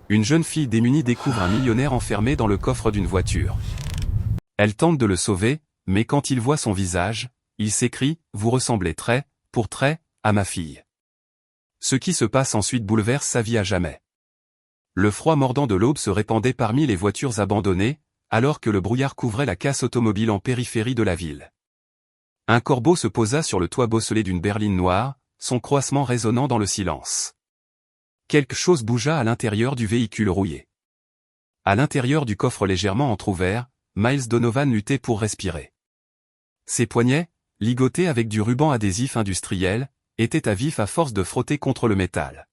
Une jeune fille démunie découvre un millionnaire enfermé dans le coffre d'une voiture. Elle tente de le sauver, mais quand il voit son visage, il s'écrie « Vous ressemblez trait, pour trait, à ma fille ». Ce qui se passe ensuite bouleverse sa vie à jamais. Le froid mordant de l'aube se répandait parmi les voitures abandonnées, alors que le brouillard couvrait la casse automobile en périphérie de la ville. Un corbeau se posa sur le toit bosselé d'une berline noire, son croassement résonnant dans le silence. Quelque chose bougea à l'intérieur du véhicule rouillé. À l'intérieur du coffre légèrement entrouvert, Miles Donovan luttait pour respirer. Ses poignets, ligotés avec du ruban adhésif industriel, étaient à vif à force de frotter contre le métal.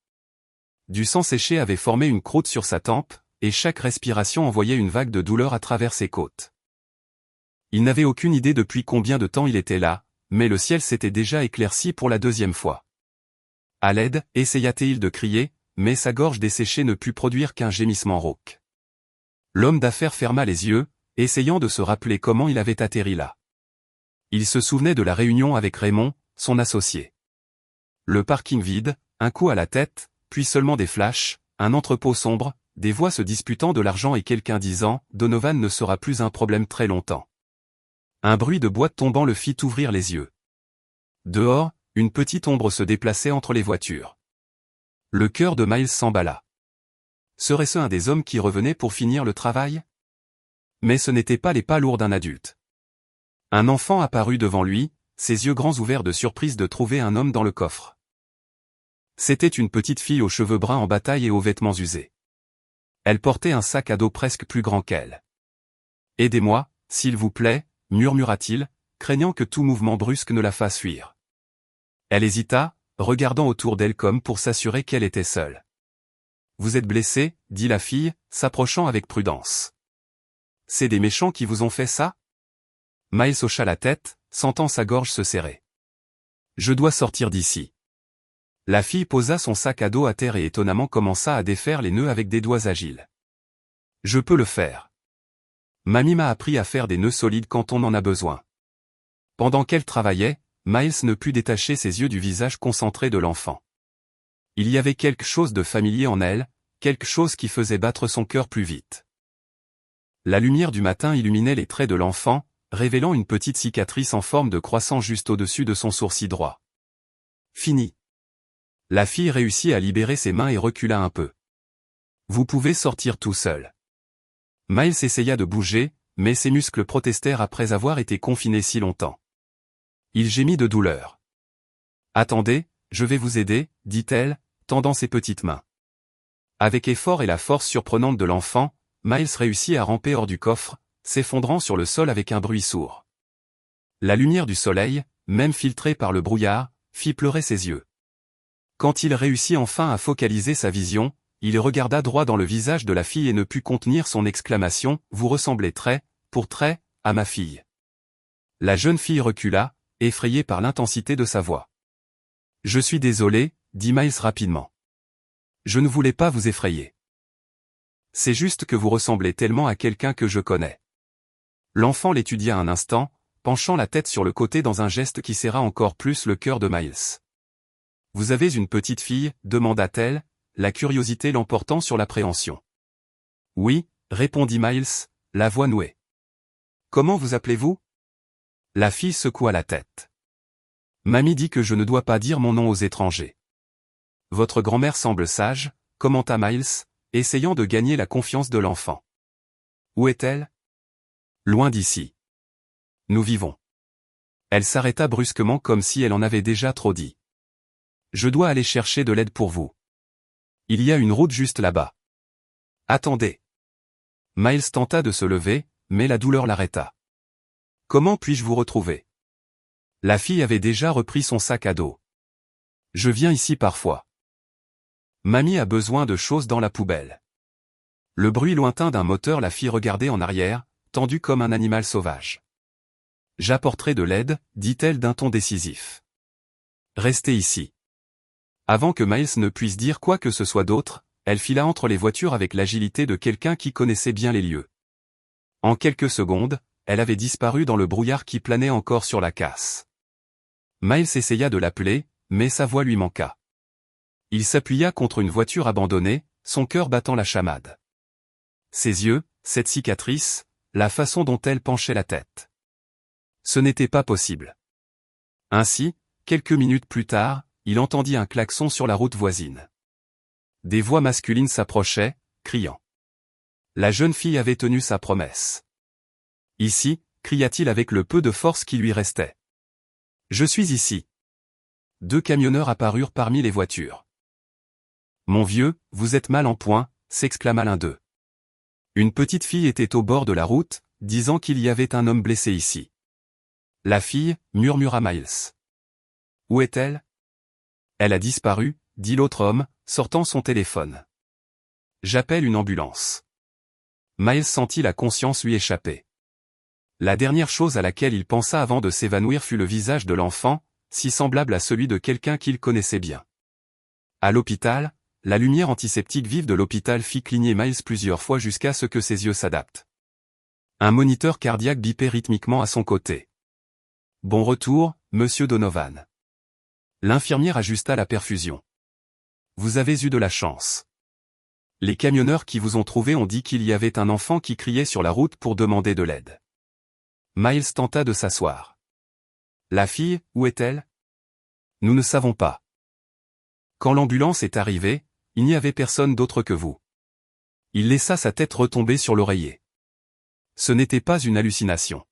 Du sang séché avait formé une croûte sur sa tempe, et chaque respiration envoyait une vague de douleur à travers ses côtes. Il n'avait aucune idée depuis combien de temps il était là, mais le ciel s'était déjà éclairci pour la deuxième fois. À l'aide, essaya-t-il de crier, mais sa gorge desséchée ne put produire qu'un gémissement rauque. L'homme d'affaires ferma les yeux, essayant de se rappeler comment il avait atterri là. Il se souvenait de la réunion avec Raymond, son associé. Le parking vide, un coup à la tête, puis seulement des flashs, un entrepôt sombre, des voix se disputant de l'argent et quelqu'un disant « Donovan ne sera plus un problème très longtemps ». Un bruit de boîte tombant le fit ouvrir les yeux. Dehors, une petite ombre se déplaçait entre les voitures. Le cœur de Miles s'emballa. Serait-ce un des hommes qui revenait pour finir le travail? Mais ce n'étaient pas les pas lourds d'un adulte. Un enfant apparut devant lui, ses yeux grands ouverts de surprise de trouver un homme dans le coffre. C'était une petite fille aux cheveux bruns en bataille et aux vêtements usés. Elle portait un sac à dos presque plus grand qu'elle. « Aidez-moi, s'il vous plaît », murmura-t-il, craignant que tout mouvement brusque ne la fasse fuir. Elle hésita, regardant autour d'elle comme pour s'assurer qu'elle était seule. « Vous êtes blessé ?» dit la fille, s'approchant avec prudence. « C'est des méchants qui vous ont fait ça ?» Miles hocha la tête, sentant sa gorge se serrer. « Je dois sortir d'ici. » La fille posa son sac à dos à terre et étonnamment commença à défaire les nœuds avec des doigts agiles. « Je peux le faire. Mamie m'a appris à faire des nœuds solides quand on en a besoin. » Pendant qu'elle travaillait, Miles ne put détacher ses yeux du visage concentré de l'enfant. Il y avait quelque chose de familier en elle, quelque chose qui faisait battre son cœur plus vite. La lumière du matin illuminait les traits de l'enfant, révélant une petite cicatrice en forme de croissant juste au-dessus de son sourcil droit. Fini. La fille réussit à libérer ses mains et recula un peu. Vous pouvez sortir tout seul. Miles essaya de bouger, mais ses muscles protestèrent après avoir été confinés si longtemps. Il gémit de douleur. Attendez, je vais vous aider, dit-elle, tendant ses petites mains. Avec effort et la force surprenante de l'enfant, Miles réussit à ramper hors du coffre, s'effondrant sur le sol avec un bruit sourd. La lumière du soleil, même filtrée par le brouillard, fit pleurer ses yeux. Quand il réussit enfin à focaliser sa vision, il regarda droit dans le visage de la fille et ne put contenir son exclamation « Vous ressemblez trait, pour trait, à ma fille ». La jeune fille recula, effrayée par l'intensité de sa voix. « Je suis désolé, » dit Miles rapidement. « Je ne voulais pas vous effrayer. C'est juste que vous ressemblez tellement à quelqu'un que je connais. » L'enfant l'étudia un instant, penchant la tête sur le côté dans un geste qui serra encore plus le cœur de Miles. « Vous avez une petite fille ?» demanda-t-elle, la curiosité l'emportant sur l'appréhension. « Oui » répondit Miles, la voix nouée. « Comment vous appelez-vous » La fille secoua la tête. « Mamie dit que je ne dois pas dire mon nom aux étrangers. »« Votre grand-mère semble sage » commenta Miles, essayant de gagner la confiance de l'enfant. « Où est-elle ?»« Loin d'ici. Nous vivons. » Elle s'arrêta brusquement comme si elle en avait déjà trop dit. « Je dois aller chercher de l'aide pour vous. Il y a une route juste là-bas. » « Attendez. » Miles tenta de se lever, mais la douleur l'arrêta. « Comment puis-je vous retrouver ?» La fille avait déjà repris son sac à dos. « Je viens ici parfois. Mamie a besoin de choses dans la poubelle. » Le bruit lointain d'un moteur la fit regarder en arrière, tendue comme un animal sauvage. « J'apporterai de l'aide, dit-elle d'un ton décisif. Restez ici. » Avant que Miles ne puisse dire quoi que ce soit d'autre, elle fila entre les voitures avec l'agilité de quelqu'un qui connaissait bien les lieux. En quelques secondes, elle avait disparu dans le brouillard qui planait encore sur la casse. Miles essaya de l'appeler, mais sa voix lui manqua. Il s'appuya contre une voiture abandonnée, son cœur battant la chamade. Ses yeux, cette cicatrice, la façon dont elle penchait la tête. Ce n'était pas possible. Ainsi, quelques minutes plus tard, il entendit un klaxon sur la route voisine. Des voix masculines s'approchaient, criant. La jeune fille avait tenu sa promesse. Ici, cria-t-il avec le peu de force qui lui restait. Je suis ici. 2 camionneurs apparurent parmi les voitures. Mon vieux, vous êtes mal en point, s'exclama l'un d'eux. Une petite fille était au bord de la route, disant qu'il y avait un homme blessé ici. La fille, murmura Miles. Où est-elle? Elle a disparu, dit l'autre homme, sortant son téléphone. J'appelle une ambulance. Miles sentit la conscience lui échapper. La dernière chose à laquelle il pensa avant de s'évanouir fut le visage de l'enfant, si semblable à celui de quelqu'un qu'il connaissait bien. À l'hôpital, la lumière antiseptique vive de l'hôpital fit cligner Miles plusieurs fois jusqu'à ce que ses yeux s'adaptent. Un moniteur cardiaque bipait rythmiquement à son côté. Bon retour, monsieur Donovan. L'infirmière ajusta la perfusion. Vous avez eu de la chance. Les camionneurs qui vous ont trouvé ont dit qu'il y avait un enfant qui criait sur la route pour demander de l'aide. Miles tenta de s'asseoir. La fille, où est-elle? Nous ne savons pas. Quand l'ambulance est arrivée, il n'y avait personne d'autre que vous. Il laissa sa tête retomber sur l'oreiller. Ce n'était pas une hallucination.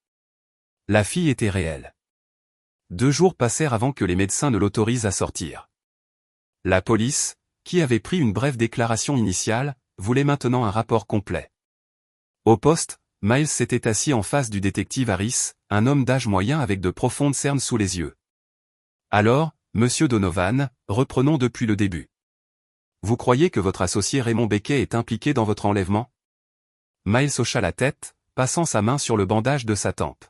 La fille était réelle. 2 jours passèrent avant que les médecins ne l'autorisent à sortir. La police, qui avait pris une brève déclaration initiale, voulait maintenant un rapport complet. Au poste, Miles s'était assis en face du détective Harris, un homme d'âge moyen avec de profondes cernes sous les yeux. Alors, monsieur Donovan, reprenons depuis le début. Vous croyez que votre associé Raymond Becquet est impliqué dans votre enlèvement? Miles hocha la tête, passant sa main sur le bandage de sa tempe.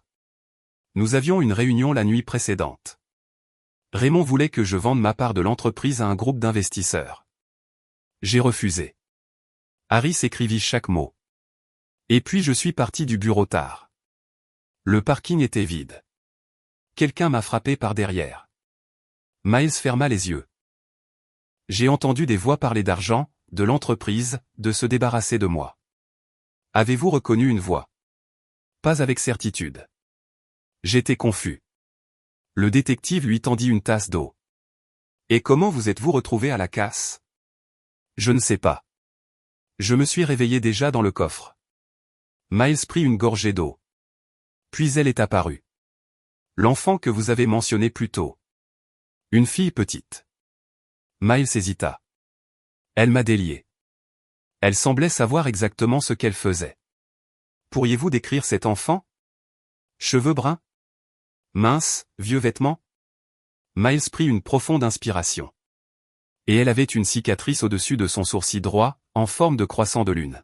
Nous avions une réunion la nuit précédente. Raymond voulait que je vende ma part de l'entreprise à un groupe d'investisseurs. J'ai refusé. Harris écrivit chaque mot. Et puis je suis parti du bureau tard. Le parking était vide. Quelqu'un m'a frappé par derrière. Miles ferma les yeux. J'ai entendu des voix parler d'argent, de l'entreprise, de se débarrasser de moi. Avez-vous reconnu une voix? Pas avec certitude. J'étais confus. Le détective lui tendit une tasse d'eau. Et comment vous êtes-vous retrouvé à la casse? Je ne sais pas. Je me suis réveillé déjà dans le coffre. Miles prit une gorgée d'eau. Puis elle est apparue. L'enfant que vous avez mentionné plus tôt. Une fille petite. Miles hésita. Elle m'a délié. Elle semblait savoir exactement ce qu'elle faisait. Pourriez-vous décrire cet enfant? Cheveux bruns? Mince, vieux vêtements? Miles prit une profonde inspiration. Et elle avait une cicatrice au-dessus de son sourcil droit, en forme de croissant de lune.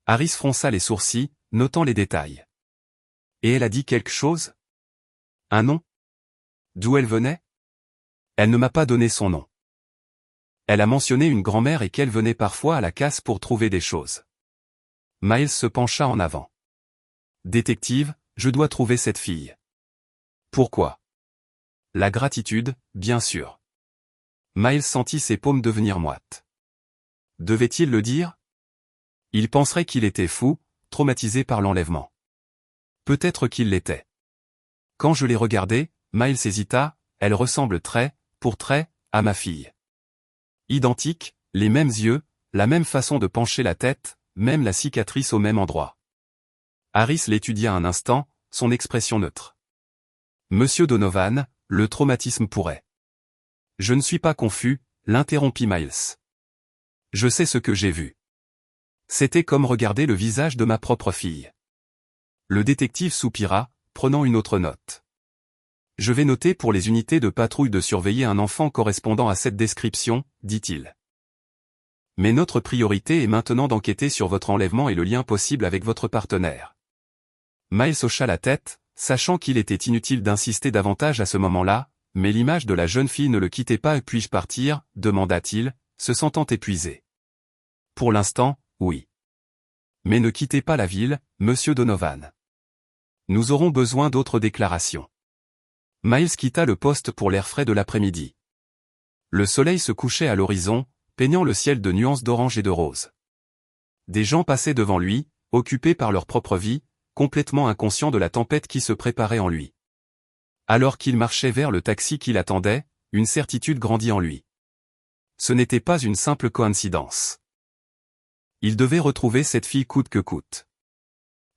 Harris fronça les sourcils, notant les détails. Et elle a dit quelque chose? Un nom? D'où elle venait? Elle ne m'a pas donné son nom. Elle a mentionné une grand-mère et qu'elle venait parfois à la casse pour trouver des choses. Miles se pencha en avant. Détective, je dois trouver cette fille. Pourquoi? La gratitude, bien sûr. Miles sentit ses paumes devenir moites. Devait-il le dire? Il penserait qu'il était fou, traumatisé par l'enlèvement. Peut-être qu'il l'était. Quand je l'ai regardée, Miles hésita, elle ressemble trait pour trait, à ma fille. Identique, les mêmes yeux, la même façon de pencher la tête, même la cicatrice au même endroit. Harris l'étudia un instant, son expression neutre. Monsieur Donovan, le traumatisme pourrait. Je ne suis pas confus, l'interrompit Miles. Je sais ce que j'ai vu. C'était comme regarder le visage de ma propre fille. Le détective soupira, prenant une autre note. Je vais noter pour les unités de patrouille de surveiller un enfant correspondant à cette description, dit-il. Mais notre priorité est maintenant d'enquêter sur votre enlèvement et le lien possible avec votre partenaire. Miles hocha la tête, sachant qu'il était inutile d'insister davantage à ce moment-là, mais l'image de la jeune fille ne le quittait pas. Puis-je partir, demanda-t-il, se sentant épuisé. Pour l'instant, oui. Mais ne quittez pas la ville, monsieur Donovan. Nous aurons besoin d'autres déclarations. Miles quitta le poste pour l'air frais de l'après-midi. Le soleil se couchait à l'horizon, peignant le ciel de nuances d'orange et de rose. Des gens passaient devant lui, occupés par leur propre vie, complètement inconscients de la tempête qui se préparait en lui. Alors qu'il marchait vers le taxi qui l'attendait, une certitude grandit en lui. Ce n'était pas une simple coïncidence. Il devait retrouver cette fille coûte que coûte.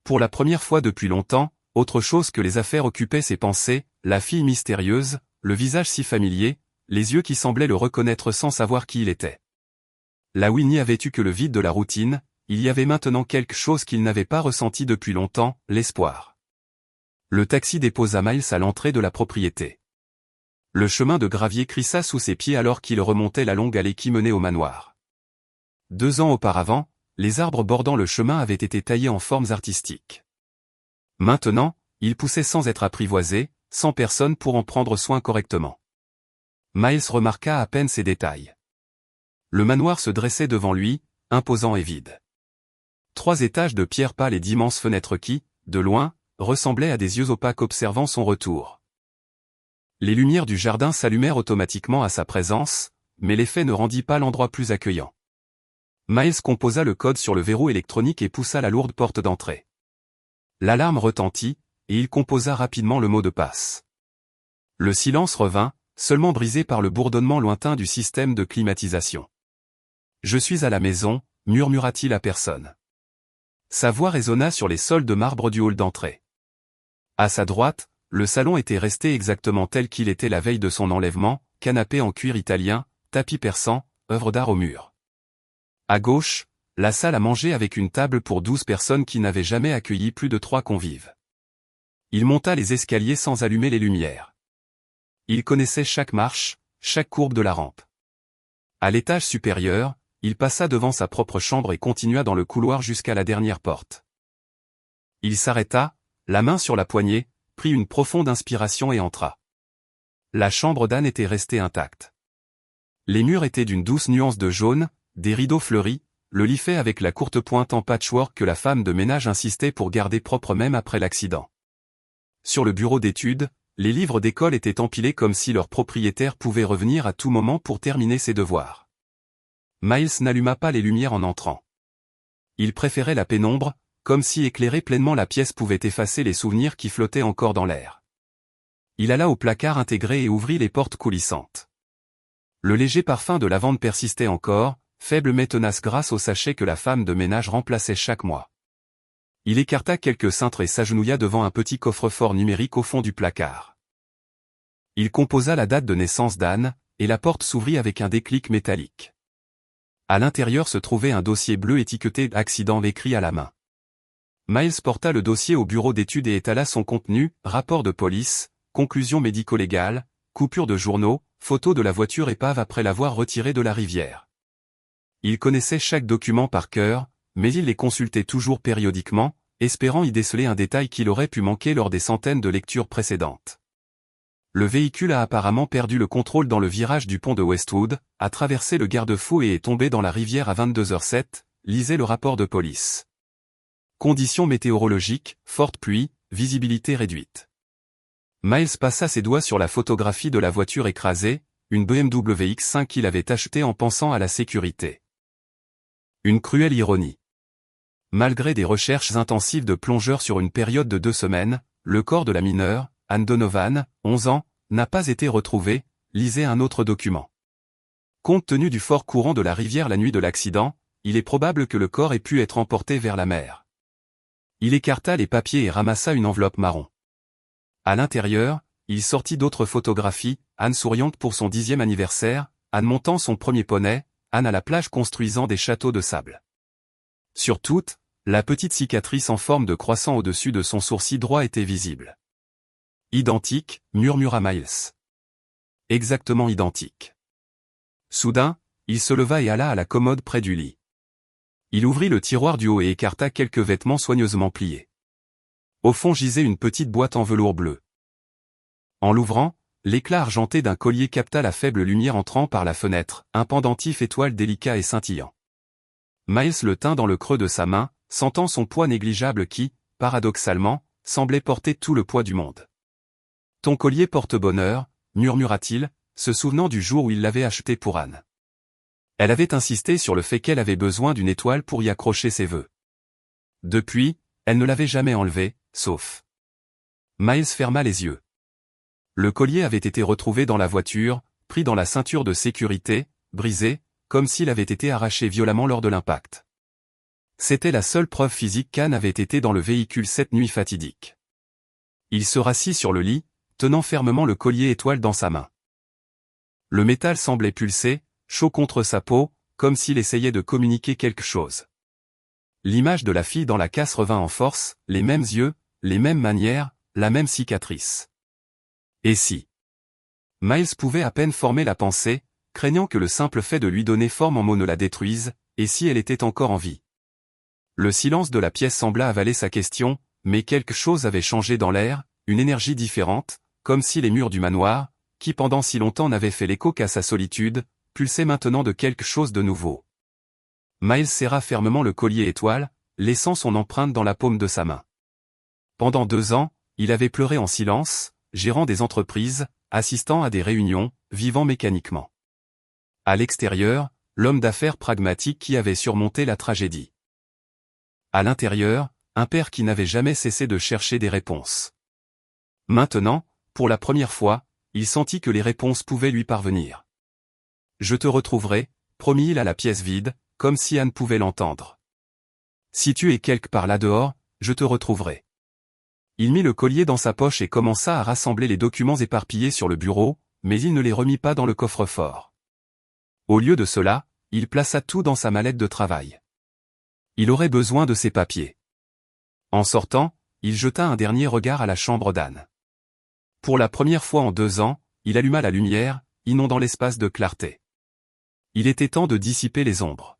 Pour la première fois depuis longtemps, autre chose que les affaires occupait ses pensées, la fille mystérieuse, le visage si familier, les yeux qui semblaient le reconnaître sans savoir qui il était. Là où il n'y avait eu que le vide de la routine, il y avait maintenant quelque chose qu'il n'avait pas ressenti depuis longtemps, l'espoir. Le taxi déposa Miles à l'entrée de la propriété. Le chemin de gravier crissa sous ses pieds alors qu'il remontait la longue allée qui menait au manoir. 2 ans auparavant, les arbres bordant le chemin avaient été taillés en formes artistiques. Maintenant, ils poussaient sans être apprivoisés, sans personne pour en prendre soin correctement. Miles remarqua à peine ces détails. Le manoir se dressait devant lui, imposant et vide. 3 étages de pierre pâle et d'immenses fenêtres qui, de loin, ressemblaient à des yeux opaques observant son retour. Les lumières du jardin s'allumèrent automatiquement à sa présence, mais l'effet ne rendit pas l'endroit plus accueillant. Miles composa le code sur le verrou électronique et poussa la lourde porte d'entrée. L'alarme retentit, et il composa rapidement le mot de passe. Le silence revint, seulement brisé par le bourdonnement lointain du système de climatisation. « Je suis à la maison », murmura-t-il à personne. Sa voix résonna sur les sols de marbre du hall d'entrée. À sa droite, le salon était resté exactement tel qu'il était la veille de son enlèvement, canapé en cuir italien, tapis persan, œuvre d'art au mur. À gauche, la salle à manger avec une table pour 12 personnes qui n'avaient jamais accueilli plus de 3 convives. Il monta les escaliers sans allumer les lumières. Il connaissait chaque marche, chaque courbe de la rampe. À l'étage supérieur, il passa devant sa propre chambre et continua dans le couloir jusqu'à la dernière porte. Il s'arrêta, la main sur la poignée, prit une profonde inspiration et entra. La chambre d'Anne était restée intacte. Les murs étaient d'une douce nuance de jaune, des rideaux fleuris, le lit fait avec la courte pointe en patchwork que la femme de ménage insistait pour garder propre même après l'accident. Sur le bureau d'études, les livres d'école étaient empilés comme si leur propriétaire pouvait revenir à tout moment pour terminer ses devoirs. Miles n'alluma pas les lumières en entrant. Il préférait la pénombre, comme si éclairer pleinement la pièce pouvait effacer les souvenirs qui flottaient encore dans l'air. Il alla au placard intégré et ouvrit les portes coulissantes. Le léger parfum de lavande persistait encore, faible mais tenace grâce au sachet que la femme de ménage remplaçait chaque mois. Il écarta quelques cintres et s'agenouilla devant un petit coffre-fort numérique au fond du placard. Il composa la date de naissance d'Anne, et la porte s'ouvrit avec un déclic métallique. À l'intérieur se trouvait un dossier bleu étiqueté « Accident » écrit à la main. Miles porta le dossier au bureau d'études et étala son contenu, rapport de police, conclusion médico-légale, coupure de journaux, photo de la voiture épave après l'avoir retirée de la rivière. Il connaissait chaque document par cœur, mais il les consultait toujours périodiquement, espérant y déceler un détail qu'il aurait pu manquer lors des centaines de lectures précédentes. Le véhicule a apparemment perdu le contrôle dans le virage du pont de Westwood, a traversé le garde-fou et est tombé dans la rivière à 22h07, lisait le rapport de police. Conditions météorologiques, forte pluie, visibilité réduite. Miles passa ses doigts sur la photographie de la voiture écrasée, une BMW X5 qu'il avait achetée en pensant à la sécurité. Une cruelle ironie. Malgré des recherches intensives de plongeurs sur une période de 2 semaines, le corps de la mineure, Anne Donovan, 11 ans, n'a pas été retrouvé, lisait un autre document. Compte tenu du fort courant de la rivière la nuit de l'accident, il est probable que le corps ait pu être emporté vers la mer. Il écarta les papiers et ramassa une enveloppe marron. À l'intérieur, il sortit d'autres photographies, Anne souriante pour son 10e anniversaire, Anne montant son premier poney, Anne à la plage construisant des châteaux de sable. Sur toutes, la petite cicatrice en forme de croissant au-dessus de son sourcil droit était visible. Identique, murmura Miles. Exactement identique. Soudain, il se leva et alla à la commode près du lit. Il ouvrit le tiroir du haut et écarta quelques vêtements soigneusement pliés. Au fond gisait une petite boîte en velours bleu. En l'ouvrant, l'éclat argenté d'un collier capta la faible lumière entrant par la fenêtre, un pendentif étoile délicat et scintillant. Miles le tint dans le creux de sa main, sentant son poids négligeable qui, paradoxalement, semblait porter tout le poids du monde. « Ton collier porte bonheur », murmura-t-il, se souvenant du jour où il l'avait acheté pour Anne. Elle avait insisté sur le fait qu'elle avait besoin d'une étoile pour y accrocher ses vœux. Depuis, elle ne l'avait jamais enlevée, sauf. Miles ferma les yeux. Le collier avait été retrouvé dans la voiture, pris dans la ceinture de sécurité, brisé, comme s'il avait été arraché violemment lors de l'impact. C'était la seule preuve physique qu'Anne avait été dans le véhicule cette nuit fatidique. Il se rassit sur le lit, tenant fermement le collier étoile dans sa main. Le métal semblait pulser, chaud contre sa peau, comme s'il essayait de communiquer quelque chose. L'image de la fille dans la casse revint en force, les mêmes yeux, les mêmes manières, la même cicatrice. Et si Miles pouvait à peine former la pensée, craignant que le simple fait de lui donner forme en mots ne la détruise, et si elle était encore en vie. Le silence de la pièce sembla avaler sa question, mais quelque chose avait changé dans l'air, une énergie différente, comme si les murs du manoir, qui pendant si longtemps n'avaient fait l'écho qu'à sa solitude, pulsaient maintenant de quelque chose de nouveau. Miles serra fermement le collier étoile, laissant son empreinte dans la paume de sa main. Pendant 2 ans, il avait pleuré en silence, gérant des entreprises, assistant à des réunions, vivant mécaniquement. À l'extérieur, l'homme d'affaires pragmatique qui avait surmonté la tragédie. À l'intérieur, un père qui n'avait jamais cessé de chercher des réponses. Maintenant, pour la première fois, il sentit que les réponses pouvaient lui parvenir. « Je te retrouverai », promit-il à la pièce vide, comme si Anne pouvait l'entendre. « Si tu es quelque part là-dehors, je te retrouverai. » Il mit le collier dans sa poche et commença à rassembler les documents éparpillés sur le bureau, mais il ne les remit pas dans le coffre-fort. Au lieu de cela, il plaça tout dans sa mallette de travail. Il aurait besoin de ses papiers. En sortant, il jeta un dernier regard à la chambre d'Anne. Pour la première fois en 2 ans, il alluma la lumière, inondant l'espace de clarté. Il était temps de dissiper les ombres.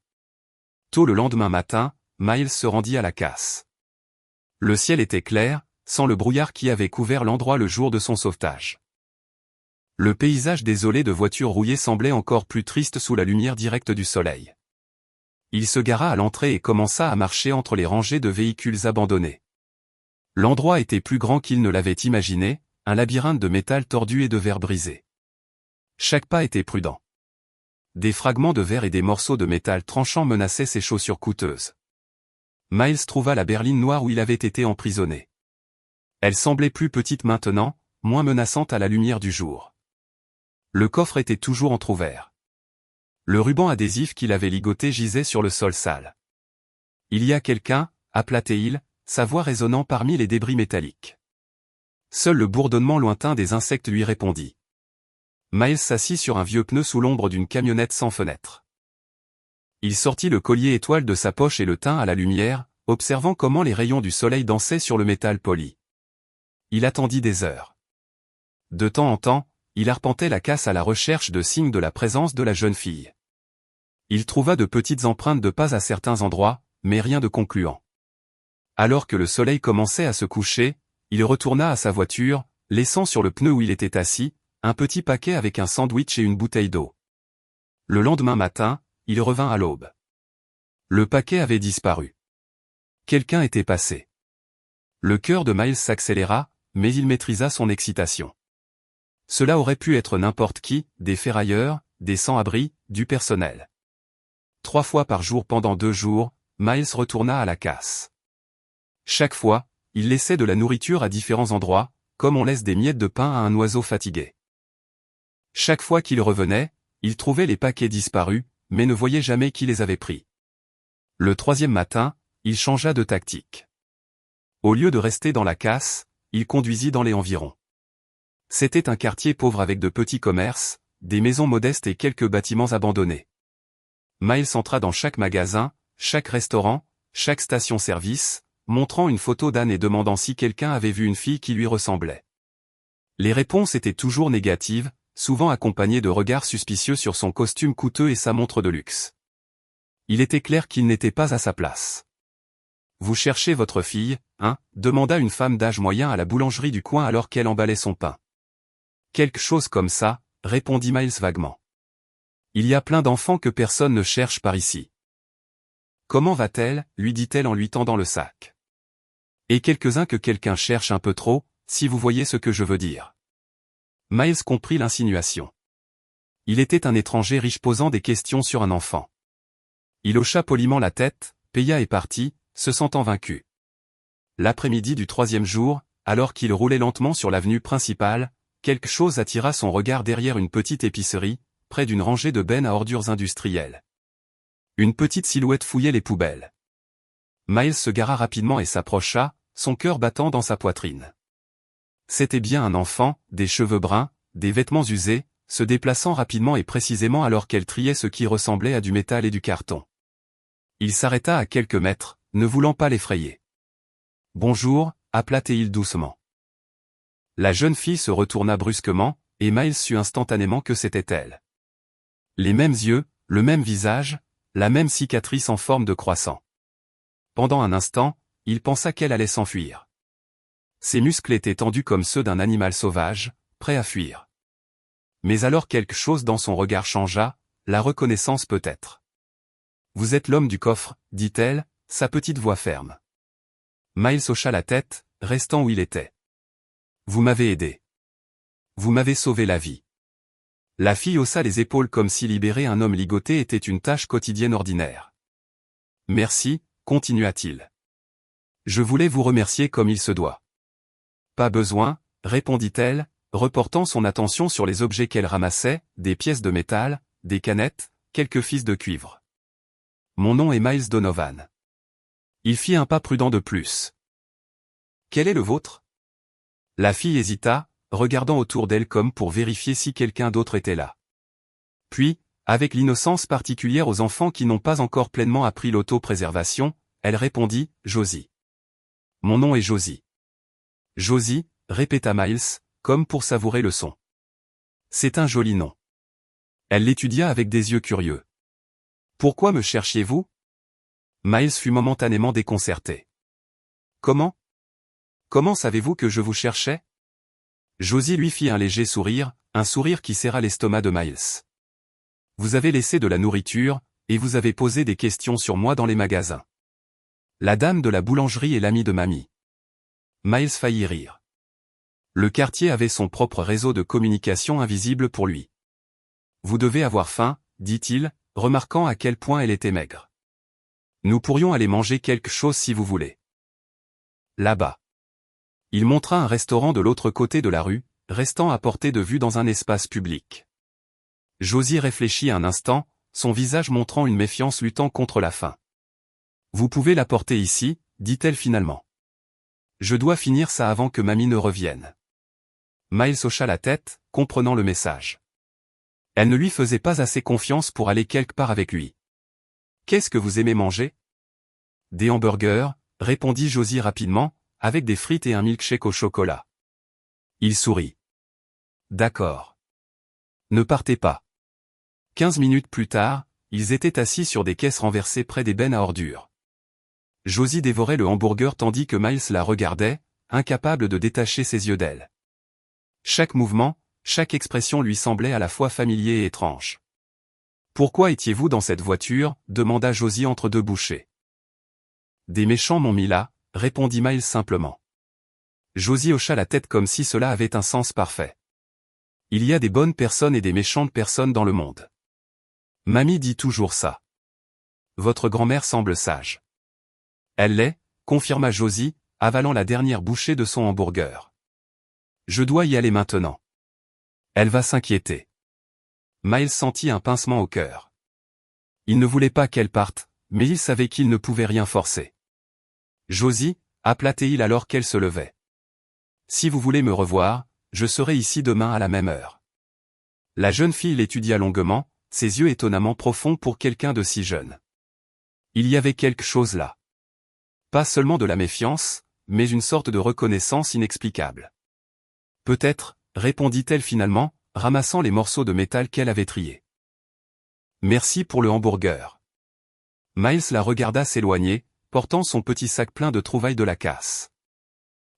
Tôt le lendemain matin, Miles se rendit à la casse. Le ciel était clair, sans le brouillard qui avait couvert l'endroit le jour de son sauvetage. Le paysage désolé de voitures rouillées semblait encore plus triste sous la lumière directe du soleil. Il se gara à l'entrée et commença à marcher entre les rangées de véhicules abandonnés. L'endroit était plus grand qu'il ne l'avait imaginé, un labyrinthe de métal tordu et de verre brisé. Chaque pas était prudent. Des fragments de verre et des morceaux de métal tranchants menaçaient ses chaussures coûteuses. Miles trouva la berline noire où il avait été emprisonné. Elle semblait plus petite maintenant, moins menaçante à la lumière du jour. Le coffre était toujours entrouvert. Le ruban adhésif qu'il avait ligoté gisait sur le sol sale. « Il y a quelqu'un » appela-t-il, sa voix résonnant parmi les débris métalliques. Seul le bourdonnement lointain des insectes lui répondit. Miles s'assit sur un vieux pneu sous l'ombre d'une camionnette sans fenêtre. Il sortit le collier étoile de sa poche et le tint à la lumière, observant comment les rayons du soleil dansaient sur le métal poli. Il attendit des heures. De temps en temps, il arpentait la casse à la recherche de signes de la présence de la jeune fille. Il trouva de petites empreintes de pas à certains endroits, mais rien de concluant. Alors que le soleil commençait à se coucher, il retourna à sa voiture, laissant sur le pneu où il était assis, un petit paquet avec un sandwich et une bouteille d'eau. Le lendemain matin, il revint à l'aube. Le paquet avait disparu. Quelqu'un était passé. Le cœur de Miles s'accéléra, mais il maîtrisa son excitation. Cela aurait pu être n'importe qui, des ferrailleurs, des sans-abri, du personnel. 3 fois par jour pendant 2 jours, Miles retourna à la casse. Chaque fois, il laissait de la nourriture à différents endroits, comme on laisse des miettes de pain à un oiseau fatigué. Chaque fois qu'il revenait, il trouvait les paquets disparus, mais ne voyait jamais qui les avait pris. Le 3e matin, il changea de tactique. Au lieu de rester dans la casse, il conduisit dans les environs. C'était un quartier pauvre avec de petits commerces, des maisons modestes et quelques bâtiments abandonnés. Miles entra dans chaque magasin, chaque restaurant, chaque station-service, montrant une photo d'Anne et demandant si quelqu'un avait vu une fille qui lui ressemblait. Les réponses étaient toujours négatives, souvent accompagnées de regards suspicieux sur son costume coûteux et sa montre de luxe. Il était clair qu'il n'était pas à sa place. « Vous cherchez votre fille, hein » demanda une femme d'âge moyen à la boulangerie du coin alors qu'elle emballait son pain. « Quelque chose comme ça » répondit Miles vaguement. « Il y a plein d'enfants que personne ne cherche par ici. »« Comment va-t-elle » lui dit-elle en lui tendant le sac. « Et quelques-uns que quelqu'un cherche un peu trop, si vous voyez ce que je veux dire. » Miles comprit l'insinuation. Il était un étranger riche posant des questions sur un enfant. Il hocha poliment la tête, paya et partit, se sentant vaincu. L'après-midi du 3e jour, alors qu'il roulait lentement sur l'avenue principale, quelque chose attira son regard derrière une petite épicerie, près d'une rangée de bennes à ordures industrielles. Une petite silhouette fouillait les poubelles. Miles se gara rapidement et s'approcha, son cœur battant dans sa poitrine. C'était bien un enfant, des cheveux bruns, des vêtements usés, se déplaçant rapidement et précisément alors qu'elle triait ce qui ressemblait à du métal et du carton. Il s'arrêta à quelques mètres, ne voulant pas l'effrayer. « Bonjour », appela-t-il doucement. La jeune fille se retourna brusquement, et Miles sut instantanément que c'était elle. Les mêmes yeux, le même visage, la même cicatrice en forme de croissant. Pendant un instant, il pensa qu'elle allait s'enfuir. Ses muscles étaient tendus comme ceux d'un animal sauvage, prêt à fuir. Mais alors quelque chose dans son regard changea, la reconnaissance peut-être. « Vous êtes l'homme du coffre », dit-elle, sa petite voix ferme. Miles hocha la tête, restant où il était. « Vous m'avez aidé. Vous m'avez sauvé la vie. » La fille haussa les épaules comme si libérer un homme ligoté était une tâche quotidienne ordinaire. « Merci », continua-t-il. « Je voulais vous remercier comme il se doit. »« Pas besoin », répondit-elle, reportant son attention sur les objets qu'elle ramassait, des pièces de métal, des canettes, quelques fils de cuivre. « Mon nom est Miles Donovan. » Il fit un pas prudent de plus. « Quel est le vôtre ?» La fille hésita, regardant autour d'elle comme pour vérifier si quelqu'un d'autre était là. Puis, avec l'innocence particulière aux enfants qui n'ont pas encore pleinement appris l'autopréservation, elle répondit, « Josie. »« Mon nom est Josie. »« Josie », répéta Miles, comme pour savourer le son. « C'est un joli nom. » Elle l'étudia avec des yeux curieux. « Pourquoi me cherchiez-vous » Miles fut momentanément déconcerté. « Comment ? Comment savez-vous que je vous cherchais ?» Josie lui fit un léger sourire, un sourire qui serra l'estomac de Miles. « Vous avez laissé de la nourriture, et vous avez posé des questions sur moi dans les magasins. La dame de la boulangerie est l'amie de mamie. » Miles faillit rire. Le quartier avait son propre réseau de communication invisible pour lui. « Vous devez avoir faim, » dit-il, remarquant à quel point elle était maigre. « Nous pourrions aller manger quelque chose si vous voulez. » Là-bas. Il montra un restaurant de l'autre côté de la rue, restant à portée de vue dans un espace public. Josie réfléchit un instant, son visage montrant une méfiance luttant contre la faim. « Vous pouvez l'apporter ici, » dit-elle finalement. « Je dois finir ça avant que mamie ne revienne. » Miles hocha la tête, comprenant le message. Elle ne lui faisait pas assez confiance pour aller quelque part avec lui. « Qu'est-ce que vous aimez manger ?»« Des hamburgers », répondit Josie rapidement, avec des frites et un milkshake au chocolat. Il sourit. « D'accord. Ne partez pas. » 15 minutes plus tard, ils étaient assis sur des caisses renversées près des bennes à ordures. Josie dévorait le hamburger tandis que Miles la regardait, incapable de détacher ses yeux d'elle. Chaque mouvement, chaque expression lui semblait à la fois familier et étrange. « Pourquoi étiez-vous dans cette voiture ?» demanda Josie entre deux bouchées. « Des méchants m'ont mis là », répondit Miles simplement. Josie hocha la tête comme si cela avait un sens parfait. « Il y a des bonnes personnes et des méchantes personnes dans le monde. Mamie dit toujours ça. Votre grand-mère semble sage. » « Elle l'est », confirma Josie, avalant la dernière bouchée de son hamburger. « Je dois y aller maintenant. Elle va s'inquiéter. » Miles sentit un pincement au cœur. Il ne voulait pas qu'elle parte, mais il savait qu'il ne pouvait rien forcer. « Josie », appela-t-il alors qu'elle se levait. « Si vous voulez me revoir, je serai ici demain à la même heure. » La jeune fille l'étudia longuement, ses yeux étonnamment profonds pour quelqu'un de si jeune. Il y avait quelque chose là. Pas seulement de la méfiance, mais une sorte de reconnaissance inexplicable. « Peut-être », répondit-elle finalement, ramassant les morceaux de métal qu'elle avait triés. « Merci pour le hamburger. » Miles la regarda s'éloigner, portant son petit sac plein de trouvailles de la casse.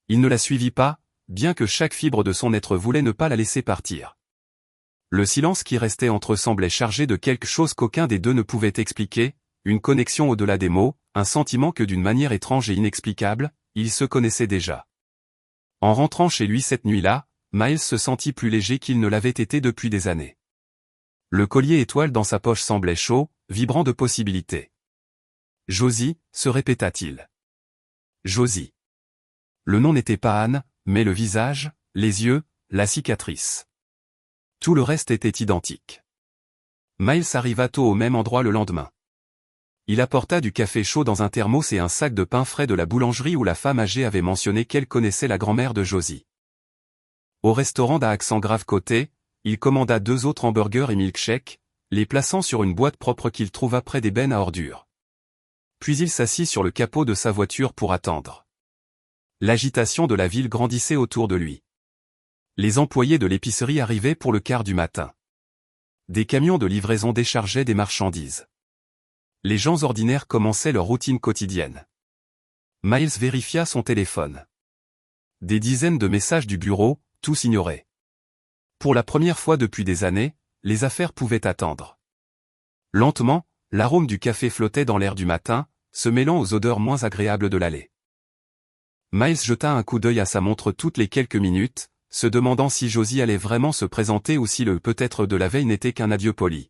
Il ne la suivit pas, bien que chaque fibre de son être voulait ne pas la laisser partir. Le silence qui restait entre eux semblait chargé de quelque chose qu'aucun des deux ne pouvait expliquer, une connexion au-delà des mots, un sentiment que d'une manière étrange et inexplicable, ils se connaissaient déjà. En rentrant chez lui cette nuit-là, Miles se sentit plus léger qu'il ne l'avait été depuis des années. Le collier étoile dans sa poche semblait chaud, vibrant de possibilités. Josie, se répéta-t-il. Josie. Le nom n'était pas Anne, mais le visage, les yeux, la cicatrice. Tout le reste était identique. Miles arriva tôt au même endroit le lendemain. Il apporta du café chaud dans un thermos et un sac de pain frais de la boulangerie où la femme âgée avait mentionné qu'elle connaissait la grand-mère de Josie. Au restaurant d'un accent grave côté, il commanda 2 autres hamburgers et milkshakes, les plaçant sur une boîte propre qu'il trouva près des bennes à ordures. Puis il s'assit sur le capot de sa voiture pour attendre. L'agitation de la ville grandissait autour de lui. Les employés de l'épicerie arrivaient pour le quart du matin. Des camions de livraison déchargeaient des marchandises. Les gens ordinaires commençaient leur routine quotidienne. Miles vérifia son téléphone. Des dizaines de messages du bureau, tous ignorés. Pour la première fois depuis des années, les affaires pouvaient attendre. Lentement, l'arôme du café flottait dans l'air du matin, se mêlant aux odeurs moins agréables de l'allée. Miles jeta un coup d'œil à sa montre toutes les quelques minutes, se demandant si Josie allait vraiment se présenter ou si le peut-être de la veille n'était qu'un adieu poli.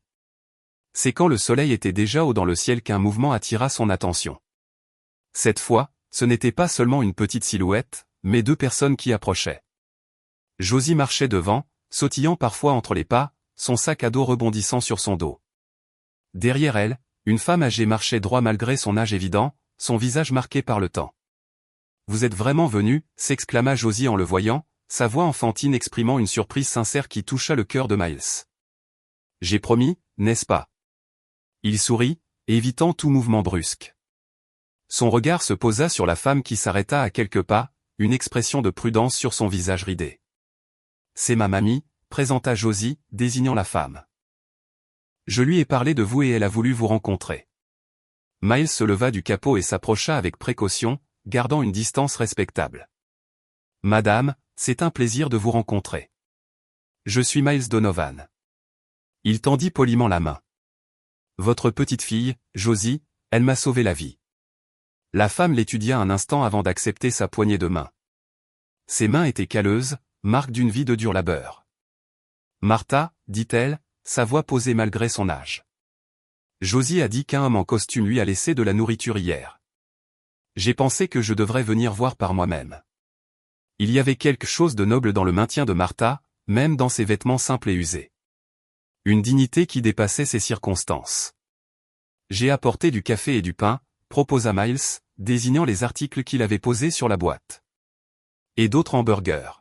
C'est quand le soleil était déjà haut dans le ciel qu'un mouvement attira son attention. Cette fois, ce n'était pas seulement une petite silhouette, mais 2 personnes qui approchaient. Josie marchait devant, sautillant parfois entre les pas, son sac à dos rebondissant sur son dos. Derrière elle, une femme âgée marchait droit malgré son âge évident, son visage marqué par le temps. « Vous êtes vraiment venu » s'exclama Josie en le voyant, sa voix enfantine exprimant une surprise sincère qui toucha le cœur de Miles. « J'ai promis, n'est-ce pas ?» Il sourit, évitant tout mouvement brusque. Son regard se posa sur la femme qui s'arrêta à quelques pas, une expression de prudence sur son visage ridé. « C'est ma mamie » présenta Josie, désignant la femme. « Je lui ai parlé de vous et elle a voulu vous rencontrer. » Miles se leva du capot et s'approcha avec précaution, gardant une distance respectable. « Madame, c'est un plaisir de vous rencontrer. Je suis Miles Donovan. » Il tendit poliment la main. « Votre petite fille, Josie, elle m'a sauvé la vie. » La femme l'étudia un instant avant d'accepter sa poignée de main. Ses mains étaient calleuses, marque d'une vie de dur labeur. « Martha, dit-elle, sa voix posée malgré son âge. Josie a dit qu'un homme en costume lui a laissé de la nourriture hier. J'ai pensé que je devrais venir voir par moi-même. » Il y avait quelque chose de noble dans le maintien de Martha, même dans ses vêtements simples et usés. Une dignité qui dépassait ses circonstances. « J'ai apporté du café et du pain », proposa Miles, désignant les articles qu'il avait posés sur la boîte. « Et d'autres hamburgers. »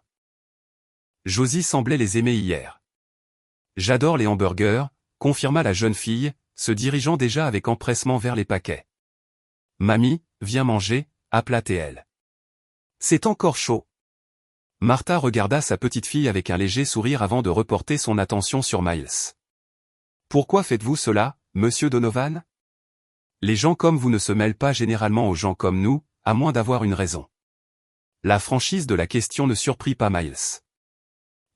Josie semblait les aimer hier. « J'adore les hamburgers », confirma la jeune fille, se dirigeant déjà avec empressement vers les paquets. « Mamie, viens manger », appela-t-elle. « C'est encore chaud. » Martha regarda sa petite fille avec un léger sourire avant de reporter son attention sur Miles. « Pourquoi faites-vous cela, monsieur Donovan ? Les gens comme vous ne se mêlent pas généralement aux gens comme nous, à moins d'avoir une raison. » La franchise de la question ne surprit pas Miles.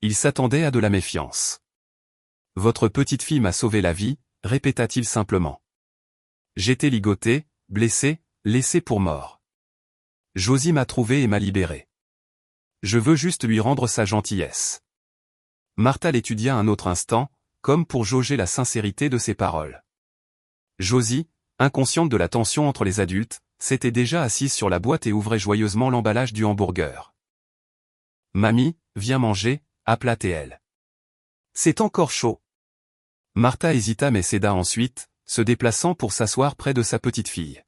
Il s'attendait à de la méfiance. « Votre petite fille m'a sauvé la vie », répéta-t-il simplement. « J'étais ligoté, blessé, laissé pour mort. Josie m'a trouvé et m'a libéré. Je veux juste lui rendre sa gentillesse. » Martha l'étudia un autre instant, comme pour jauger la sincérité de ses paroles. Josie, inconsciente de la tension entre les adultes, s'était déjà assise sur la boîte et ouvrait joyeusement l'emballage du hamburger. « Mamie, viens manger », appela-t-elle. « C'est encore chaud. » Martha hésita mais céda ensuite, se déplaçant pour s'asseoir près de sa petite fille.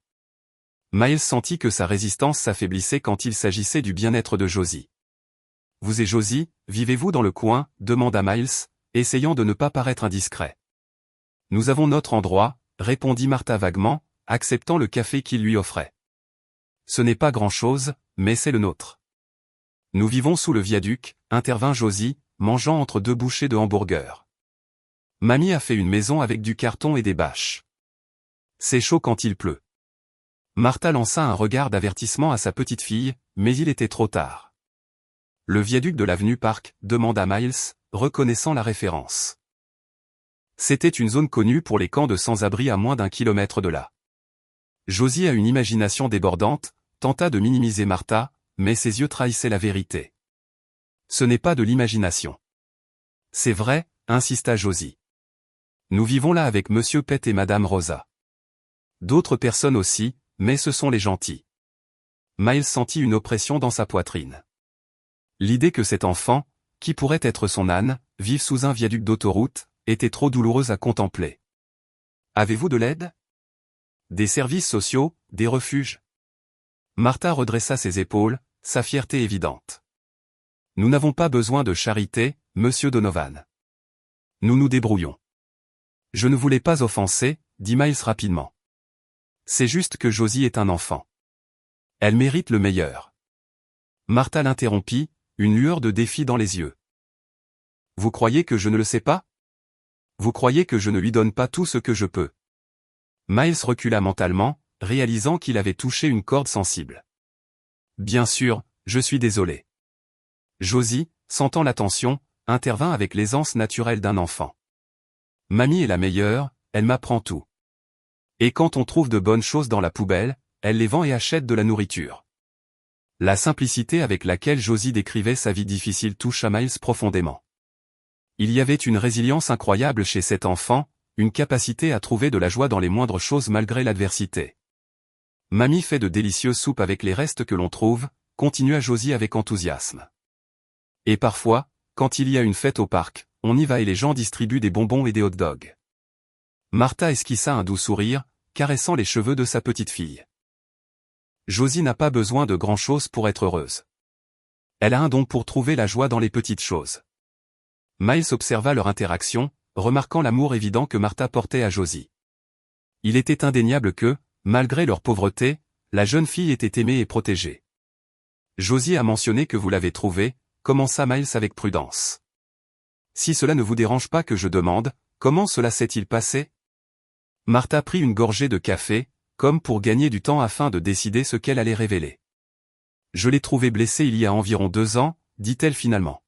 Miles sentit que sa résistance s'affaiblissait quand il s'agissait du bien-être de Josie. « Vous et Josie, vivez-vous dans le coin ?» demanda Miles, essayant de ne pas paraître indiscret. « Nous avons notre endroit », répondit Martha vaguement, acceptant le café qu'il lui offrait. « Ce n'est pas grand-chose, mais c'est le nôtre. »« Nous vivons sous le viaduc », intervint Josie, mangeant entre 2 bouchées de hamburger. « Mamie a fait une maison avec du carton et des bâches. C'est chaud quand il pleut. » Martha lança un regard d'avertissement à sa petite fille, mais il était trop tard. « Le viaduc de l'avenue Park ?» demanda Miles, reconnaissant la référence. C'était une zone connue pour les camps de sans-abri à moins d'1 kilomètre de là. Josie a une imagination débordante, tenta de minimiser Martha, mais ses yeux trahissaient la vérité. « Ce n'est pas de l'imagination. »« C'est vrai », insista Josie. Nous vivons là avec Monsieur Pett et Madame Rosa. D'autres personnes aussi, mais ce sont les gentils. Miles sentit une oppression dans sa poitrine. L'idée que cet enfant, qui pourrait être son âne, vive sous un viaduc d'autoroute, était trop douloureuse à contempler. Avez-vous de l'aide? Des services sociaux, des refuges? Martha redressa ses épaules, sa fierté évidente. Nous n'avons pas besoin de charité, Monsieur Donovan. Nous nous débrouillons. Je ne voulais pas offenser, dit Miles rapidement. C'est juste que Josie est un enfant. Elle mérite le meilleur. Martha l'interrompit, une lueur de défi dans les yeux. Vous croyez que je ne le sais pas? Vous croyez que je ne lui donne pas tout ce que je peux? Miles recula mentalement, réalisant qu'il avait touché une corde sensible. Bien sûr, je suis désolé. Josie, sentant la tension, intervint avec l'aisance naturelle d'un enfant. Mamie est la meilleure, elle m'apprend tout. Et quand on trouve de bonnes choses dans la poubelle, elle les vend et achète de la nourriture. La simplicité avec laquelle Josie décrivait sa vie difficile toucha Miles profondément. Il y avait une résilience incroyable chez cet enfant, une capacité à trouver de la joie dans les moindres choses malgré l'adversité. Mamie fait de délicieuses soupes avec les restes que l'on trouve, continua Josie avec enthousiasme. Et parfois, quand il y a une fête au parc, on y va et les gens distribuent des bonbons et des hot dogs. Martha esquissa un doux sourire, caressant les cheveux de sa petite fille. Josie n'a pas besoin de grand-chose pour être heureuse. Elle a un don pour trouver la joie dans les petites choses. Miles observa leur interaction, remarquant l'amour évident que Martha portait à Josie. Il était indéniable que, malgré leur pauvreté, la jeune fille était aimée et protégée. Josie a mentionné que vous l'avez trouvée, commença Miles avec prudence. Si cela ne vous dérange pas que je demande, comment cela s'est-il passé? Martha prit une gorgée de café, comme pour gagner du temps afin de décider ce qu'elle allait révéler. Je l'ai trouvée blessée il y a environ 2 ans, dit-elle finalement.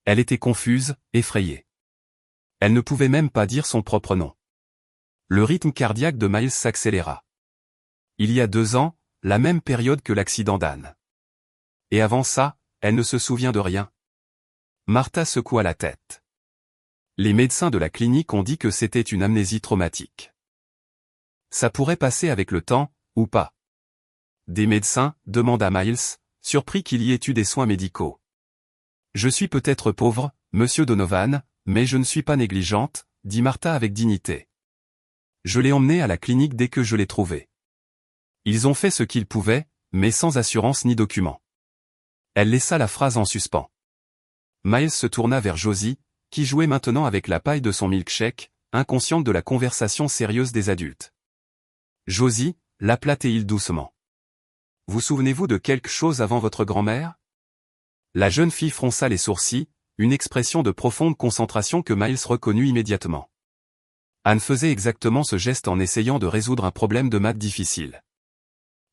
Elle était confuse, effrayée. Elle ne pouvait même pas dire son propre nom. Le rythme cardiaque de Miles s'accéléra. Il y a 2 ans, la même période que l'accident d'Anne. Et avant ça, elle ne se souvient de rien. Martha secoua la tête. Les médecins de la clinique ont dit que c'était une amnésie traumatique. Ça pourrait passer avec le temps, ou pas. Des médecins, demanda Miles, surpris qu'il y ait eu des soins médicaux. Je suis peut-être pauvre, Monsieur Donovan, mais je ne suis pas négligente, dit Martha avec dignité. Je l'ai emmené à la clinique dès que je l'ai trouvé. Ils ont fait ce qu'ils pouvaient, mais sans assurance ni document. Elle laissa la phrase en suspens. Miles se tourna vers Josie, qui jouait maintenant avec la paille de son milkshake, inconsciente de la conversation sérieuse des adultes. Josie, l'appela-t-il doucement. Vous souvenez-vous de quelque chose avant votre grand-mère? La jeune fille fronça les sourcils, une expression de profonde concentration que Miles reconnut immédiatement. Anne faisait exactement ce geste en essayant de résoudre un problème de maths difficile.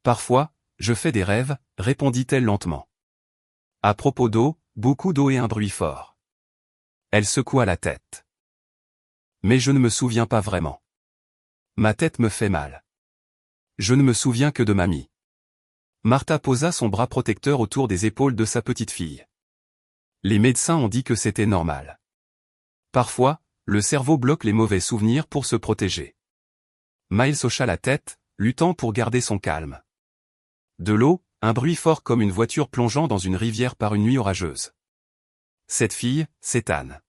Parfois, je fais des rêves, répondit-elle lentement. À propos d'eau, beaucoup d'eau et un bruit fort. Elle secoua la tête. Mais je ne me souviens pas vraiment. Ma tête me fait mal. Je ne me souviens que de mamie. Martha posa son bras protecteur autour des épaules de sa petite fille. Les médecins ont dit que c'était normal. Parfois, le cerveau bloque les mauvais souvenirs pour se protéger. Miles hocha la tête, luttant pour garder son calme. De l'eau, un bruit fort comme une voiture plongeant dans une rivière par une nuit orageuse. Cette fille, c'est Anne.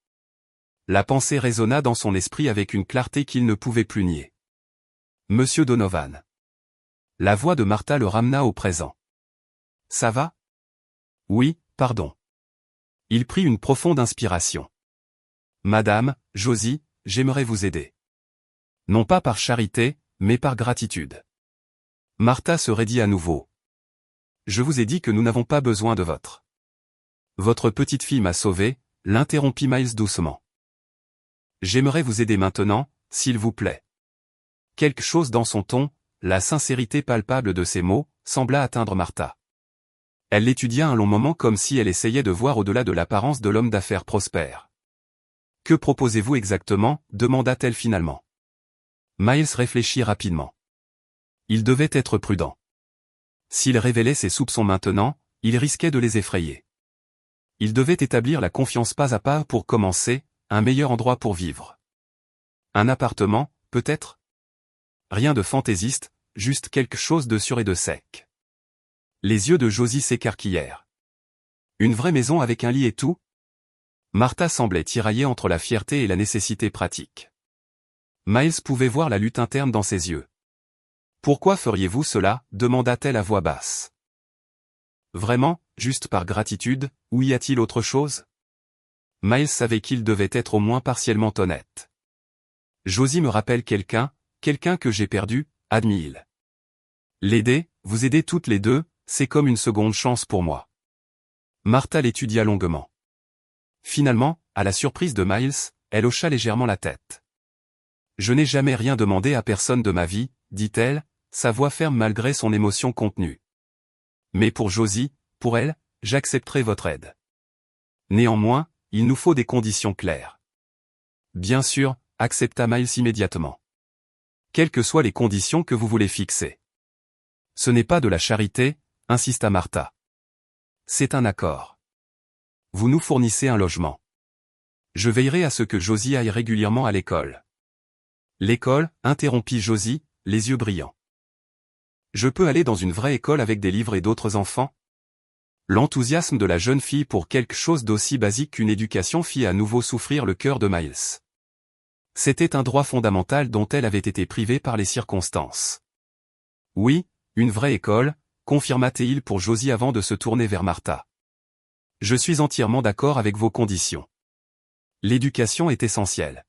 La pensée résonna dans son esprit avec une clarté qu'il ne pouvait plus nier. Monsieur Donovan. La voix de Martha le ramena au présent. Ça va? Oui, pardon. Il prit une profonde inspiration. Madame, Josie, j'aimerais vous aider. Non pas par charité, mais par gratitude. Martha se raidit à nouveau. Je vous ai dit que nous n'avons pas besoin de votre. Votre petite fille m'a sauvé, l'interrompit Miles doucement. J'aimerais vous aider maintenant, s'il vous plaît. Quelque chose dans son ton, la sincérité palpable de ses mots, sembla atteindre Martha. Elle l'étudia un long moment comme si elle essayait de voir au-delà de l'apparence de l'homme d'affaires prospère. Que proposez-vous exactement, demanda-t-elle finalement. Miles réfléchit rapidement. Il devait être prudent. S'il révélait ses soupçons maintenant, il risquait de les effrayer. Il devait établir la confiance pas à pas pour commencer, un meilleur endroit pour vivre. Un appartement, peut-être? Rien de fantaisiste, juste quelque chose de sûr et de sec. Les yeux de Josie s'écarquillèrent. Une vraie maison avec un lit et tout? Martha semblait tiraillée entre la fierté et la nécessité pratique. Miles pouvait voir la lutte interne dans ses yeux. Pourquoi feriez-vous cela? Demanda-t-elle à voix basse. Vraiment, juste par gratitude, ou y a-t-il autre chose? Miles savait qu'il devait être au moins partiellement honnête. Josie me rappelle quelqu'un que j'ai perdu, admit-il. L'aider, vous aider toutes les deux, c'est comme une seconde chance pour moi. Martha l'étudia longuement. Finalement, à la surprise de Miles, elle hocha légèrement la tête. Je n'ai jamais rien demandé à personne de ma vie, dit-elle, sa voix ferme malgré son émotion contenue. Mais pour Josie, pour elle, j'accepterai votre aide. Néanmoins, il nous faut des conditions claires. Bien sûr, accepta Miles immédiatement. Quelles que soient les conditions que vous voulez fixer. Ce n'est pas de la charité, insista Martha. C'est un accord. Vous nous fournissez un logement. Je veillerai à ce que Josie aille régulièrement à l'école. L'école, interrompit Josie, les yeux brillants. Je peux aller dans une vraie école avec des livres et d'autres enfants? L'enthousiasme de la jeune fille pour quelque chose d'aussi basique qu'une éducation fit à nouveau souffrir le cœur de Miles. C'était un droit fondamental dont elle avait été privée par les circonstances. Oui, une vraie école, confirma-t-il pour Josie avant de se tourner vers Martha. Je suis entièrement d'accord avec vos conditions. L'éducation est essentielle.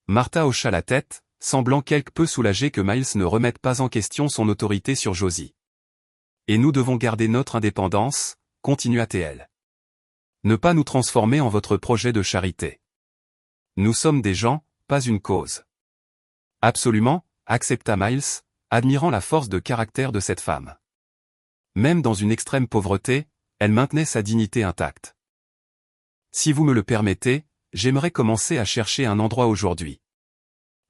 Martha hocha la tête, semblant quelque peu soulagée que Miles ne remette pas en question son autorité sur Josie. Et nous devons garder notre indépendance, continua-t-elle. Ne pas nous transformer en votre projet de charité. Nous sommes des gens, pas une cause. Absolument, accepta Miles, admirant la force de caractère de cette femme. Même dans une extrême pauvreté, elle maintenait sa dignité intacte. Si vous me le permettez, j'aimerais commencer à chercher un endroit aujourd'hui.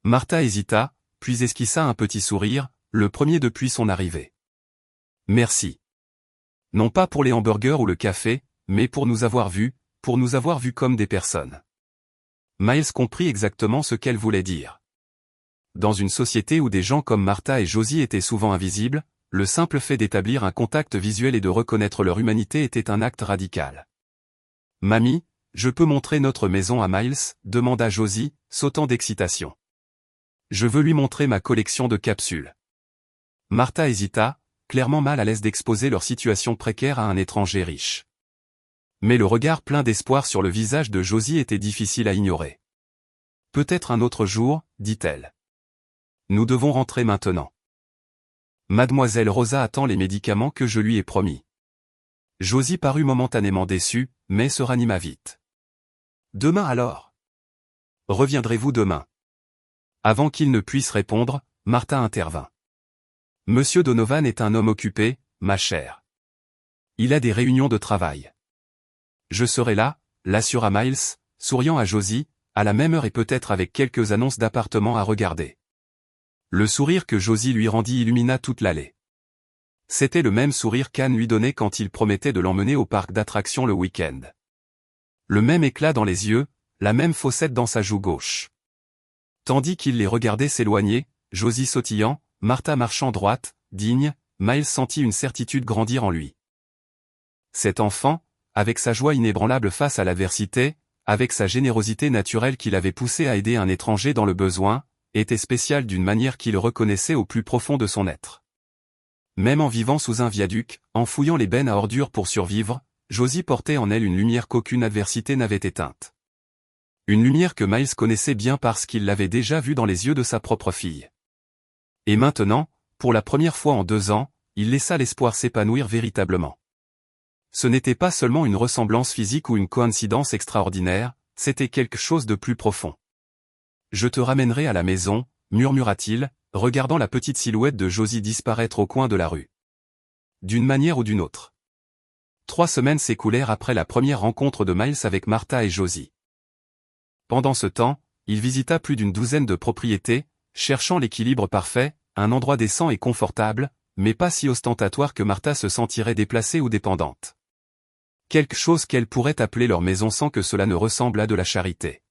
Martha hésita, puis esquissa un petit sourire, le premier depuis son arrivée. Merci. Non pas pour les hamburgers ou le café, mais pour nous avoir vus comme des personnes. Miles comprit exactement ce qu'elle voulait dire. Dans une société où des gens comme Martha et Josie étaient souvent invisibles, le simple fait d'établir un contact visuel et de reconnaître leur humanité était un acte radical. Mamie, je peux montrer notre maison à Miles, demanda Josie, sautant d'excitation. Je veux lui montrer ma collection de capsules. Martha hésita, clairement mal à l'aise d'exposer leur situation précaire à un étranger riche. Mais le regard plein d'espoir sur le visage de Josie était difficile à ignorer. Peut-être un autre jour, dit-elle. Nous devons rentrer maintenant. Mademoiselle Rosa attend les médicaments que je lui ai promis. Josie parut momentanément déçue, mais se ranima vite. Demain alors? Reviendrez-vous demain? Avant qu'il ne puisse répondre, Martha intervint. Monsieur Donovan est un homme occupé, ma chère. Il a des réunions de travail. Je serai là, l'assura Miles, souriant à Josie, à la même heure et peut-être avec quelques annonces d'appartements à regarder. Le sourire que Josie lui rendit illumina toute l'allée. C'était le même sourire qu'Anne lui donnait quand il promettait de l'emmener au parc d'attractions le week-end. Le même éclat dans les yeux, la même fossette dans sa joue gauche. Tandis qu'il les regardait s'éloigner, Josie sautillant, Martha marchant droite, digne, Miles sentit une certitude grandir en lui. Cet enfant, avec sa joie inébranlable face à l'adversité, avec sa générosité naturelle qui l'avait poussé à aider un étranger dans le besoin, était spécial d'une manière qu'il reconnaissait au plus profond de son être. Même en vivant sous un viaduc, en fouillant les bennes à ordures pour survivre, Josie portait en elle une lumière qu'aucune adversité n'avait éteinte. Une lumière que Miles connaissait bien parce qu'il l'avait déjà vue dans les yeux de sa propre fille. Et maintenant, pour la première fois en 2 ans, il laissa l'espoir s'épanouir véritablement. Ce n'était pas seulement une ressemblance physique ou une coïncidence extraordinaire, c'était quelque chose de plus profond. Je te ramènerai à la maison, murmura-t-il, regardant la petite silhouette de Josie disparaître au coin de la rue. D'une manière ou d'une autre. 3 semaines s'écoulèrent après la première rencontre de Miles avec Martha et Josie. Pendant ce temps, il visita plus d'une douzaine de propriétés, cherchant l'équilibre parfait, un endroit décent et confortable, mais pas si ostentatoire que Martha se sentirait déplacée ou dépendante. Quelque chose qu'elle pourrait appeler leur maison sans que cela ne ressemble à de la charité.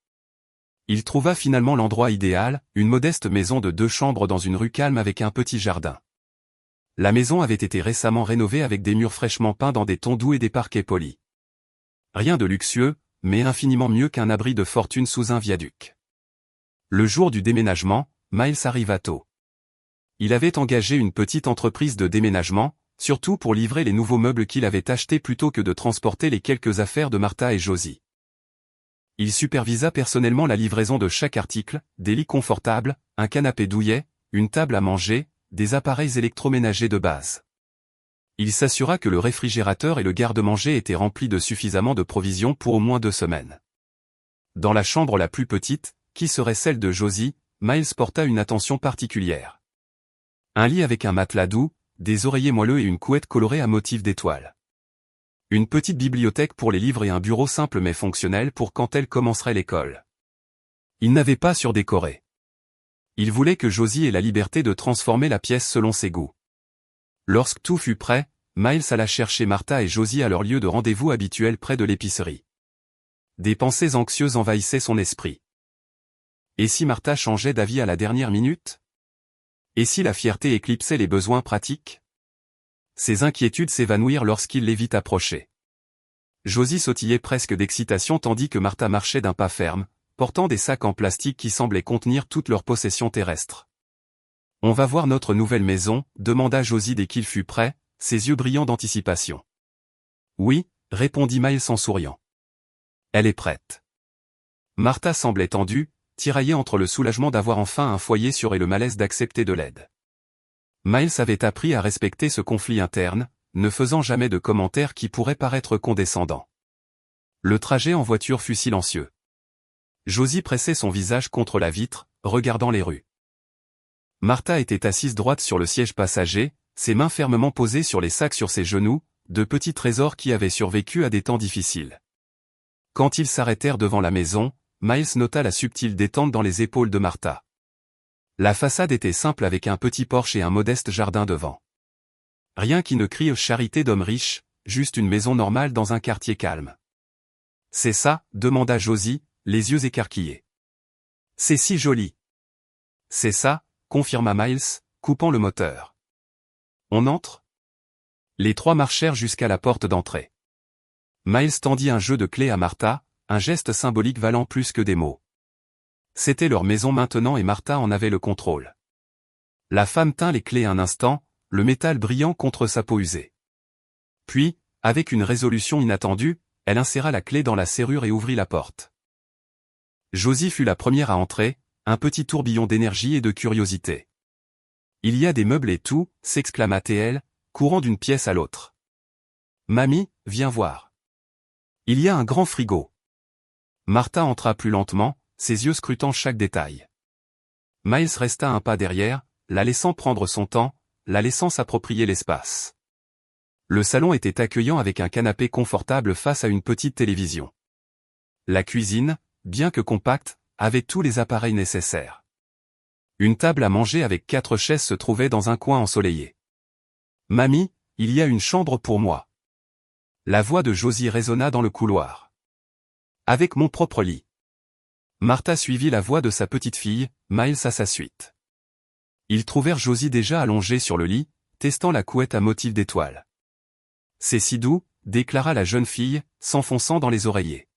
Il trouva finalement l'endroit idéal, une modeste maison de 2 chambres dans une rue calme avec un petit jardin. La maison avait été récemment rénovée avec des murs fraîchement peints dans des tons doux et des parquets polis. Rien de luxueux, mais infiniment mieux qu'un abri de fortune sous un viaduc. Le jour du déménagement, Miles arriva tôt. Il avait engagé une petite entreprise de déménagement, surtout pour livrer les nouveaux meubles qu'il avait achetés plutôt que de transporter les quelques affaires de Martha et Josie. Il supervisa personnellement la livraison de chaque article, des lits confortables, un canapé douillet, une table à manger, des appareils électroménagers de base. Il s'assura que le réfrigérateur et le garde-manger étaient remplis de suffisamment de provisions pour au moins 2 semaines. Dans la chambre la plus petite, qui serait celle de Josie, Miles porta une attention particulière. Un lit avec un matelas doux, des oreillers moelleux et une couette colorée à motifs d'étoiles. Une petite bibliothèque pour les livres et un bureau simple mais fonctionnel pour quand elle commencerait l'école. Il n'avait pas surdécoré. Il voulait que Josie ait la liberté de transformer la pièce selon ses goûts. Lorsque tout fut prêt, Miles alla chercher Martha et Josie à leur lieu de rendez-vous habituel près de l'épicerie. Des pensées anxieuses envahissaient son esprit. Et si Martha changeait d'avis à la dernière minute? Et si la fierté éclipsait les besoins pratiques? Ses inquiétudes s'évanouirent lorsqu'il les vit approcher. Josie sautillait presque d'excitation tandis que Martha marchait d'un pas ferme, portant des sacs en plastique qui semblaient contenir toutes leurs possessions terrestres. « On va voir notre nouvelle maison » demanda Josie dès qu'il fut prêt, ses yeux brillants d'anticipation. « Oui » répondit Miles en souriant. « Elle est prête. » Martha semblait tendue, tiraillée entre le soulagement d'avoir enfin un foyer sûr et le malaise d'accepter de l'aide. Miles avait appris à respecter ce conflit interne, ne faisant jamais de commentaires qui pourraient paraître condescendants. Le trajet en voiture fut silencieux. Josie pressait son visage contre la vitre, regardant les rues. Martha était assise droite sur le siège passager, ses mains fermement posées sur les sacs sur ses genoux, de petits trésors qui avaient survécu à des temps difficiles. Quand ils s'arrêtèrent devant la maison, Miles nota la subtile détente dans les épaules de Martha. La façade était simple avec un petit porche et un modeste jardin devant. Rien qui ne crie charité d'homme riche, juste une maison normale dans un quartier calme. « C'est ça ?» demanda Josie, les yeux écarquillés. « C'est si joli. »« C'est ça », confirma Miles, coupant le moteur. « On entre ?» Les trois marchèrent jusqu'à la porte d'entrée. Miles tendit un jeu de clés à Martha, un geste symbolique valant plus que des mots. C'était leur maison maintenant et Martha en avait le contrôle. La femme tint les clés un instant, le métal brillant contre sa peau usée. Puis, avec une résolution inattendue, elle inséra la clé dans la serrure et ouvrit la porte. Josie fut la première à entrer, un petit tourbillon d'énergie et de curiosité. « Il y a des meubles et tout » s'exclama-t-elle, courant d'une pièce à l'autre. « Mamie, viens voir. Il y a un grand frigo. » Martha entra plus lentement, ses yeux scrutant chaque détail. Miles resta un pas derrière, la laissant prendre son temps, la laissant s'approprier l'espace. Le salon était accueillant avec un canapé confortable face à une petite télévision. La cuisine, bien que compacte, avait tous les appareils nécessaires. Une table à manger avec 4 chaises se trouvait dans un coin ensoleillé. « Mamie, il y a une chambre pour moi. » La voix de Josie résonna dans le couloir. « Avec mon propre lit. » Martha suivit la voix de sa petite fille, Miles à sa suite. Ils trouvèrent Josie déjà allongée sur le lit, testant la couette à motif d'étoiles. « C'est si doux » déclara la jeune fille, s'enfonçant dans les oreillers.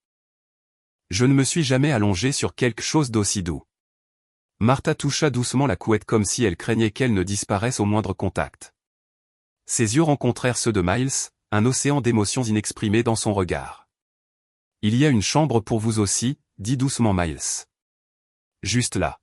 « Je ne me suis jamais allongée sur quelque chose d'aussi doux. » Martha toucha doucement la couette comme si elle craignait qu'elle ne disparaisse au moindre contact. Ses yeux rencontrèrent ceux de Miles, un océan d'émotions inexprimées dans son regard. « Il y a une chambre pour vous aussi » dit doucement Miles. Juste là.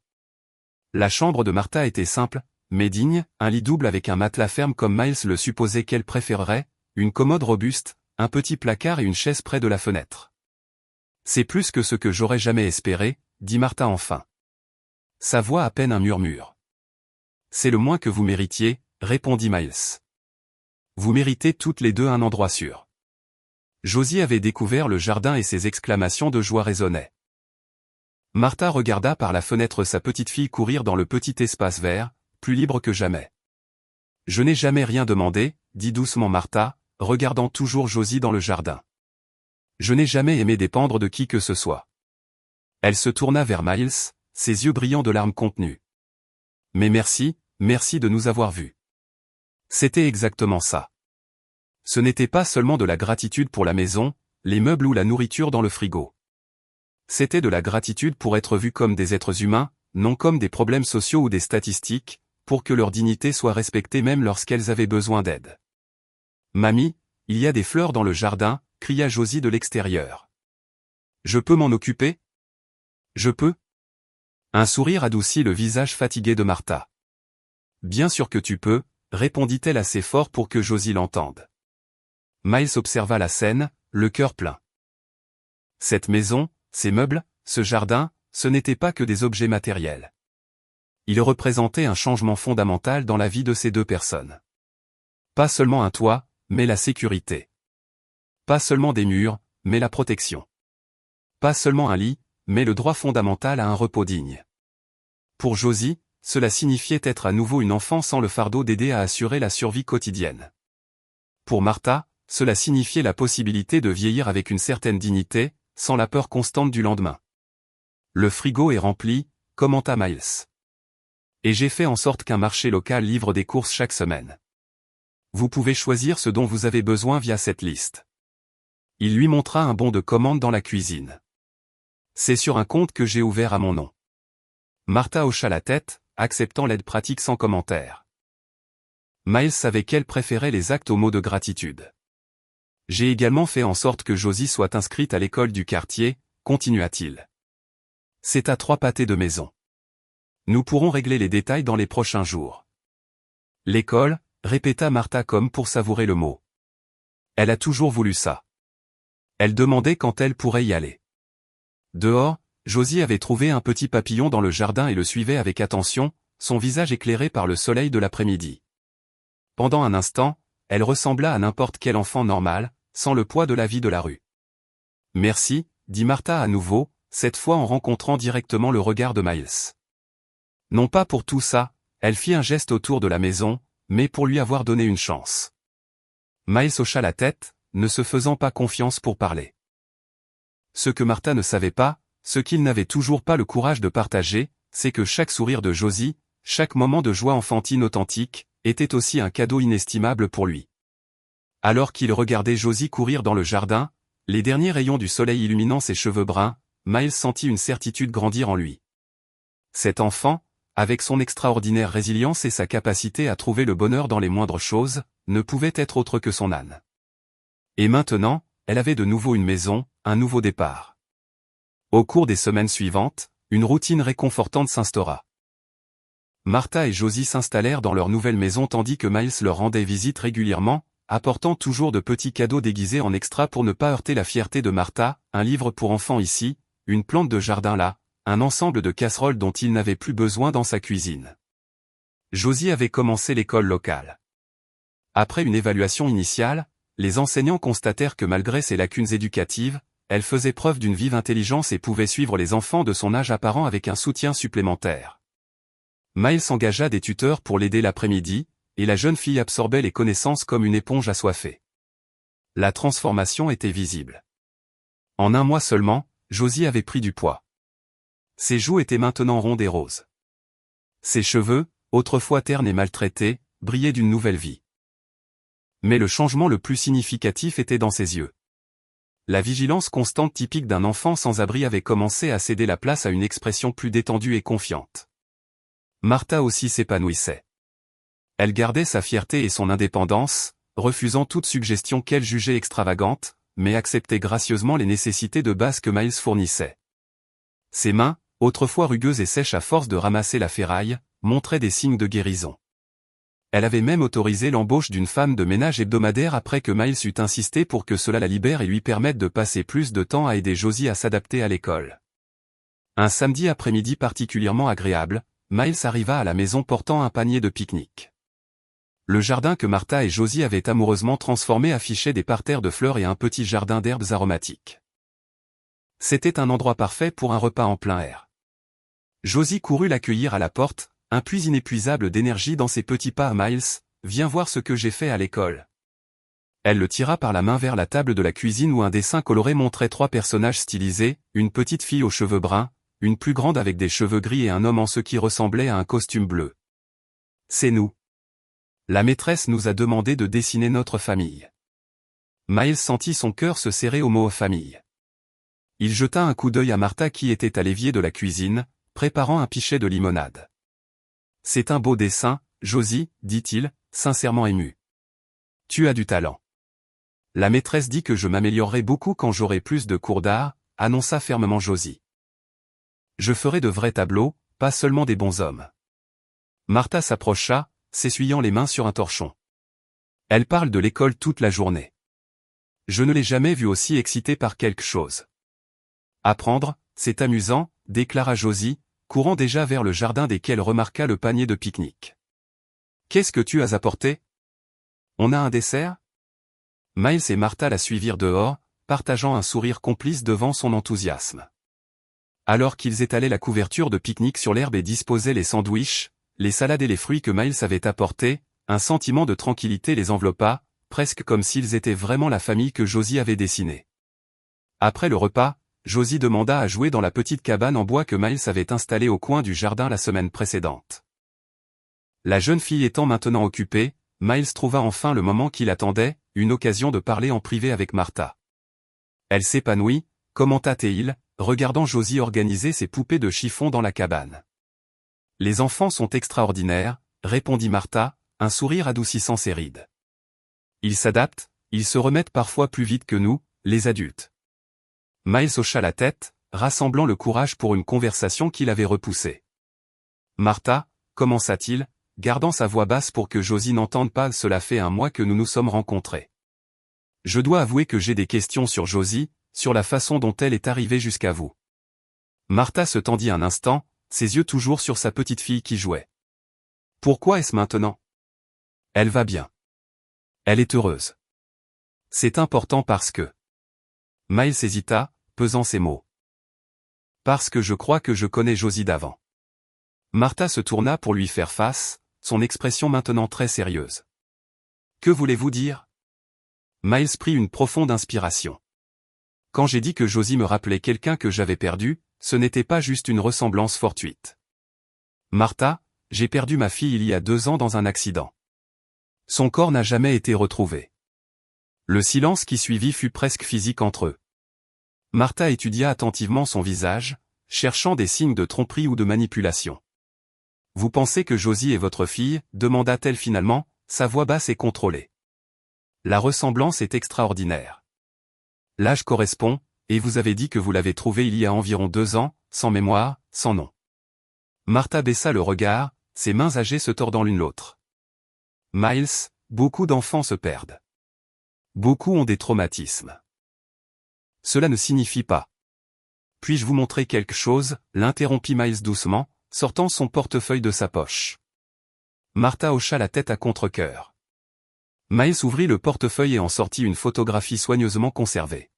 La chambre de Martha était simple, mais digne, un lit double avec un matelas ferme comme Miles le supposait qu'elle préférerait, une commode robuste, un petit placard et une chaise près de la fenêtre. « C'est plus que ce que j'aurais jamais espéré » dit Martha enfin. Sa voix à peine un murmure. « C'est le moins que vous méritiez » répondit Miles. « Vous méritez toutes les deux un endroit sûr. » Josie avait découvert le jardin et ses exclamations de joie résonnaient. Martha regarda par la fenêtre sa petite fille courir dans le petit espace vert, plus libre que jamais. « Je n'ai jamais rien demandé » dit doucement Martha, regardant toujours Josie dans le jardin. « Je n'ai jamais aimé dépendre de qui que ce soit. Elle se tourna vers Miles, ses yeux brillants de larmes contenues. Mais merci, merci de nous avoir vus. C'était exactement ça. Ce n'était pas seulement de la gratitude pour la maison, les meubles ou la nourriture dans le frigo. C'était de la gratitude pour être vus comme des êtres humains, non comme des problèmes sociaux ou des statistiques, pour que leur dignité soit respectée même lorsqu'elles avaient besoin d'aide. « Mamie, il y a des fleurs dans le jardin », cria Josie de l'extérieur. « Je peux m'en occuper ? Je peux ?» Un sourire adoucit le visage fatigué de Martha. « Bien sûr que tu peux », répondit-elle assez fort pour que Josie l'entende. Miles observa la scène, le cœur plein. Cette maison, ces meubles, ce jardin, ce n'étaient pas que des objets matériels. Ils représentaient un changement fondamental dans la vie de ces deux personnes. Pas seulement un toit, mais la sécurité. Pas seulement des murs, mais la protection. Pas seulement un lit, mais le droit fondamental à un repos digne. Pour Josie, cela signifiait être à nouveau une enfant sans le fardeau d'aider à assurer la survie quotidienne. Pour Martha, cela signifiait la possibilité de vieillir avec une certaine dignité, sans la peur constante du lendemain. Le frigo est rempli, commenta Miles. Et j'ai fait en sorte qu'un marché local livre des courses chaque semaine. Vous pouvez choisir ce dont vous avez besoin via cette liste. Il lui montra un bon de commande dans la cuisine. C'est sur un compte que j'ai ouvert à mon nom. Martha hocha la tête, acceptant l'aide pratique sans commentaire. Miles savait qu'elle préférait les actes aux mots de gratitude. J'ai également fait en sorte que Josie soit inscrite à l'école du quartier, continua-t-il. C'est à 3 pâtés de maison. Nous pourrons régler les détails dans les prochains jours. L'école, répéta Martha comme pour savourer le mot. Elle a toujours voulu ça. Elle demandait quand elle pourrait y aller. Dehors, Josie avait trouvé un petit papillon dans le jardin et le suivait avec attention, son visage éclairé par le soleil de l'après-midi. Pendant un instant, elle ressembla à n'importe quel enfant normal, sans le poids de la vie de la rue. Merci, dit Martha à nouveau, cette fois en rencontrant directement le regard de Miles. Non pas pour tout ça, elle fit un geste autour de la maison, mais pour lui avoir donné une chance. Miles hocha la tête, ne se faisant pas confiance pour parler. Ce que Martha ne savait pas, ce qu'il n'avait toujours pas le courage de partager, c'est que chaque sourire de Josie, chaque moment de joie enfantine authentique, était aussi un cadeau inestimable pour lui. Alors qu'il regardait Josie courir dans le jardin, les derniers rayons du soleil illuminant ses cheveux bruns, Miles sentit une certitude grandir en lui. Cet enfant, avec son extraordinaire résilience et sa capacité à trouver le bonheur dans les moindres choses, ne pouvait être autre que son âne. Et maintenant, elle avait de nouveau une maison, un nouveau départ. Au cours des semaines suivantes, une routine réconfortante s'instaura. Martha et Josie s'installèrent dans leur nouvelle maison tandis que Miles leur rendait visite régulièrement, apportant toujours de petits cadeaux déguisés en extra pour ne pas heurter la fierté de Martha, un livre pour enfants ici, une plante de jardin là, un ensemble de casseroles dont il n'avait plus besoin dans sa cuisine. Josie avait commencé l'école locale. Après une évaluation initiale, les enseignants constatèrent que malgré ses lacunes éducatives, elle faisait preuve d'une vive intelligence et pouvait suivre les enfants de son âge apparent avec un soutien supplémentaire. Miles engagea des tuteurs pour l'aider l'après-midi, et la jeune fille absorbait les connaissances comme une éponge assoiffée. La transformation était visible. En un mois seulement, Josie avait pris du poids. Ses joues étaient maintenant rondes et roses. Ses cheveux, autrefois ternes et maltraités, brillaient d'une nouvelle vie. Mais le changement le plus significatif était dans ses yeux. La vigilance constante typique d'un enfant sans abri avait commencé à céder la place à une expression plus détendue et confiante. Martha aussi s'épanouissait. Elle gardait sa fierté et son indépendance, refusant toute suggestion qu'elle jugeait extravagante, mais acceptait gracieusement les nécessités de base que Miles fournissait. Ses mains, autrefois rugueuses et sèches à force de ramasser la ferraille, montraient des signes de guérison. Elle avait même autorisé l'embauche d'une femme de ménage hebdomadaire après que Miles eut insisté pour que cela la libère et lui permette de passer plus de temps à aider Josie à s'adapter à l'école. Un samedi après-midi particulièrement agréable, Miles arriva à la maison portant un panier de pique-nique. Le jardin que Martha et Josie avaient amoureusement transformé affichait des parterres de fleurs et un petit jardin d'herbes aromatiques. C'était un endroit parfait pour un repas en plein air. Josie courut l'accueillir à la porte, un puits inépuisable d'énergie dans ses petits pas à Miles, « Viens voir ce que j'ai fait à l'école. » Elle le tira par la main vers la table de la cuisine où un dessin coloré montrait 3 personnages stylisés, une petite fille aux cheveux bruns, une plus grande avec des cheveux gris et un homme en ce qui ressemblait à un costume bleu. C'est nous. La maîtresse nous a demandé de dessiner notre famille. Miles sentit son cœur se serrer au mot famille. Il jeta un coup d'œil à Martha qui était à l'évier de la cuisine, préparant un pichet de limonade. C'est un beau dessin, Josie, dit-il, sincèrement ému. Tu as du talent. La maîtresse dit que je m'améliorerai beaucoup quand j'aurai plus de cours d'art, annonça fermement Josie. Je ferai de vrais tableaux, pas seulement des bonshommes. Martha s'approcha, s'essuyant les mains sur un torchon. Elle parle de l'école toute la journée. Je ne l'ai jamais vue aussi excitée par quelque chose. Apprendre, c'est amusant, déclara Josie, courant déjà vers le jardin desquels remarqua le panier de pique-nique. Qu'est-ce que tu as apporté? On a un dessert? Miles et Martha la suivirent dehors, partageant un sourire complice devant son enthousiasme. Alors qu'ils étalaient la couverture de pique-nique sur l'herbe et disposaient les sandwichs, les salades et les fruits que Miles avait apportés, un sentiment de tranquillité les enveloppa, presque comme s'ils étaient vraiment la famille que Josie avait dessinée. Après le repas, Josie demanda à jouer dans la petite cabane en bois que Miles avait installée au coin du jardin la semaine précédente. La jeune fille étant maintenant occupée, Miles trouva enfin le moment qu'il attendait, une occasion de parler en privé avec Martha. Elle s'épanouit, commenta-t-il, regardant Josie organiser ses poupées de chiffon dans la cabane. Les enfants sont extraordinaires, répondit Martha, un sourire adoucissant ses rides. Ils s'adaptent, ils se remettent parfois plus vite que nous, les adultes. Miles hocha la tête, rassemblant le courage pour une conversation qu'il avait repoussée. Martha, commença-t-il, gardant sa voix basse pour que Josie n'entende pas, cela fait un mois que nous nous sommes rencontrés. Je dois avouer que j'ai des questions sur Josie, sur la façon dont elle est arrivée jusqu'à vous. Martha se tendit un instant, ses yeux toujours sur sa petite fille qui jouait. Pourquoi est-ce maintenant? Elle va bien. Elle est heureuse. C'est important parce que... Miles hésita, pesant ses mots. Parce que je crois que je connais Josie d'avant. Martha se tourna pour lui faire face, son expression maintenant très sérieuse. Que voulez-vous dire? Miles prit une profonde inspiration. Quand j'ai dit que Josie me rappelait quelqu'un que j'avais perdu, ce n'était pas juste une ressemblance fortuite. Martha, j'ai perdu ma fille il y a 2 ans dans un accident. Son corps n'a jamais été retrouvé. Le silence qui suivit fut presque physique entre eux. Martha étudia attentivement son visage, cherchant des signes de tromperie ou de manipulation. Vous pensez que Josie est votre fille? Demanda-t-elle finalement, sa voix basse et contrôlée. La ressemblance est extraordinaire. L'âge correspond, et vous avez dit que vous l'avez trouvée il y a environ 2 ans, sans mémoire, sans nom. Martha baissa le regard, ses mains âgées se tordant l'une l'autre. Miles, beaucoup d'enfants se perdent. Beaucoup ont des traumatismes. Cela ne signifie pas. Puis-je vous montrer quelque chose? L'interrompit Miles doucement, sortant son portefeuille de sa poche. Martha hocha la tête à contre-cœur. Miles ouvrit le portefeuille et en sortit une photographie soigneusement conservée.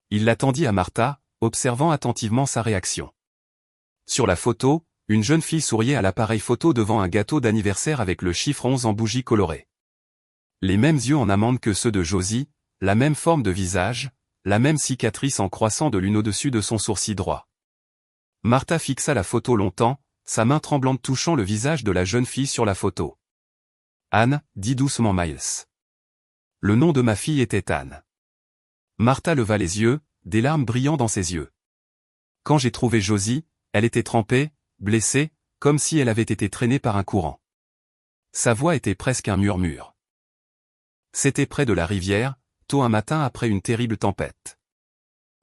Il la tendit à Martha, observant attentivement sa réaction. Sur la photo, une jeune fille souriait à l'appareil photo devant un gâteau d'anniversaire avec le chiffre 11 en bougie colorée. Les mêmes yeux en amande que ceux de Josie, la même forme de visage, la même cicatrice en croissant de l'une au-dessus de son sourcil droit. Martha fixa la photo longtemps, sa main tremblante touchant le visage de la jeune fille sur la photo. Anne, dit doucement Miles. Le nom de ma fille était Anne. Martha leva les yeux, des larmes brillant dans ses yeux. Quand j'ai trouvé Josie, elle était trempée, blessée, comme si elle avait été traînée par un courant. Sa voix était presque un murmure. C'était près de la rivière, tôt un matin après une terrible tempête.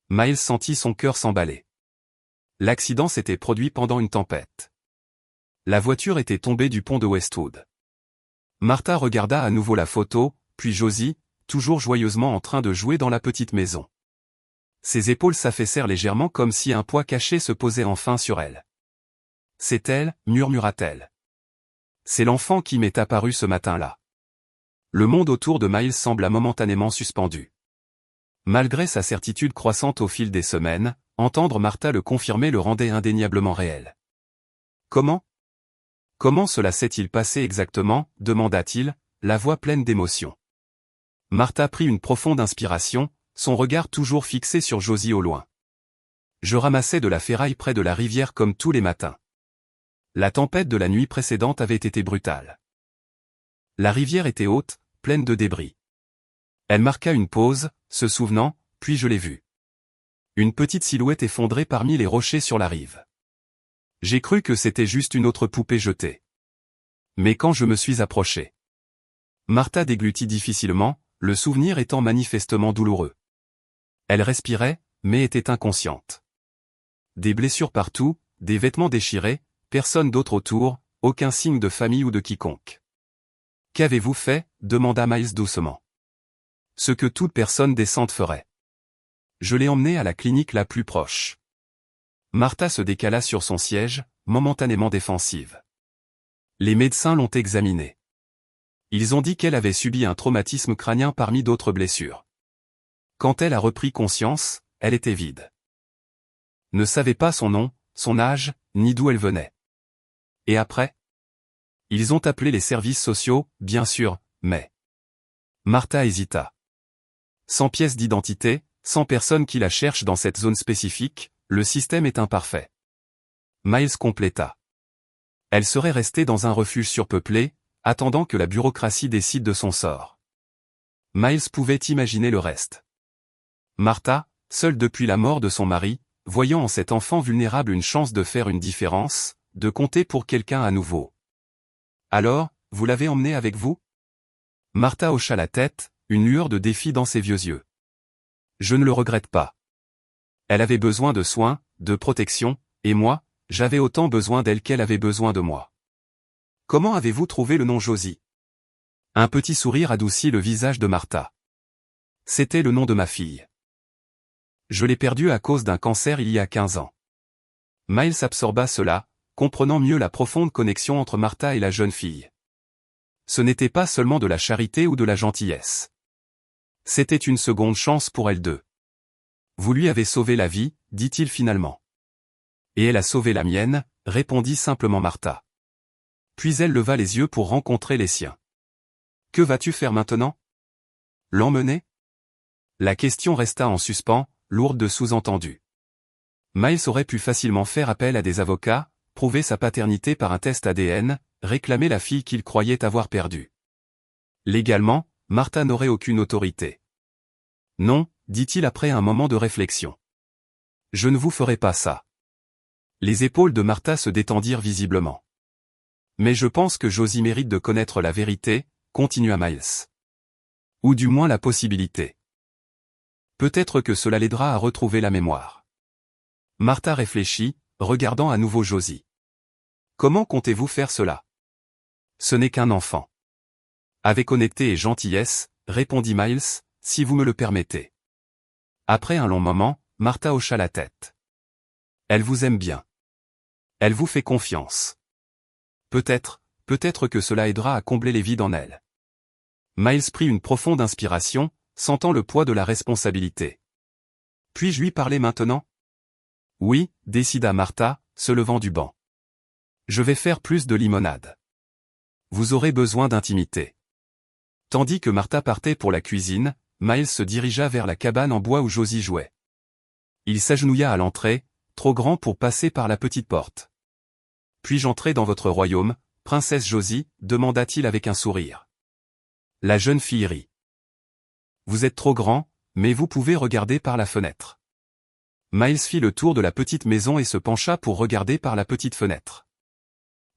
Miles sentit son cœur s'emballer. L'accident s'était produit pendant une tempête. La voiture était tombée du pont de Westwood. Martha regarda à nouveau la photo, puis Josie, toujours joyeusement en train de jouer dans la petite maison. Ses épaules s'affaissèrent légèrement comme si un poids caché se posait enfin sur elle. C'est elle, murmura-t-elle. C'est l'enfant qui m'est apparu ce matin-là. Le monde autour de Miles sembla momentanément suspendu. Malgré sa certitude croissante au fil des semaines, entendre Martha le confirmer le rendait indéniablement réel. Comment? Comment cela s'est-il passé exactement? Demanda-t-il, la voix pleine d'émotion. Martha prit une profonde inspiration, son regard toujours fixé sur Josie au loin. Je ramassais de la ferraille près de la rivière comme tous les matins. La tempête de la nuit précédente avait été brutale. La rivière était haute, pleine de débris. Elle marqua une pause, se souvenant, puis je l'ai vue. Une petite silhouette effondrée parmi les rochers sur la rive. J'ai cru que c'était juste une autre poupée jetée. Mais quand je me suis approché, Martha déglutit difficilement, le souvenir étant manifestement douloureux. Elle respirait, mais était inconsciente. Des blessures partout, des vêtements déchirés, personne d'autre autour, aucun signe de famille ou de quiconque. « Qu'avez-vous fait » demanda Miles doucement. « Ce que toute personne décente ferait. Je l'ai emmenée à la clinique la plus proche. » Martha se décala sur son siège, momentanément défensive. Les médecins l'ont examinée. Ils ont dit qu'elle avait subi un traumatisme crânien parmi d'autres blessures. Quand elle a repris conscience, elle était vide. Ne savait pas son nom, son âge, ni d'où elle venait. Et après? Ils ont appelé les services sociaux, bien sûr, mais... Martha hésita. Sans pièce d'identité, sans personne qui la cherche dans cette zone spécifique, le système est imparfait. Miles compléta. Elle serait restée dans un refuge surpeuplé, attendant que la bureaucratie décide de son sort. Miles pouvait imaginer le reste. Martha, seule depuis la mort de son mari, voyant en cet enfant vulnérable une chance de faire une différence, de compter pour quelqu'un à nouveau. Alors, vous l'avez emmené avec vous? Martha hocha la tête, une lueur de défi dans ses vieux yeux. Je ne le regrette pas. Elle avait besoin de soins, de protection, et moi, j'avais autant besoin d'elle qu'elle avait besoin de moi. Comment avez-vous trouvé le nom Josie? Un petit sourire adoucit le visage de Martha. C'était le nom de ma fille. Je l'ai perdue à cause d'un cancer il y a 15 ans. Miles absorba cela, comprenant mieux la profonde connexion entre Martha et la jeune fille. Ce n'était pas seulement de la charité ou de la gentillesse. C'était une seconde chance pour elles deux. Vous lui avez sauvé la vie, dit-il finalement. Et elle a sauvé la mienne, répondit simplement Martha. Puis elle leva les yeux pour rencontrer les siens. Que vas-tu faire maintenant? L'emmener? La question resta en suspens, lourde de sous-entendus. Miles aurait pu facilement faire appel à des avocats, prouver sa paternité par un test ADN, réclamer la fille qu'il croyait avoir perdue. Légalement, Martha n'aurait aucune autorité. Non, dit-il après un moment de réflexion. Je ne vous ferai pas ça. Les épaules de Martha se détendirent visiblement. Mais je pense que Josie mérite de connaître la vérité, continua Miles. Ou du moins la possibilité. Peut-être que cela l'aidera à retrouver la mémoire. Martha réfléchit, regardant à nouveau Josie. Comment comptez-vous faire cela? Ce n'est qu'un enfant. Avec honnêteté et gentillesse, répondit Miles, si vous me le permettez. Après un long moment, Martha hocha la tête. Elle vous aime bien. Elle vous fait confiance. Peut-être que cela aidera à combler les vides en elle. Miles prit une profonde inspiration, sentant le poids de la responsabilité. Puis-je lui parler maintenant? Oui, décida Martha, se levant du banc. Je vais faire plus de limonade. Vous aurez besoin d'intimité. Tandis que Martha partait pour la cuisine, Miles se dirigea vers la cabane en bois où Josie jouait. Il s'agenouilla à l'entrée, trop grand pour passer par la petite porte. Puis-je entrer dans votre royaume, princesse Josie, demanda-t-il avec un sourire. La jeune fille rit. Vous êtes trop grand, mais vous pouvez regarder par la fenêtre. Miles fit le tour de la petite maison et se pencha pour regarder par la petite fenêtre.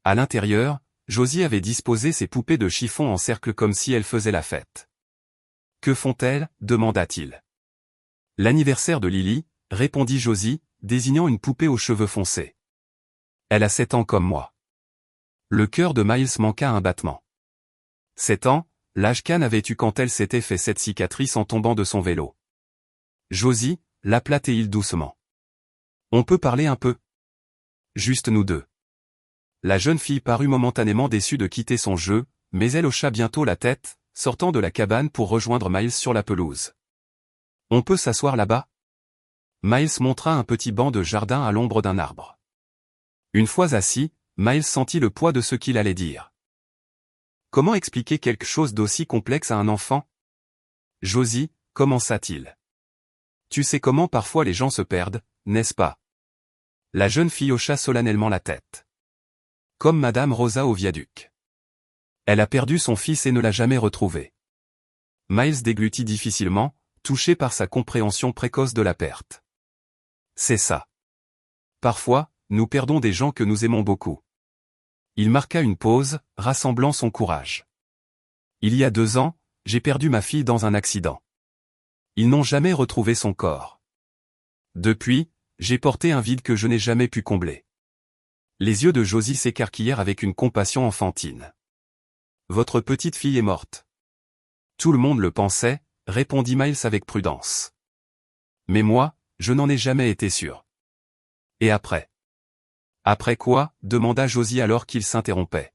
À l'intérieur, Josie avait disposé ses poupées de chiffon en cercle comme si elles faisaient la fête. Que font-elles? demanda-t-il. L'anniversaire de Lily, répondit Josie, désignant une poupée aux cheveux foncés. Elle a 7 ans comme moi. Le cœur de Miles manqua un battement. 7 ans, l'âge qu'Anne avait eu quand elle s'était fait cette cicatrice en tombant de son vélo. Josie, l'appela-t-il doucement. On peut parler un peu? Juste nous deux. La jeune fille parut momentanément déçue de quitter son jeu, mais elle hocha bientôt la tête, sortant de la cabane pour rejoindre Miles sur la pelouse. On peut s'asseoir là-bas? Miles montra un petit banc de jardin à l'ombre d'un arbre. Une fois assis, Miles sentit le poids de ce qu'il allait dire. Comment expliquer quelque chose d'aussi complexe à un enfant? Josie, commença-t-il. Tu sais comment parfois les gens se perdent, n'est-ce pas? La jeune fille hocha solennellement la tête. Comme Madame Rosa au viaduc. Elle a perdu son fils et ne l'a jamais retrouvé. Miles déglutit difficilement, touché par sa compréhension précoce de la perte. C'est ça. Parfois, nous perdons des gens que nous aimons beaucoup. Il marqua une pause, rassemblant son courage. Il y a 2 ans, j'ai perdu ma fille dans un accident. Ils n'ont jamais retrouvé son corps. Depuis, j'ai porté un vide que je n'ai jamais pu combler. Les yeux de Josie s'écarquillèrent avec une compassion enfantine. Votre petite fille est morte. Tout le monde le pensait, répondit Miles avec prudence. Mais moi, je n'en ai jamais été sûr. Et après? Après quoi? Demanda Josie alors qu'il s'interrompait.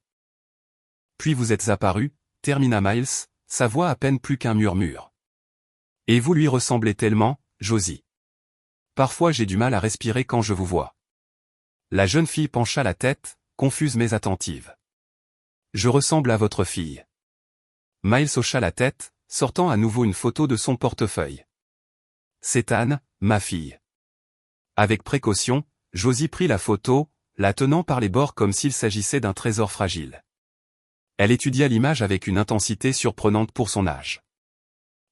Puis vous êtes apparu, termina Miles, sa voix à peine plus qu'un murmure. Et vous lui ressemblez tellement, Josie. Parfois j'ai du mal à respirer quand je vous vois. La jeune fille pencha la tête, confuse mais attentive. Je ressemble à votre fille. Miles hocha la tête, sortant à nouveau une photo de son portefeuille. C'est Anne, ma fille. Avec précaution, Josie prit la photo, la tenant par les bords comme s'il s'agissait d'un trésor fragile. Elle étudia l'image avec une intensité surprenante pour son âge.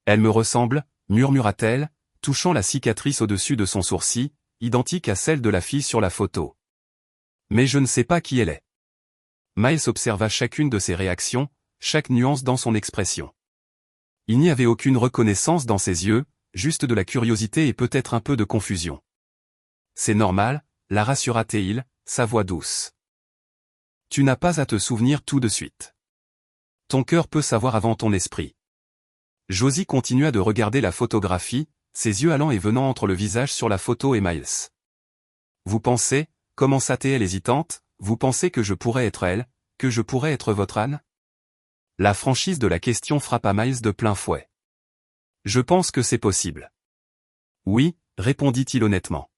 Elle me ressemble, murmura-t-elle, touchant la cicatrice au-dessus de son sourcil, identique à celle de la fille sur la photo. Mais je ne sais pas qui elle est. Miles observa chacune de ses réactions, chaque nuance dans son expression. Il n'y avait aucune reconnaissance dans ses yeux, juste de la curiosité et peut-être un peu de confusion. C'est normal, la rassura-t-il, sa voix douce. Tu n'as pas à te souvenir tout de suite. Ton cœur peut savoir avant ton esprit. Josie continua de regarder la photographie, ses yeux allant et venant entre le visage sur la photo et Miles. Vous pensez, commença-t-elle hésitante, vous pensez que je pourrais être elle, que je pourrais être votre Anne? La franchise de la question frappa Miles de plein fouet. Je pense que c'est possible. Oui, répondit-il honnêtement.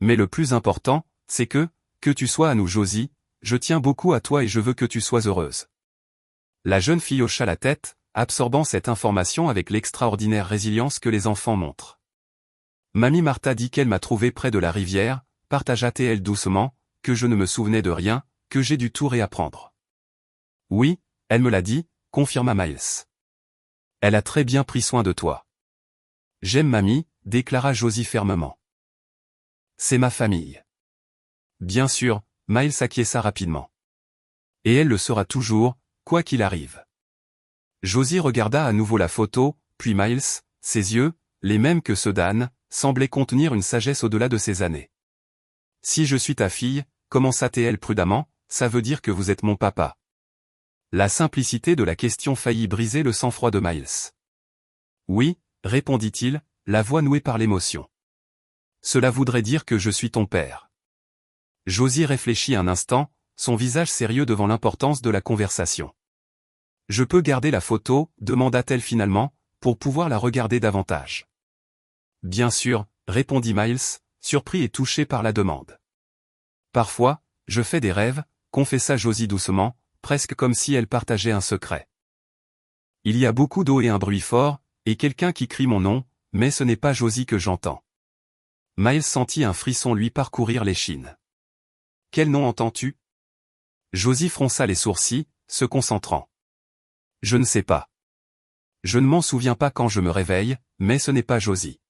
Mais le plus important, c'est que tu sois à nous Josie, je tiens beaucoup à toi et je veux que tu sois heureuse. La jeune fille hocha la tête, absorbant cette information avec l'extraordinaire résilience que les enfants montrent. Mamie Martha dit qu'elle m'a trouvé près de la rivière, partagea-t-elle doucement, que je ne me souvenais de rien, que j'ai dû tout réapprendre. Oui, elle me l'a dit, confirma Miles. Elle a très bien pris soin de toi. J'aime mamie, déclara Josie fermement. C'est ma famille. Bien sûr, Miles acquiesça rapidement. Et elle le sera toujours, quoi qu'il arrive. Josie regarda à nouveau la photo, puis Miles, ses yeux, les mêmes que ceux d'Anne, semblaient contenir une sagesse au-delà de ses années. Si je suis ta fille, commença-t-elle prudemment, ça veut dire que vous êtes mon papa. La simplicité de la question faillit briser le sang-froid de Miles. Oui, répondit-il, la voix nouée par l'émotion. Cela voudrait dire que je suis ton père. Josie réfléchit un instant, son visage sérieux devant l'importance de la conversation. Je peux garder la photo, demanda-t-elle finalement, pour pouvoir la regarder davantage. Bien sûr, répondit Miles, surpris et touché par la demande. Parfois, je fais des rêves, confessa Josie doucement, presque comme si elle partageait un secret. Il y a beaucoup d'eau et un bruit fort, et quelqu'un qui crie mon nom, mais ce n'est pas Josie que j'entends. Miles sentit un frisson lui parcourir l'échine. Quel nom entends-tu? Josie fronça les sourcils, se concentrant. Je ne sais pas. Je ne m'en souviens pas quand je me réveille, mais ce n'est pas Josie.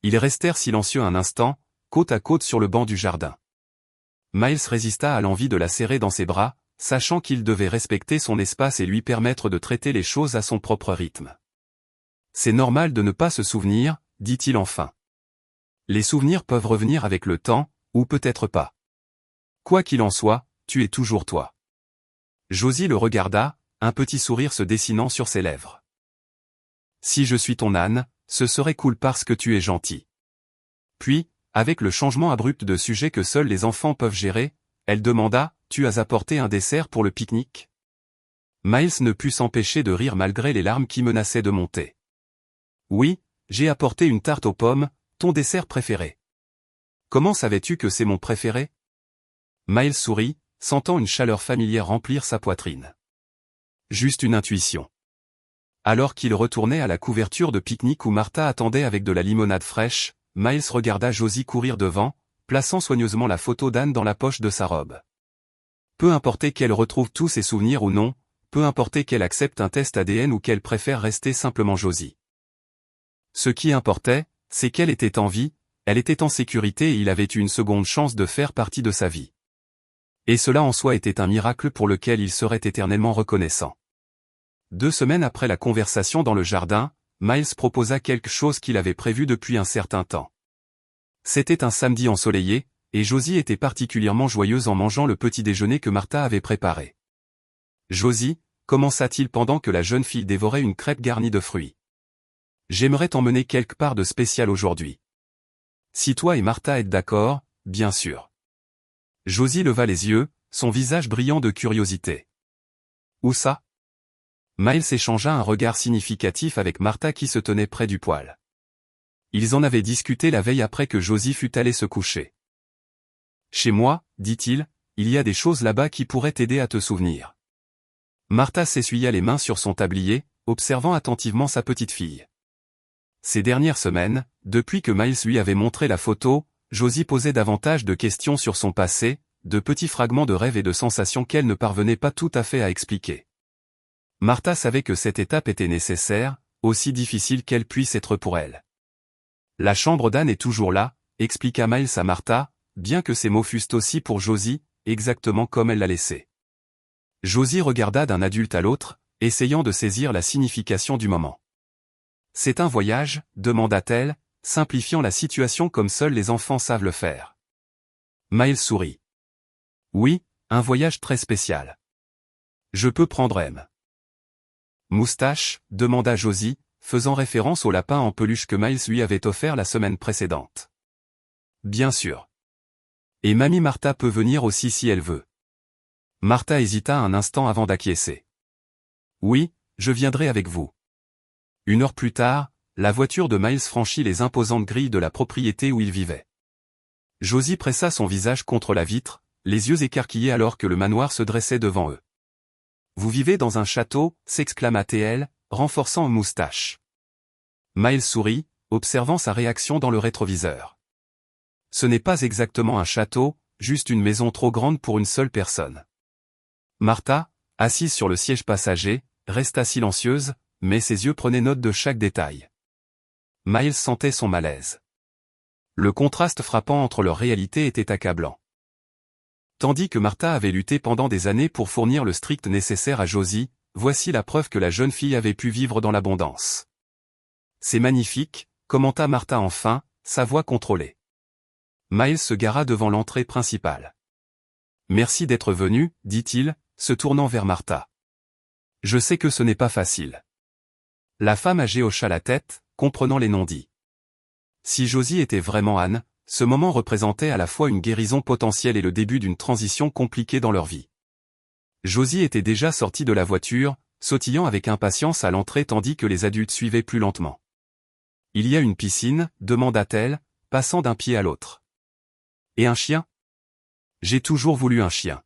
Ils restèrent silencieux un instant, côte à côte sur le banc du jardin. Miles résista à l'envie de la serrer dans ses bras, sachant qu'il devait respecter son espace et lui permettre de traiter les choses à son propre rythme. C'est normal de ne pas se souvenir, dit-il enfin. Les souvenirs peuvent revenir avec le temps, ou peut-être pas. Quoi qu'il en soit, tu es toujours toi. Josie le regarda, un petit sourire se dessinant sur ses lèvres. Si je suis ton âne, ce serait cool parce que tu es gentil. Puis, avec le changement abrupt de sujet que seuls les enfants peuvent gérer, elle demanda, tu as apporté un dessert pour le pique-nique? Miles ne put s'empêcher de rire malgré les larmes qui menaçaient de monter. Oui, j'ai apporté une tarte aux pommes, ton dessert préféré. Comment savais-tu que c'est mon préféré? Miles sourit, sentant une chaleur familière remplir sa poitrine. Juste une intuition. Alors qu'il retournait à la couverture de pique-nique où Martha attendait avec de la limonade fraîche, Miles regarda Josie courir devant, plaçant soigneusement la photo d'Anne dans la poche de sa robe. Peu importait qu'elle retrouve tous ses souvenirs ou non, peu importait qu'elle accepte un test ADN ou qu'elle préfère rester simplement Josie. Ce qui importait, c'est qu'elle était en vie, elle était en sécurité et il avait eu une seconde chance de faire partie de sa vie. Et cela en soi était un miracle pour lequel il serait éternellement reconnaissant. 2 semaines après la conversation dans le jardin, Miles proposa quelque chose qu'il avait prévu depuis un certain temps. C'était un samedi ensoleillé, et Josie était particulièrement joyeuse en mangeant le petit déjeuner que Martha avait préparé. « Josie » commença-t-il pendant que la jeune fille dévorait une crêpe garnie de fruits. « J'aimerais t'emmener quelque part de spécial aujourd'hui. Si toi et Martha êtes d'accord, bien sûr. » Josie leva les yeux, son visage brillant de curiosité. « Où ça ?» Miles échangea un regard significatif avec Martha qui se tenait près du poêle. Ils en avaient discuté la veille après que Josie fût allée se coucher. « Chez moi, dit-il, il y a des choses là-bas qui pourraient t'aider à te souvenir. » Martha s'essuya les mains sur son tablier, observant attentivement sa petite fille. Ces dernières semaines, depuis que Miles lui avait montré la photo, Josie posait davantage de questions sur son passé, de petits fragments de rêves et de sensations qu'elle ne parvenait pas tout à fait à expliquer. Martha savait que cette étape était nécessaire, aussi difficile qu'elle puisse être pour elle. « La chambre d'Anne est toujours là, » expliqua Miles à Martha, bien que ces mots fussent aussi pour Josie, exactement comme elle l'a laissé. Josie regarda d'un adulte à l'autre, essayant de saisir la signification du moment. « C'est un voyage ?» demanda-t-elle, simplifiant la situation comme seuls les enfants savent le faire. Miles sourit. « Oui, un voyage très spécial. Je peux prendre M. Moustache ?» demanda Josie, faisant référence au lapin en peluche que Miles lui avait offert la semaine précédente. « Bien sûr. Et mamie Martha peut venir aussi si elle veut. » Martha hésita un instant avant d'acquiescer. « Oui, je viendrai avec vous. » 1 heure plus tard, la voiture de Miles franchit les imposantes grilles de la propriété où il vivait. Josie pressa son visage contre la vitre, les yeux écarquillés alors que le manoir se dressait devant eux. « Vous vivez dans un château ?» s'exclama-t-elle, renforçant une moustache. Miles sourit, observant sa réaction dans le rétroviseur. « Ce n'est pas exactement un château, juste une maison trop grande pour une seule personne. » Martha, assise sur le siège passager, resta silencieuse, mais ses yeux prenaient note de chaque détail. Miles sentait son malaise. Le contraste frappant entre leur réalité était accablant. Tandis que Martha avait lutté pendant des années pour fournir le strict nécessaire à Josie, voici la preuve que la jeune fille avait pu vivre dans l'abondance. « C'est magnifique », commenta Martha enfin, sa voix contrôlée. Miles se gara devant l'entrée principale. « Merci d'être venu, dit-il, se tournant vers Martha. « Je sais que ce n'est pas facile. » La femme âgée hocha la tête, comprenant les non-dits. Si Josie était vraiment Anne, ce moment représentait à la fois une guérison potentielle et le début d'une transition compliquée dans leur vie. Josie était déjà sortie de la voiture, sautillant avec impatience à l'entrée tandis que les adultes suivaient plus lentement. « Il y a une piscine ?» demanda-t-elle, passant d'un pied à l'autre. « Et un chien ? J'ai toujours voulu un chien. »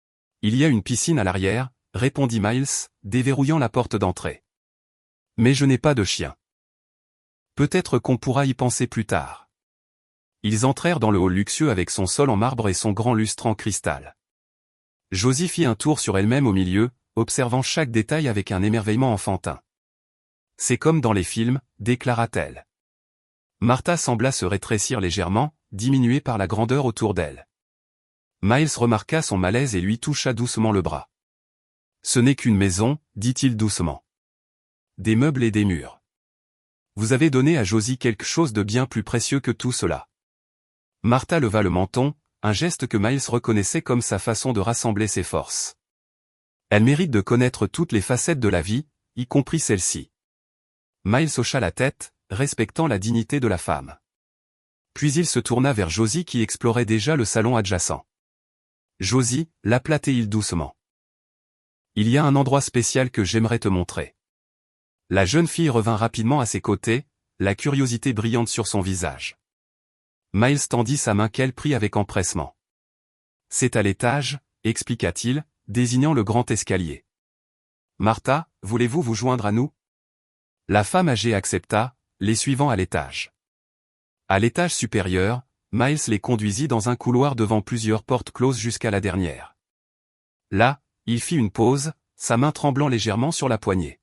« Il y a une piscine à l'arrière » répondit Miles, déverrouillant la porte d'entrée. « Mais je n'ai pas de chien. » « Peut-être qu'on pourra y penser plus tard. » Ils entrèrent dans le hall luxueux avec son sol en marbre et son grand lustre en cristal. Josie fit un tour sur elle-même au milieu, observant chaque détail avec un émerveillement enfantin. « C'est comme dans les films » déclara-t-elle. Martha sembla se rétrécir légèrement, diminuée par la grandeur autour d'elle. Miles remarqua son malaise et lui toucha doucement le bras. « Ce n'est qu'une maison » dit-il doucement. « Des meubles et des murs. Vous avez donné à Josie quelque chose de bien plus précieux que tout cela. » Martha leva le menton, un geste que Miles reconnaissait comme sa façon de rassembler ses forces. Elle mérite de connaître toutes les facettes de la vie, y compris celle-ci. Miles hocha la tête, respectant la dignité de la femme. Puis il se tourna vers Josie qui explorait déjà le salon adjacent. « Josie » l'appela-t-il doucement. « Il y a un endroit spécial que j'aimerais te montrer. » La jeune fille revint rapidement à ses côtés, la curiosité brillante sur son visage. Miles tendit sa main qu'elle prit avec empressement. « C'est à l'étage » expliqua-t-il, désignant le grand escalier. « Martha, voulez-vous vous joindre à nous » La femme âgée accepta, les suivant à l'étage. À l'étage supérieur, Miles les conduisit dans un couloir devant plusieurs portes closes jusqu'à la dernière. Là, il fit une pause, sa main tremblant légèrement sur la poignée.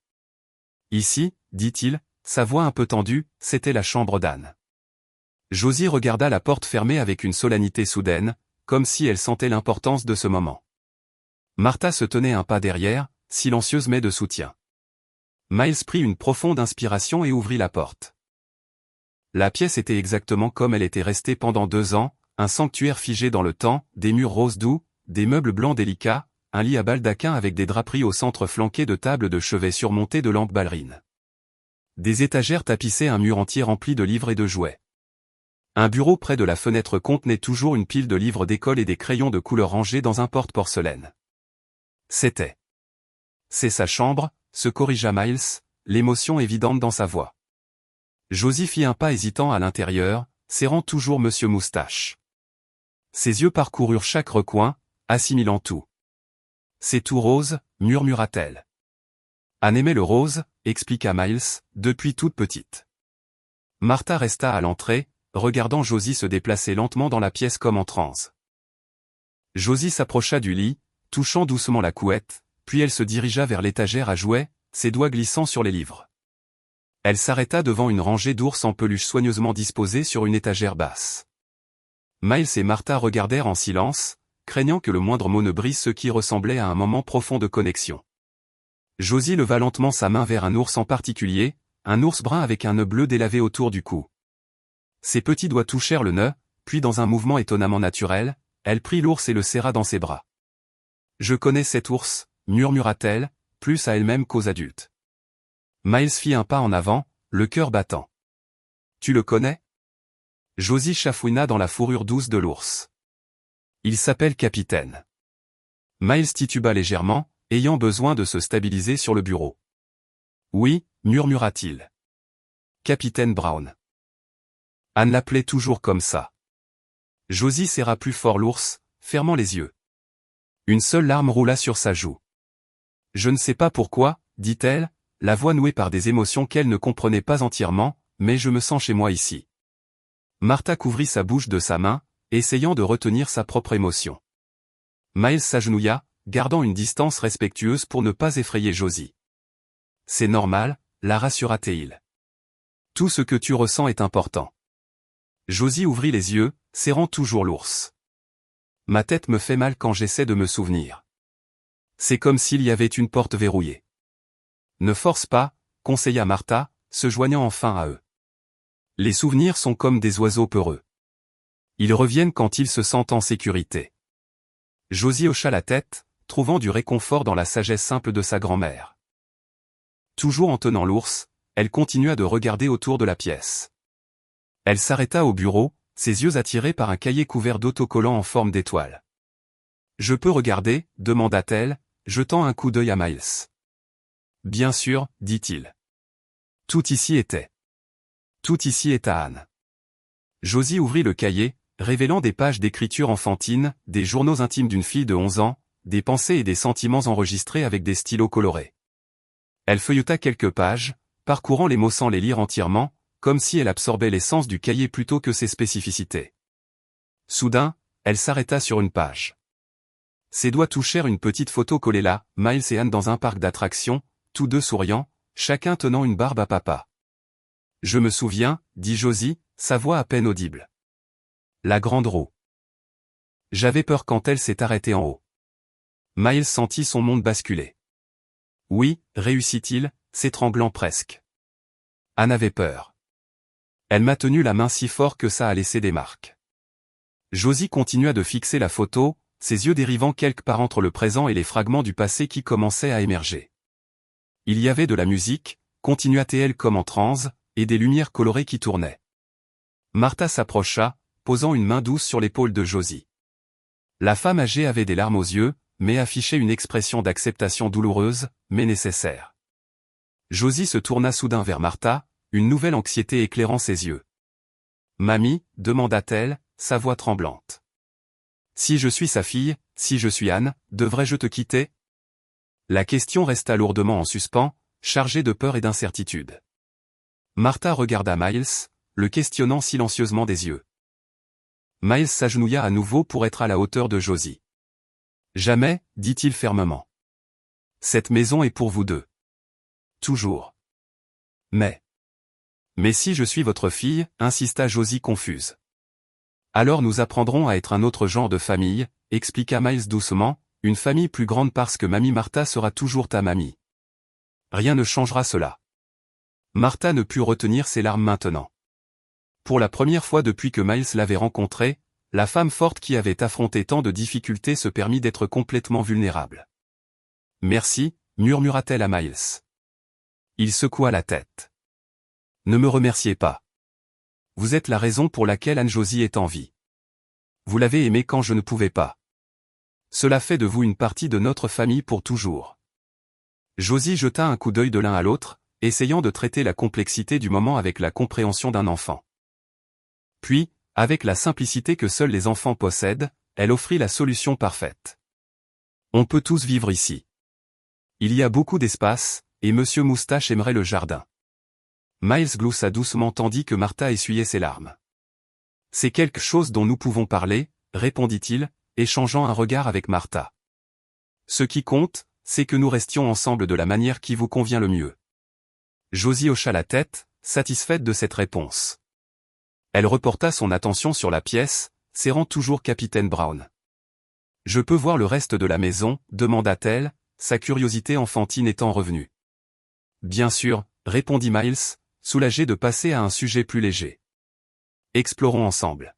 Ici, dit-il, sa voix un peu tendue, c'était la chambre d'Anne. Josie regarda la porte fermée avec une solennité soudaine, comme si elle sentait l'importance de ce moment. Martha se tenait un pas derrière, silencieuse mais de soutien. Miles prit une profonde inspiration et ouvrit la porte. La pièce était exactement comme elle était restée pendant 2 ans, un sanctuaire figé dans le temps, des murs roses doux, des meubles blancs délicats, un lit à baldaquin avec des draperies au centre flanqué de tables de chevet surmontées de lampes ballerines. Des étagères tapissaient un mur entier rempli de livres et de jouets. Un bureau près de la fenêtre contenait toujours une pile de livres d'école et des crayons de couleur rangés dans un porte-porcelaine. C'est sa chambre, se corrigea Miles, l'émotion évidente dans sa voix. Josie fit un pas hésitant à l'intérieur, serrant toujours Monsieur Moustache. Ses yeux parcoururent chaque recoin, assimilant tout. C'est tout rose, murmura-t-elle. Anne aimait le rose, expliqua Miles, depuis toute petite. Martha resta à l'entrée, regardant Josie se déplacer lentement dans la pièce comme en transe. Josie s'approcha du lit, touchant doucement la couette, puis elle se dirigea vers l'étagère à jouets, ses doigts glissant sur les livres. Elle s'arrêta devant une rangée d'ours en peluche soigneusement disposés sur une étagère basse. Miles et Martha regardèrent en silence, craignant que le moindre mot ne brise ce qui ressemblait à un moment profond de connexion. Josie leva lentement sa main vers un ours en particulier, un ours brun avec un nœud bleu délavé autour du cou. Ses petits doigts touchèrent le nœud, puis dans un mouvement étonnamment naturel, elle prit l'ours et le serra dans ses bras. « Je connais cet ours », murmura-t-elle, plus à elle-même qu'aux adultes. Miles fit un pas en avant, le cœur battant. « Tu le connais ?» Josie chafouina dans la fourrure douce de l'ours. « Il s'appelle Capitaine. » Miles tituba légèrement, ayant besoin de se stabiliser sur le bureau. « Oui, » murmura-t-il. « Capitaine Brown. » Anne l'appelait toujours comme ça. Josie serra plus fort l'ours, fermant les yeux. Une seule larme roula sur sa joue. « Je ne sais pas pourquoi, » dit-elle, la voix nouée par des émotions qu'elle ne comprenait pas entièrement, mais je me sens chez moi ici. Martha couvrit sa bouche de sa main, essayant de retenir sa propre émotion. Miles s'agenouilla, gardant une distance respectueuse pour ne pas effrayer Josie. « C'est normal, » la rassura-t-il. « Tout ce que tu ressens est important. » Josie ouvrit les yeux, serrant toujours l'ours. « Ma tête me fait mal quand j'essaie de me souvenir. C'est comme s'il y avait une porte verrouillée. » « Ne force pas, » conseilla Martha, se joignant enfin à eux. « Les souvenirs sont comme des oiseaux peureux. Ils reviennent quand ils se sentent en sécurité. » Josie hocha la tête, trouvant du réconfort dans la sagesse simple de sa grand-mère. Toujours en tenant l'ours, elle continua de regarder autour de la pièce. Elle s'arrêta au bureau, ses yeux attirés par un cahier couvert d'autocollants en forme d'étoile. « Je peux regarder ?» demanda-t-elle, jetant un coup d'œil à Miles. « Bien sûr, » dit-il. Tout ici était. Tout ici est à Anne. Josie ouvrit le cahier, révélant des pages d'écriture enfantine, des journaux intimes d'une fille de 11 ans, des pensées et des sentiments enregistrés avec des stylos colorés. Elle feuilleta quelques pages, parcourant les mots sans les lire entièrement, comme si elle absorbait l'essence du cahier plutôt que ses spécificités. Soudain, elle s'arrêta sur une page. Ses doigts touchèrent une petite photo collée là, Miles et Anne dans un parc d'attractions, tous deux souriants, chacun tenant une barbe à papa. « Je me souviens, » dit Josie, sa voix à peine audible. La grande roue. J'avais peur quand elle s'est arrêtée en haut. Miles sentit son monde basculer. Oui, réussit-il, s'étranglant presque. Anne avait peur. Elle m'a tenu la main si fort que ça a laissé des marques. Josie continua de fixer la photo, ses yeux dérivant quelque part entre le présent et les fragments du passé qui commençaient à émerger. Il y avait de la musique, continua-t-elle comme en transe, et des lumières colorées qui tournaient. Martha s'approcha, posant une main douce sur l'épaule de Josie. La femme âgée avait des larmes aux yeux, mais affichait une expression d'acceptation douloureuse, mais nécessaire. Josie se tourna soudain vers Martha, une nouvelle anxiété éclairant ses yeux. « Mamie » demanda-t-elle, sa voix tremblante. « Si je suis sa fille, si je suis Anne, devrais-je te quitter ?» La question resta lourdement en suspens, chargée de peur et d'incertitude. Martha regarda Miles, le questionnant silencieusement des yeux. Miles s'agenouilla à nouveau pour être à la hauteur de Josie. Jamais, dit-il fermement. Cette maison est pour vous deux. Toujours. Mais si je suis votre fille, insista Josie confuse. Alors nous apprendrons à être un autre genre de famille, expliqua Miles doucement, une famille plus grande parce que mamie Martha sera toujours ta mamie. Rien ne changera cela. Martha ne put retenir ses larmes maintenant. Pour la première fois depuis que Miles l'avait rencontrée, la femme forte qui avait affronté tant de difficultés se permit d'être complètement vulnérable. Merci, murmura-t-elle à Miles. Il secoua la tête. Ne me remerciez pas. Vous êtes la raison pour laquelle Anne-Josie est en vie. Vous l'avez aimée quand je ne pouvais pas. Cela fait de vous une partie de notre famille pour toujours. Josie jeta un coup d'œil de l'un à l'autre, essayant de traiter la complexité du moment avec la compréhension d'un enfant. Puis, avec la simplicité que seuls les enfants possèdent, elle offrit la solution parfaite. On peut tous vivre ici. Il y a beaucoup d'espace, et Monsieur Moustache aimerait le jardin. Miles gloussa doucement tandis que Martha essuyait ses larmes. C'est quelque chose dont nous pouvons parler, répondit-il, échangeant un regard avec Martha. Ce qui compte, c'est que nous restions ensemble de la manière qui vous convient le mieux. Josie hocha la tête, satisfaite de cette réponse. Elle reporta son attention sur la pièce, serrant toujours Capitaine Brown. Je peux voir le reste de la maison, demanda-t-elle, sa curiosité enfantine étant revenue. Bien sûr, répondit Miles, soulagé de passer à un sujet plus léger. Explorons ensemble.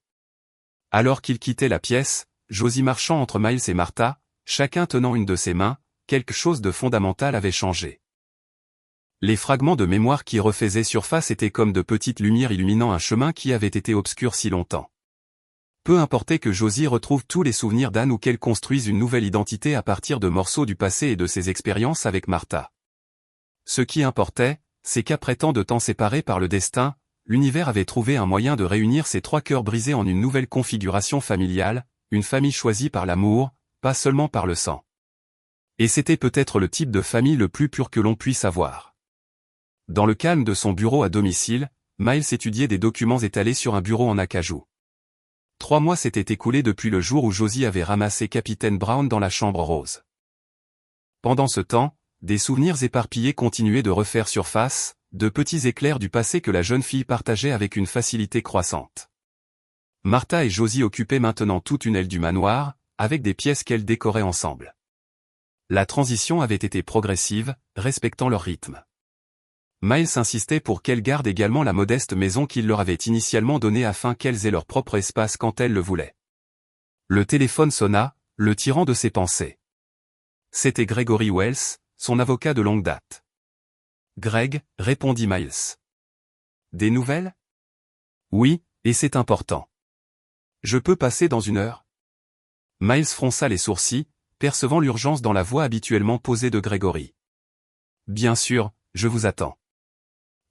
Alors qu'il quittait la pièce, Josie marchant entre Miles et Martha, chacun tenant une de ses mains, quelque chose de fondamental avait changé. Les fragments de mémoire qui refaisaient surface étaient comme de petites lumières illuminant un chemin qui avait été obscur si longtemps. Peu importait que Josie retrouve tous les souvenirs d'Anne ou qu'elle construise une nouvelle identité à partir de morceaux du passé et de ses expériences avec Martha. Ce qui importait, c'est qu'après tant de temps séparés par le destin, l'univers avait trouvé un moyen de réunir ces trois cœurs brisés en une nouvelle configuration familiale, une famille choisie par l'amour, pas seulement par le sang. Et c'était peut-être le type de famille le plus pur que l'on puisse avoir. Dans le calme de son bureau à domicile, Miles étudiait des documents étalés sur un bureau en acajou. 3 mois s'étaient écoulés depuis le jour où Josie avait ramassé Capitaine Brown dans la chambre rose. Pendant ce temps, des souvenirs éparpillés continuaient de refaire surface, de petits éclairs du passé que la jeune fille partageait avec une facilité croissante. Martha et Josie occupaient maintenant toute une aile du manoir, avec des pièces qu'elles décoraient ensemble. La transition avait été progressive, respectant leur rythme. Miles insistait pour qu'elles gardent également la modeste maison qu'il leur avait initialement donnée afin qu'elles aient leur propre espace quand elles le voulaient. Le téléphone sonna, le tirant de ses pensées. C'était Gregory Wells, son avocat de longue date. « Greg », répondit Miles. « Des nouvelles ? » ?»« Oui, et c'est important. »« Je peux passer dans 1 heure ?» Miles fronça les sourcils, percevant l'urgence dans la voix habituellement posée de Gregory. « Bien sûr, je vous attends. »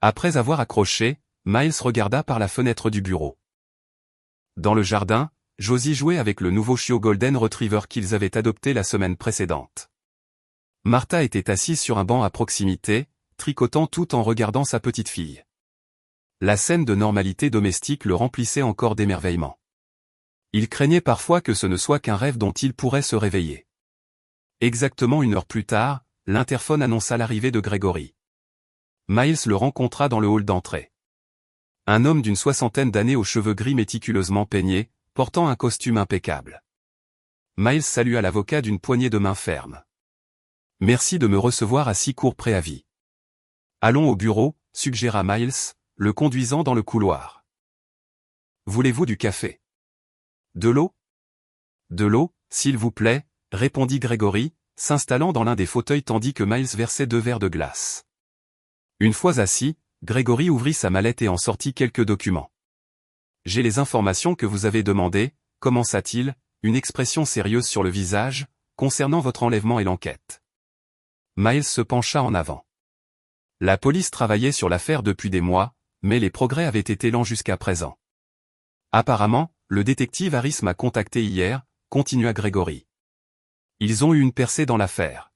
Après avoir accroché, Miles regarda par la fenêtre du bureau. Dans le jardin, Josie jouait avec le nouveau chiot Golden Retriever qu'ils avaient adopté la semaine précédente. Martha était assise sur un banc à proximité, tricotant tout en regardant sa petite fille. La scène de normalité domestique le remplissait encore d'émerveillement. Il craignait parfois que ce ne soit qu'un rêve dont il pourrait se réveiller. Exactement 1 heure plus tard, l'interphone annonça l'arrivée de Gregory. Miles le rencontra dans le hall d'entrée. Un homme d'une 60aine d'années aux cheveux gris méticuleusement peignés, portant un costume impeccable. Miles salua l'avocat d'une poignée de main ferme. « Merci de me recevoir à si court préavis. »« Allons au bureau », suggéra Miles, le conduisant dans le couloir. « Voulez-vous du café ? De l'eau ? » ?»« De l'eau, s'il vous plaît, » répondit Gregory, s'installant dans l'un des fauteuils tandis que Miles versait 2 verres de glace. Une fois assis, Gregory ouvrit sa mallette et en sortit quelques documents. « J'ai les informations que vous avez demandées, » commença-t-il, une expression sérieuse sur le visage, concernant votre enlèvement et l'enquête. Miles se pencha en avant. La police travaillait sur l'affaire depuis des mois, mais les progrès avaient été lents jusqu'à présent. Apparemment, le détective Harris m'a contacté hier, continua Gregory. Ils ont eu une percée dans l'affaire.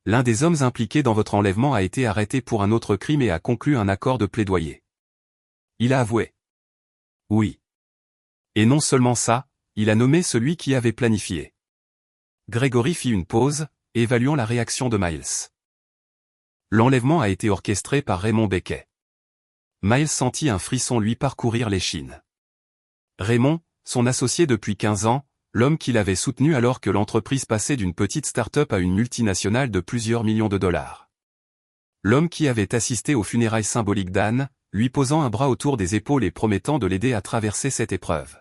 L'un des hommes impliqués dans votre enlèvement a été arrêté pour un autre crime et a conclu un accord de plaidoyer. Il a avoué. Oui. Et non seulement ça, il a nommé celui qui avait planifié. Gregory fit une pause, évaluant la réaction de Miles. L'enlèvement a été orchestré par Raymond Becquet. Miles sentit un frisson lui parcourir l'échine. Raymond, son associé depuis 15 ans, l'homme qu'il avait soutenu alors que l'entreprise passait d'une petite start-up à une multinationale de plusieurs millions de dollars. L'homme qui avait assisté aux funérailles symboliques d'Anne, lui posant un bras autour des épaules et promettant de l'aider à traverser cette épreuve.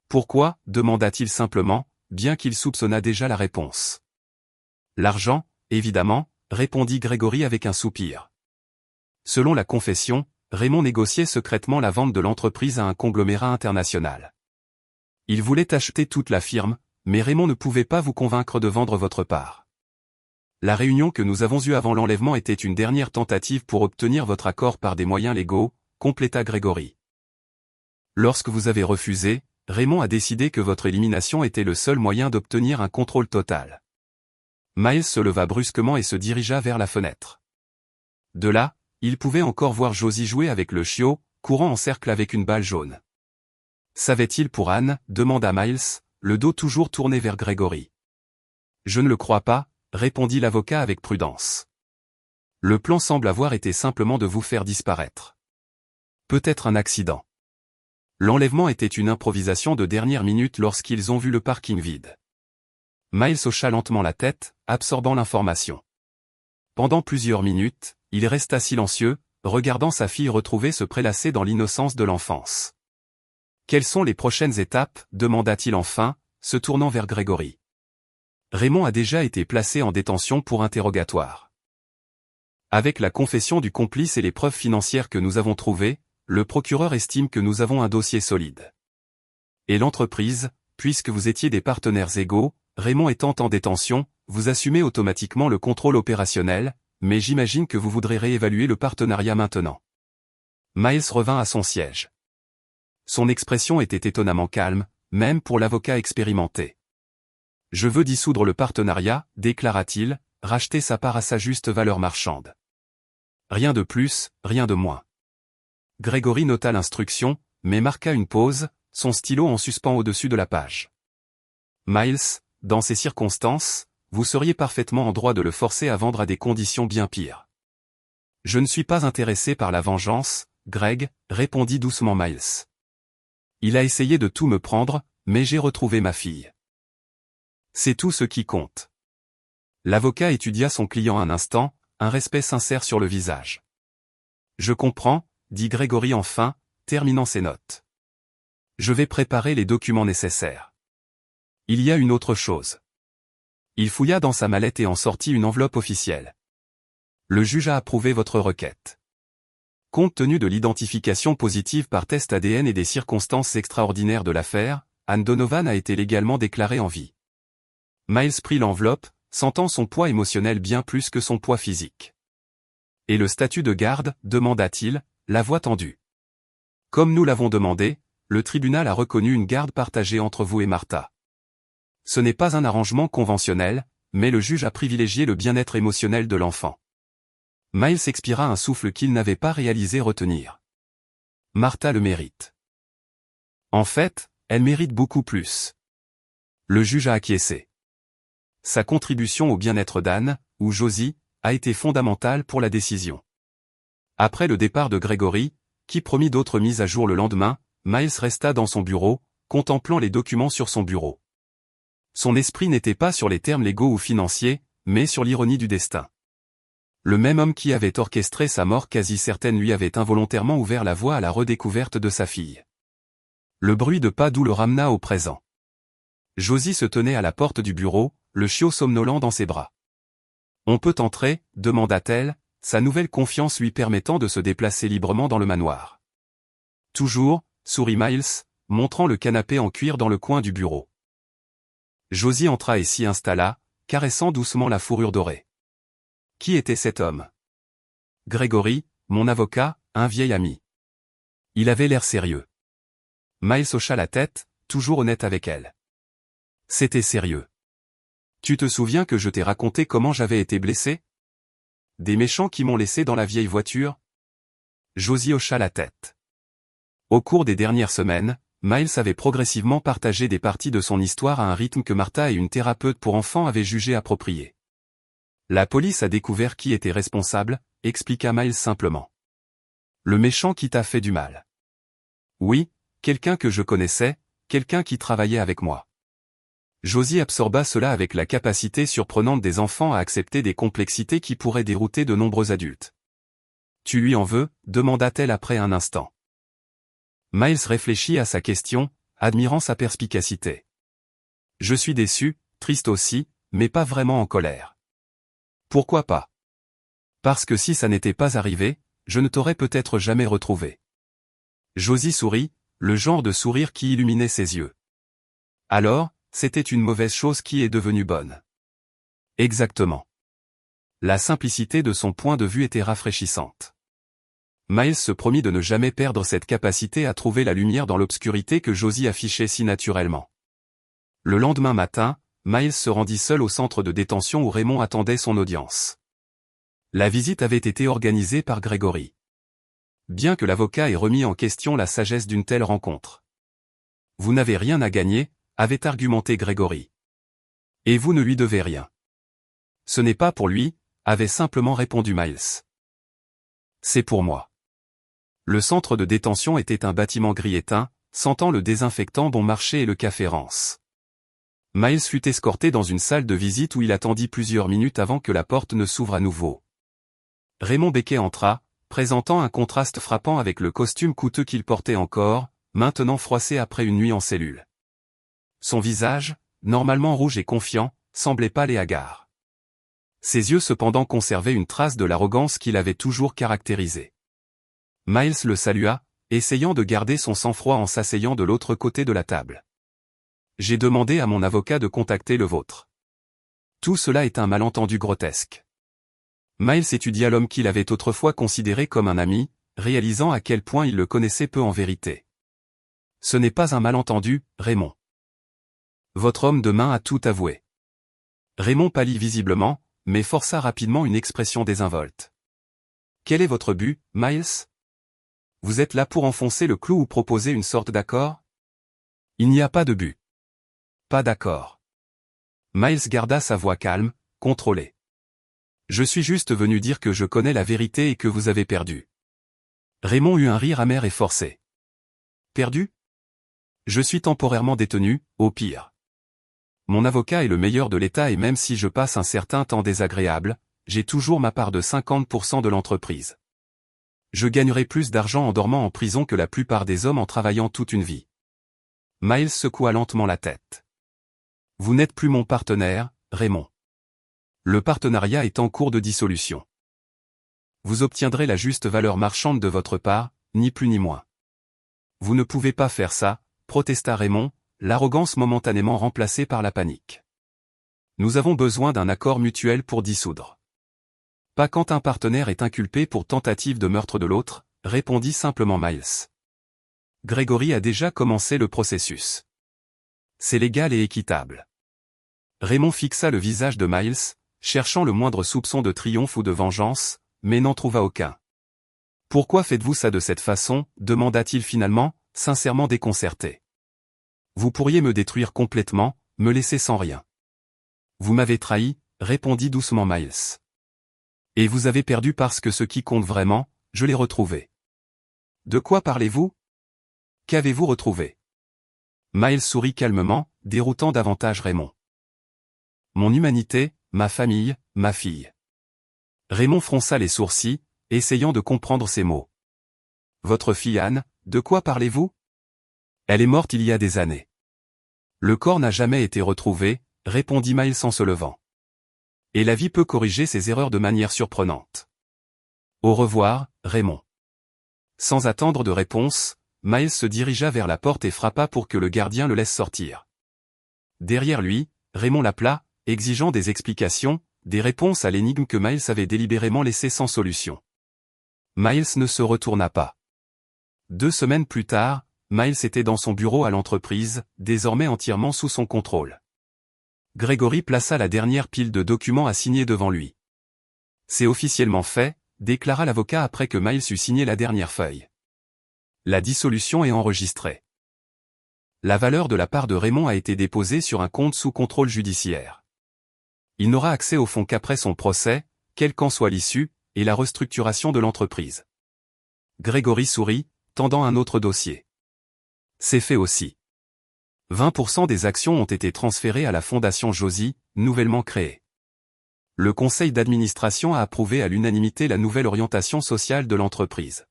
Pourquoi, demanda-t-il simplement, bien qu'il soupçonnât déjà la réponse. L'argent, évidemment, répondit Gregory avec un soupir. Selon la confession, Raymond négociait secrètement la vente de l'entreprise à un conglomérat international. Il voulait acheter toute la firme, mais Raymond ne pouvait pas vous convaincre de vendre votre part. La réunion que nous avons eue avant l'enlèvement était une dernière tentative pour obtenir votre accord par des moyens légaux, compléta Gregory. Lorsque vous avez refusé, Raymond a décidé que votre élimination était le seul moyen d'obtenir un contrôle total. Miles se leva brusquement et se dirigea vers la fenêtre. De là, il pouvait encore voir Josie jouer avec le chiot, courant en cercle avec une balle jaune. Savait-il pour Anne, demanda Miles, le dos toujours tourné vers Gregory. Je ne le crois pas, répondit l'avocat avec prudence. Le plan semble avoir été simplement de vous faire disparaître. Peut-être un accident. L'enlèvement était une improvisation de dernière minute lorsqu'ils ont vu le parking vide. Miles hocha lentement la tête, absorbant l'information. Pendant plusieurs minutes, il resta silencieux, regardant sa fille retrouvée se prélasser dans l'innocence de l'enfance. Quelles sont les prochaines étapes, demanda-t-il enfin, se tournant vers Gregory. Raymond a déjà été placé en détention pour interrogatoire. Avec la confession du complice et les preuves financières que nous avons trouvées, le procureur estime que nous avons un dossier solide. Et l'entreprise, puisque vous étiez des partenaires égaux, Raymond étant en détention, vous assumez automatiquement le contrôle opérationnel, mais j'imagine que vous voudrez réévaluer le partenariat maintenant. Miles revint à son siège. Son expression était étonnamment calme, même pour l'avocat expérimenté. Je veux dissoudre le partenariat, déclara-t-il, racheter sa part à sa juste valeur marchande. Rien de plus, rien de moins. Gregory nota l'instruction, mais marqua une pause, son stylo en suspens au-dessus de la page. Miles, dans ces circonstances, vous seriez parfaitement en droit de le forcer à vendre à des conditions bien pires. Je ne suis pas intéressé par la vengeance, Greg, répondit doucement Miles. Il a essayé de tout me prendre, mais j'ai retrouvé ma fille. C'est tout ce qui compte. L'avocat étudia son client un instant, un respect sincère sur le visage. Je comprends, dit Gregory enfin, terminant ses notes. Je vais préparer les documents nécessaires. Il y a une autre chose. Il fouilla dans sa mallette et en sortit une enveloppe officielle. Le juge a approuvé votre requête. Compte tenu de l'identification positive par test ADN et des circonstances extraordinaires de l'affaire, Anne Donovan a été légalement déclarée en vie. Miles prit l'enveloppe, sentant son poids émotionnel bien plus que son poids physique. Et le statut de garde, demanda-t-il, la voix tendue. Comme nous l'avons demandé, le tribunal a reconnu une garde partagée entre vous et Martha. Ce n'est pas un arrangement conventionnel, mais le juge a privilégié le bien-être émotionnel de l'enfant. Miles expira un souffle qu'il n'avait pas réalisé retenir. Martha le mérite. En fait, elle mérite beaucoup plus. Le juge a acquiescé. Sa contribution au bien-être d'Anne, ou Josie, a été fondamentale pour la décision. Après le départ de Gregory, qui promit d'autres mises à jour le lendemain, Miles resta dans son bureau, contemplant les documents sur son bureau. Son esprit n'était pas sur les termes légaux ou financiers, mais sur l'ironie du destin. Le même homme qui avait orchestré sa mort quasi certaine lui avait involontairement ouvert la voie à la redécouverte de sa fille. Le bruit de pas doux le ramena au présent. Josie se tenait à la porte du bureau, le chiot somnolent dans ses bras. « On peut entrer ?» demanda-t-elle, sa nouvelle confiance lui permettant de se déplacer librement dans le manoir. « Toujours ?» sourit Miles, montrant le canapé en cuir dans le coin du bureau. Josie entra et s'y installa, caressant doucement la fourrure dorée. Qui était cet homme? Gregory, mon avocat, un vieil ami. Il avait l'air sérieux. Miles hocha la tête, toujours honnête avec elle. C'était sérieux. Tu te souviens que je t'ai raconté comment j'avais été blessé? Des méchants qui m'ont laissé dans la vieille voiture? Josie hocha la tête. Au cours des dernières semaines, Miles avait progressivement partagé des parties de son histoire à un rythme que Martha et une thérapeute pour enfants avaient jugé approprié. La police a découvert qui était responsable, expliqua Miles simplement. Le méchant qui t'a fait du mal. Oui, quelqu'un que je connaissais, quelqu'un qui travaillait avec moi. Josie absorba cela avec la capacité surprenante des enfants à accepter des complexités qui pourraient dérouter de nombreux adultes. Tu lui en veux? Demanda-t-elle après un instant. Miles réfléchit à sa question, admirant sa perspicacité. Je suis déçu, triste aussi, mais pas vraiment en colère. Pourquoi pas? Parce que si ça n'était pas arrivé, je ne t'aurais peut-être jamais retrouvé. Josie sourit, le genre de sourire qui illuminait ses yeux. Alors, c'était une mauvaise chose qui est devenue bonne. Exactement. La simplicité de son point de vue était rafraîchissante. Miles se promit de ne jamais perdre cette capacité à trouver la lumière dans l'obscurité que Josie affichait si naturellement. Le lendemain matin, Miles se rendit seul au centre de détention où Raymond attendait son audience. La visite avait été organisée par Gregory. Bien que l'avocat ait remis en question la sagesse d'une telle rencontre. Vous n'avez rien à gagner, avait argumenté Gregory. Et vous ne lui devez rien. Ce n'est pas pour lui, avait simplement répondu Miles. C'est pour moi. Le centre de détention était un bâtiment gris éteint, sentant le désinfectant bon marché et le café rance. Miles fut escorté dans une salle de visite où il attendit plusieurs minutes avant que la porte ne s'ouvre à nouveau. Raymond Becquet entra, présentant un contraste frappant avec le costume coûteux qu'il portait encore, maintenant froissé après une nuit en cellule. Son visage, normalement rouge et confiant, semblait pâle et hagard. Ses yeux cependant conservaient une trace de l'arrogance qui l'avait toujours caractérisé. Miles le salua, essayant de garder son sang-froid en s'asseyant de l'autre côté de la table. J'ai demandé à mon avocat de contacter le vôtre. Tout cela est un malentendu grotesque. Miles étudia l'homme qu'il avait autrefois considéré comme un ami, réalisant à quel point il le connaissait peu en vérité. Ce n'est pas un malentendu, Raymond. Votre homme de main a tout avoué. Raymond pâlit visiblement, mais força rapidement une expression désinvolte. Quel est votre but, Miles? Vous êtes là pour enfoncer le clou ou proposer une sorte d'accord? Il n'y a pas de but. Pas d'accord. Miles garda sa voix calme, contrôlée. Je suis juste venu dire que je connais la vérité et que vous avez perdu. Raymond eut un rire amer et forcé. Perdu? Je suis temporairement détenu, au pire. Mon avocat est le meilleur de l'État et même si je passe un certain temps désagréable, j'ai toujours ma part de 50% de l'entreprise. Je gagnerai plus d'argent en dormant en prison que la plupart des hommes en travaillant toute une vie. Miles secoua lentement la tête. Vous n'êtes plus mon partenaire, Raymond. Le partenariat est en cours de dissolution. Vous obtiendrez la juste valeur marchande de votre part, ni plus ni moins. Vous ne pouvez pas faire ça, protesta Raymond, l'arrogance momentanément remplacée par la panique. Nous avons besoin d'un accord mutuel pour dissoudre. Pas quand un partenaire est inculpé pour tentative de meurtre de l'autre, répondit simplement Miles. Gregory a déjà commencé le processus. C'est légal et équitable. Raymond fixa le visage de Miles, cherchant le moindre soupçon de triomphe ou de vengeance, mais n'en trouva aucun. Pourquoi faites-vous ça de cette façon, demanda-t-il finalement, sincèrement déconcerté. Vous pourriez me détruire complètement, me laisser sans rien. Vous m'avez trahi, répondit doucement Miles. Et vous avez perdu parce que ce qui compte vraiment, je l'ai retrouvé. De quoi parlez-vous? Qu'avez-vous retrouvé? Miles sourit calmement, déroutant davantage Raymond. Mon humanité, ma famille, ma fille. Raymond fronça les sourcils, essayant de comprendre ses mots. Votre fille Anne, de quoi parlez-vous? Elle est morte il y a des années. Le corps n'a jamais été retrouvé, répondit Miles en se levant. Et la vie peut corriger ses erreurs de manière surprenante. Au revoir, Raymond. Sans attendre de réponse, Miles se dirigea vers la porte et frappa pour que le gardien le laisse sortir. Derrière lui, Raymond l'appela, exigeant des explications, des réponses à l'énigme que Miles avait délibérément laissée sans solution. Miles ne se retourna pas. 2 semaines plus tard, Miles était dans son bureau à l'entreprise, désormais entièrement sous son contrôle. Grégory plaça la dernière pile de documents à signer devant lui. C'est officiellement fait, déclara l'avocat après que Miles eut signé la dernière feuille. La dissolution est enregistrée. La valeur de la part de Raymond a été déposée sur un compte sous contrôle judiciaire. Il n'aura accès aux fonds qu'après son procès, quelle qu'en soit l'issue, et la restructuration de l'entreprise. Grégory sourit, tendant un autre dossier. C'est fait aussi. 20% des actions ont été transférées à la Fondation Josie, nouvellement créée. Le conseil d'administration a approuvé à l'unanimité la nouvelle orientation sociale de l'entreprise.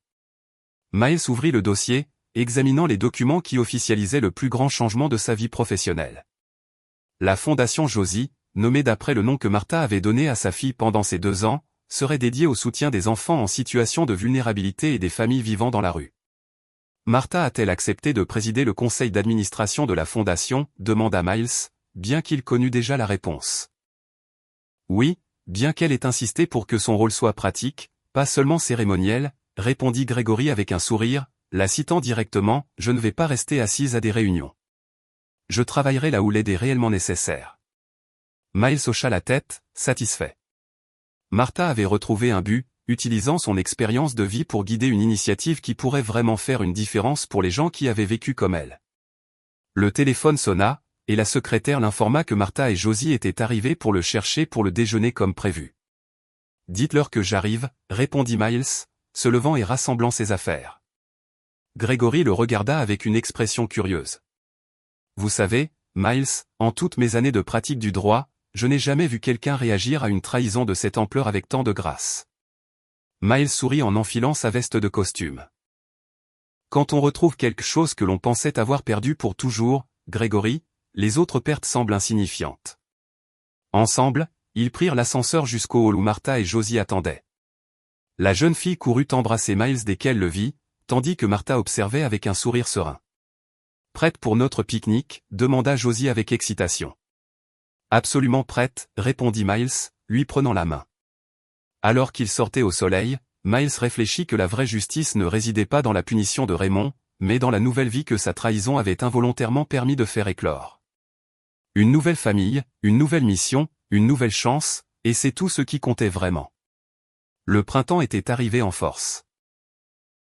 Miles ouvrit le dossier, examinant les documents qui officialisaient le plus grand changement de sa vie professionnelle. La Fondation Josie, nommée d'après le nom que Martha avait donné à sa fille pendant ses 2 ans, serait dédiée au soutien des enfants en situation de vulnérabilité et des familles vivant dans la rue. Martha a-t-elle accepté de présider le conseil d'administration de la Fondation, demanda Miles, bien qu'il connût déjà la réponse. Oui, bien qu'elle ait insisté pour que son rôle soit pratique, pas seulement cérémoniel, répondit Grégory avec un sourire, la citant directement, je ne vais pas rester assise à des réunions. Je travaillerai là où l'aide est réellement nécessaire. Miles hocha la tête, satisfait. Martha avait retrouvé un but, utilisant son expérience de vie pour guider une initiative qui pourrait vraiment faire une différence pour les gens qui avaient vécu comme elle. Le téléphone sonna, et la secrétaire l'informa que Martha et Josie étaient arrivés pour le chercher pour le déjeuner comme prévu. Dites-leur que j'arrive, répondit Miles, se levant et rassemblant ses affaires. Grégory le regarda avec une expression curieuse. Vous savez, Miles, en toutes mes années de pratique du droit, je n'ai jamais vu quelqu'un réagir à une trahison de cette ampleur avec tant de grâce. Miles sourit en enfilant sa veste de costume. Quand on retrouve quelque chose que l'on pensait avoir perdu pour toujours, Grégory, les autres pertes semblent insignifiantes. Ensemble, ils prirent l'ascenseur jusqu'au hall où Martha et Josie attendaient. La jeune fille courut embrasser Miles dès qu'elle le vit, tandis que Martha observait avec un sourire serein. « Prête pour notre pique-nique » demanda Josie avec excitation. « Absolument prête » répondit Miles, lui prenant la main. Alors qu'il sortait au soleil, Miles réfléchit que la vraie justice ne résidait pas dans la punition de Raymond, mais dans la nouvelle vie que sa trahison avait involontairement permis de faire éclore. Une nouvelle famille, une nouvelle mission, une nouvelle chance, et c'est tout ce qui comptait vraiment. Le printemps était arrivé en force.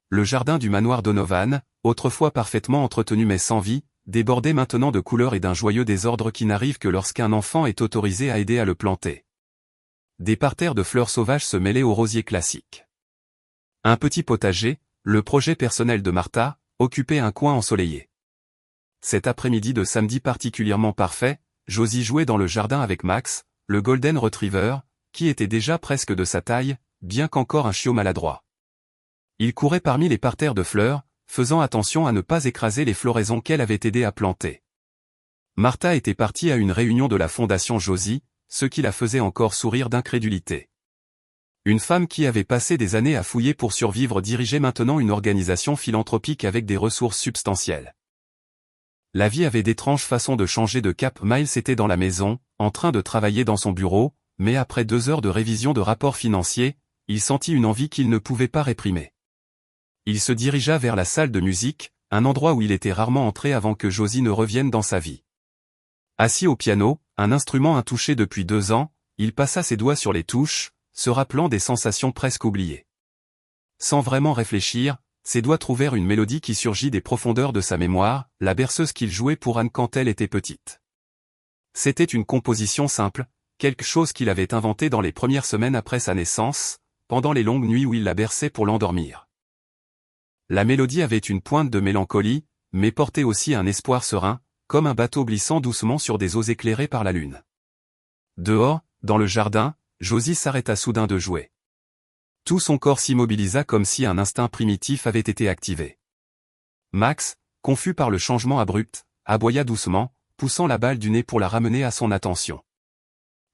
Le jardin du manoir Donovan, autrefois parfaitement entretenu mais sans vie, débordait maintenant de couleurs et d'un joyeux désordre qui n'arrive que lorsqu'un enfant est autorisé à aider à le planter. Des parterres de fleurs sauvages se mêlaient aux rosiers classiques. Un petit potager, le projet personnel de Martha, occupait un coin ensoleillé. Cet après-midi de samedi particulièrement parfait, Josie jouait dans le jardin avec Max, le Golden Retriever, qui était déjà presque de sa taille, bien qu'encore un chiot maladroit. Il courait parmi les parterres de fleurs, faisant attention à ne pas écraser les floraisons qu'elle avait aidé à planter. Martha était partie à une réunion de la Fondation Josie, ce qui la faisait encore sourire d'incrédulité. Une femme qui avait passé des années à fouiller pour survivre dirigeait maintenant une organisation philanthropique avec des ressources substantielles. La vie avait d'étranges façons de changer de cap. Miles était dans la maison, en train de travailler dans son bureau, mais après 2 heures de révision de rapports financiers, il sentit une envie qu'il ne pouvait pas réprimer. Il se dirigea vers la salle de musique, un endroit où il était rarement entré avant que Josie ne revienne dans sa vie. Assis au piano, un instrument intouché depuis 2 ans, il passa ses doigts sur les touches, se rappelant des sensations presque oubliées. Sans vraiment réfléchir, ses doigts trouvèrent une mélodie qui surgit des profondeurs de sa mémoire, la berceuse qu'il jouait pour Anne quand elle était petite. C'était une composition simple, quelque chose qu'il avait inventé dans les premières semaines après sa naissance, pendant les longues nuits où il la berçait pour l'endormir. La mélodie avait une pointe de mélancolie, mais portait aussi un espoir serein, comme un bateau glissant doucement sur des eaux éclairées par la lune. Dehors, dans le jardin, Josie s'arrêta soudain de jouer. Tout son corps s'immobilisa comme si un instinct primitif avait été activé. Max, confus par le changement abrupt, aboya doucement, poussant la balle du nez pour la ramener à son attention.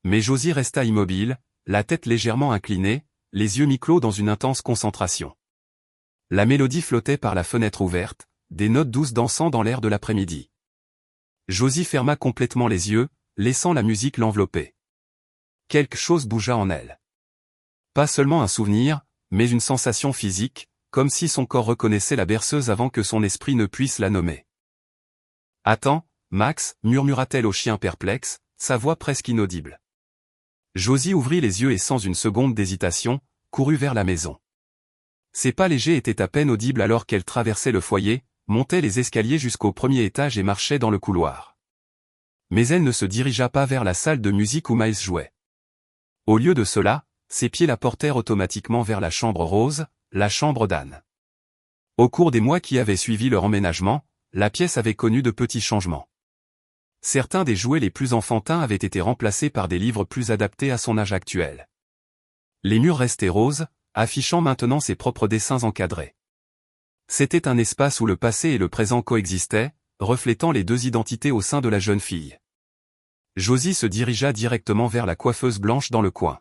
Mais Josie resta immobile, la tête légèrement inclinée, les yeux mi-clos dans une intense concentration. La mélodie flottait par la fenêtre ouverte, des notes douces dansant dans l'air de l'après-midi. Josie ferma complètement les yeux, laissant la musique l'envelopper. Quelque chose bougea en elle. Pas seulement un souvenir, mais une sensation physique, comme si son corps reconnaissait la berceuse avant que son esprit ne puisse la nommer. « Attends, Max » murmura-t-elle au chien perplexe, « sa voix presque inaudible. Josie ouvrit les yeux et sans une seconde d'hésitation, courut vers la maison. Ses pas légers étaient à peine audibles alors qu'elle traversait le foyer, montait les escaliers jusqu'au premier étage et marchait dans le couloir. Mais elle ne se dirigea pas vers la salle de musique où Miles jouait. Au lieu de cela, ses pieds la portèrent automatiquement vers la chambre rose, la chambre d'Anne. Au cours des mois qui avaient suivi leur emménagement, la pièce avait connu de petits changements. Certains des jouets les plus enfantins avaient été remplacés par des livres plus adaptés à son âge actuel. Les murs restaient roses, affichant maintenant ses propres dessins encadrés. C'était un espace où le passé et le présent coexistaient, reflétant les deux identités au sein de la jeune fille. Josie se dirigea directement vers la coiffeuse blanche dans le coin.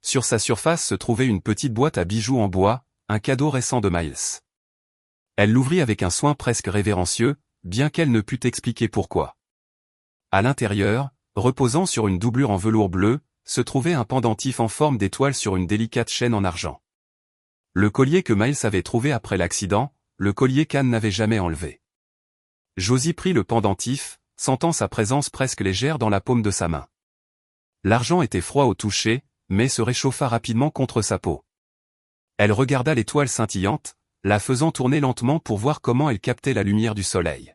Sur sa surface se trouvait une petite boîte à bijoux en bois, un cadeau récent de Miles. Elle l'ouvrit avec un soin presque révérencieux, bien qu'elle ne pût expliquer pourquoi. À l'intérieur, reposant sur une doublure en velours bleu, se trouvait un pendentif en forme d'étoile sur une délicate chaîne en argent. Le collier que Miles avait trouvé après l'accident, le collier qu'Anne n'avait jamais enlevé. Josie prit le pendentif, sentant sa présence presque légère dans la paume de sa main. L'argent était froid au toucher, mais se réchauffa rapidement contre sa peau. Elle regarda l'étoile scintillante, la faisant tourner lentement pour voir comment elle captait la lumière du soleil.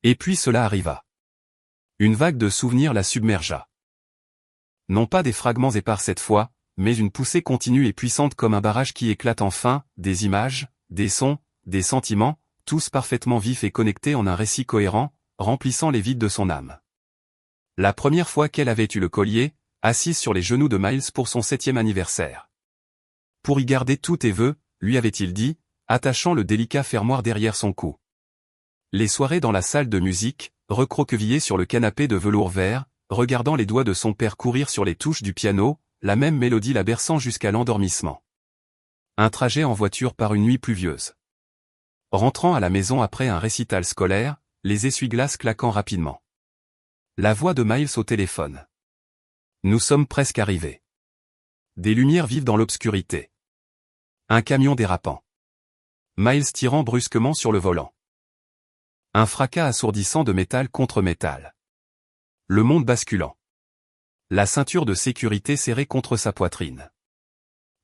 Et puis cela arriva. Une vague de souvenirs la submergea. Non pas des fragments épars cette fois, mais une poussée continue et puissante comme un barrage qui éclate enfin, des images, des sons, des sentiments, tous parfaitement vifs et connectés en un récit cohérent, remplissant les vides de son âme. La première fois qu'elle avait eu le collier, assise sur les genoux de Miles pour son 7e anniversaire. Pour y garder tous tes vœux, lui avait-il dit, attachant le délicat fermoir derrière son cou. Les soirées dans la salle de musique, recroquevillée sur le canapé de velours vert, regardant les doigts de son père courir sur les touches du piano, la même mélodie la berçant jusqu'à l'endormissement. Un trajet en voiture par une nuit pluvieuse. Rentrant à la maison après un récital scolaire, les essuie-glaces claquant rapidement. La voix de Miles au téléphone. Nous sommes presque arrivés. Des lumières vives dans l'obscurité. Un camion dérapant. Miles tirant brusquement sur le volant. Un fracas assourdissant de métal contre métal. Le monde basculant. La ceinture de sécurité serrée contre sa poitrine.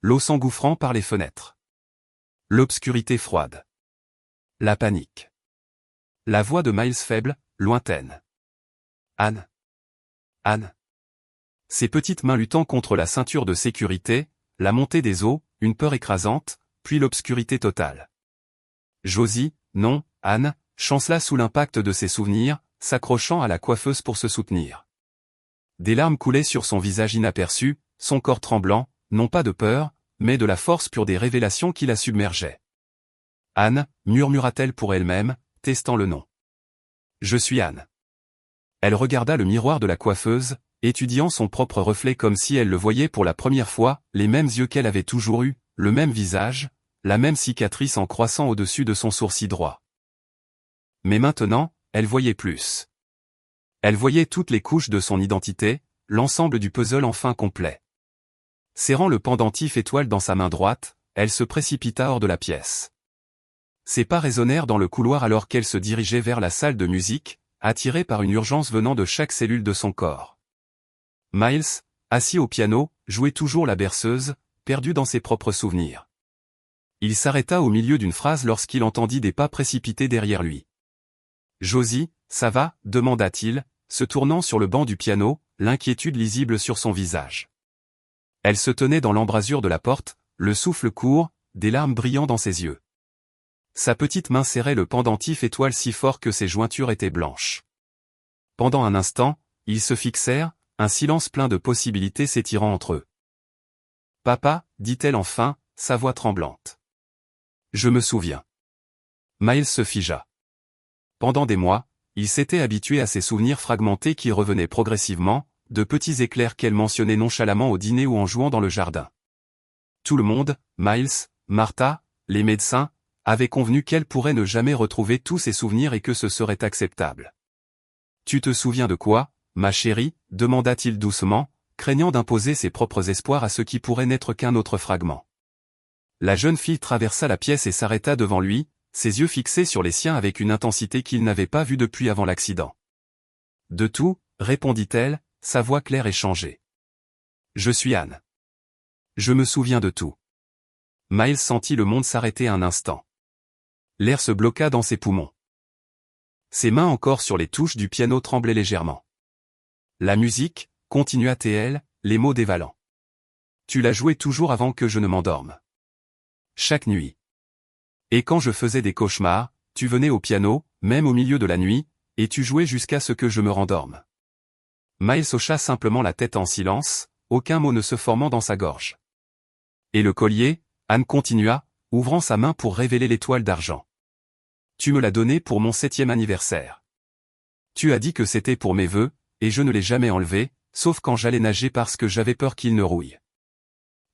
L'eau s'engouffrant par les fenêtres. L'obscurité froide. La panique. La voix de Miles faible, lointaine. Anne. Anne. Ses petites mains luttant contre la ceinture de sécurité, la montée des eaux, une peur écrasante, puis l'obscurité totale. Josie, non, Anne, chancela sous l'impact de ses souvenirs, s'accrochant à la coiffeuse pour se soutenir. Des larmes coulaient sur son visage inaperçu, son corps tremblant, non pas de peur, mais de la force pure des révélations qui la submergeaient. Anne, murmura-t-elle pour elle-même, testant le nom. Je suis Anne. Elle regarda le miroir de la coiffeuse, étudiant son propre reflet comme si elle le voyait pour la première fois, les mêmes yeux qu'elle avait toujours eus, le même visage, la même cicatrice en croissant au-dessus de son sourcil droit. Mais maintenant, elle voyait plus. Elle voyait toutes les couches de son identité, l'ensemble du puzzle enfin complet. Serrant le pendentif étoile dans sa main droite, elle se précipita hors de la pièce. Ses pas résonnèrent dans le couloir alors qu'elle se dirigeait vers la salle de musique, attirée par une urgence venant de chaque cellule de son corps. Miles, assis au piano, jouait toujours la berceuse, perdu dans ses propres souvenirs. Il s'arrêta au milieu d'une phrase lorsqu'il entendit des pas précipités derrière lui. « Josie, ça va ?» demanda-t-il, se tournant sur le banc du piano, l'inquiétude lisible sur son visage. Elle se tenait dans l'embrasure de la porte, le souffle court, des larmes brillant dans ses yeux. Sa petite main serrait le pendentif étoile si fort que ses jointures étaient blanches. Pendant un instant, ils se fixèrent, un silence plein de possibilités s'étirant entre eux. « Papa » dit-elle enfin, sa voix tremblante. « Je me souviens. » Miles se figea. Pendant des mois, il s'était habitué à ces souvenirs fragmentés qui revenaient progressivement, de petits éclairs qu'elle mentionnait nonchalamment au dîner ou en jouant dans le jardin. Tout le monde, Miles, Martha, les médecins, avaient convenu qu'elle pourrait ne jamais retrouver tous ces souvenirs et que ce serait acceptable. « Tu te souviens de quoi, ma chérie ?» demanda-t-il doucement, craignant d'imposer ses propres espoirs à ce qui pourrait n'être qu'un autre fragment. La jeune fille traversa la pièce et s'arrêta devant lui, ses yeux fixés sur les siens avec une intensité qu'il n'avait pas vue depuis avant l'accident. « De tout ?» répondit-elle, sa voix claire et changée. Je suis Anne. Je me souviens de tout. Miles sentit le monde s'arrêter un instant. L'air se bloqua dans ses poumons. Ses mains encore sur les touches du piano tremblaient légèrement. La musique, continua TL, les mots dévalant. Tu la jouais toujours avant que je ne m'endorme. Chaque nuit. Et quand je faisais des cauchemars, tu venais au piano, même au milieu de la nuit, et tu jouais jusqu'à ce que je me rendorme. Miles hocha simplement la tête en silence, aucun mot ne se formant dans sa gorge. Et le collier, Anne continua, ouvrant sa main pour révéler l'étoile d'argent. Tu me l'as donné pour mon 7e anniversaire. Tu as dit que c'était pour mes vœux, et je ne l'ai jamais enlevé, sauf quand j'allais nager parce que j'avais peur qu'il ne rouille.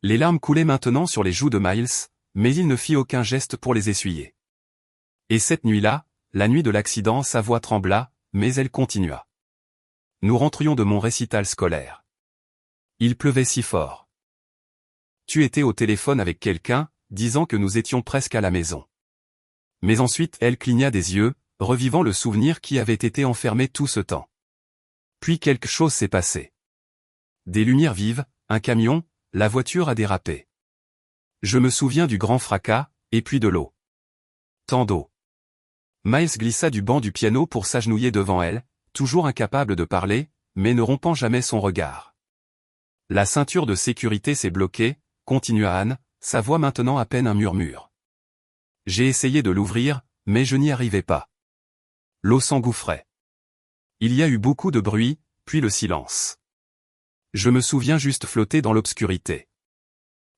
Les larmes coulaient maintenant sur les joues de Miles, mais il ne fit aucun geste pour les essuyer. Et cette nuit-là, la nuit de l'accident, sa voix trembla, mais elle continua. Nous rentrions de mon récital scolaire. Il pleuvait si fort. Tu étais au téléphone avec quelqu'un, disant que nous étions presque à la maison. Mais ensuite elle cligna des yeux, revivant le souvenir qui avait été enfermé tout ce temps. Puis quelque chose s'est passé. Des lumières vives, un camion, la voiture a dérapé. Je me souviens du grand fracas, et puis de l'eau. Tant d'eau. Miles glissa du banc du piano pour s'agenouiller devant elle, toujours incapable de parler, mais ne rompant jamais son regard. La ceinture de sécurité s'est bloquée, continua Anne, sa voix maintenant à peine un murmure. J'ai essayé de l'ouvrir, mais je n'y arrivais pas. L'eau s'engouffrait. Il y a eu beaucoup de bruit, puis le silence. Je me souviens juste flotter dans l'obscurité.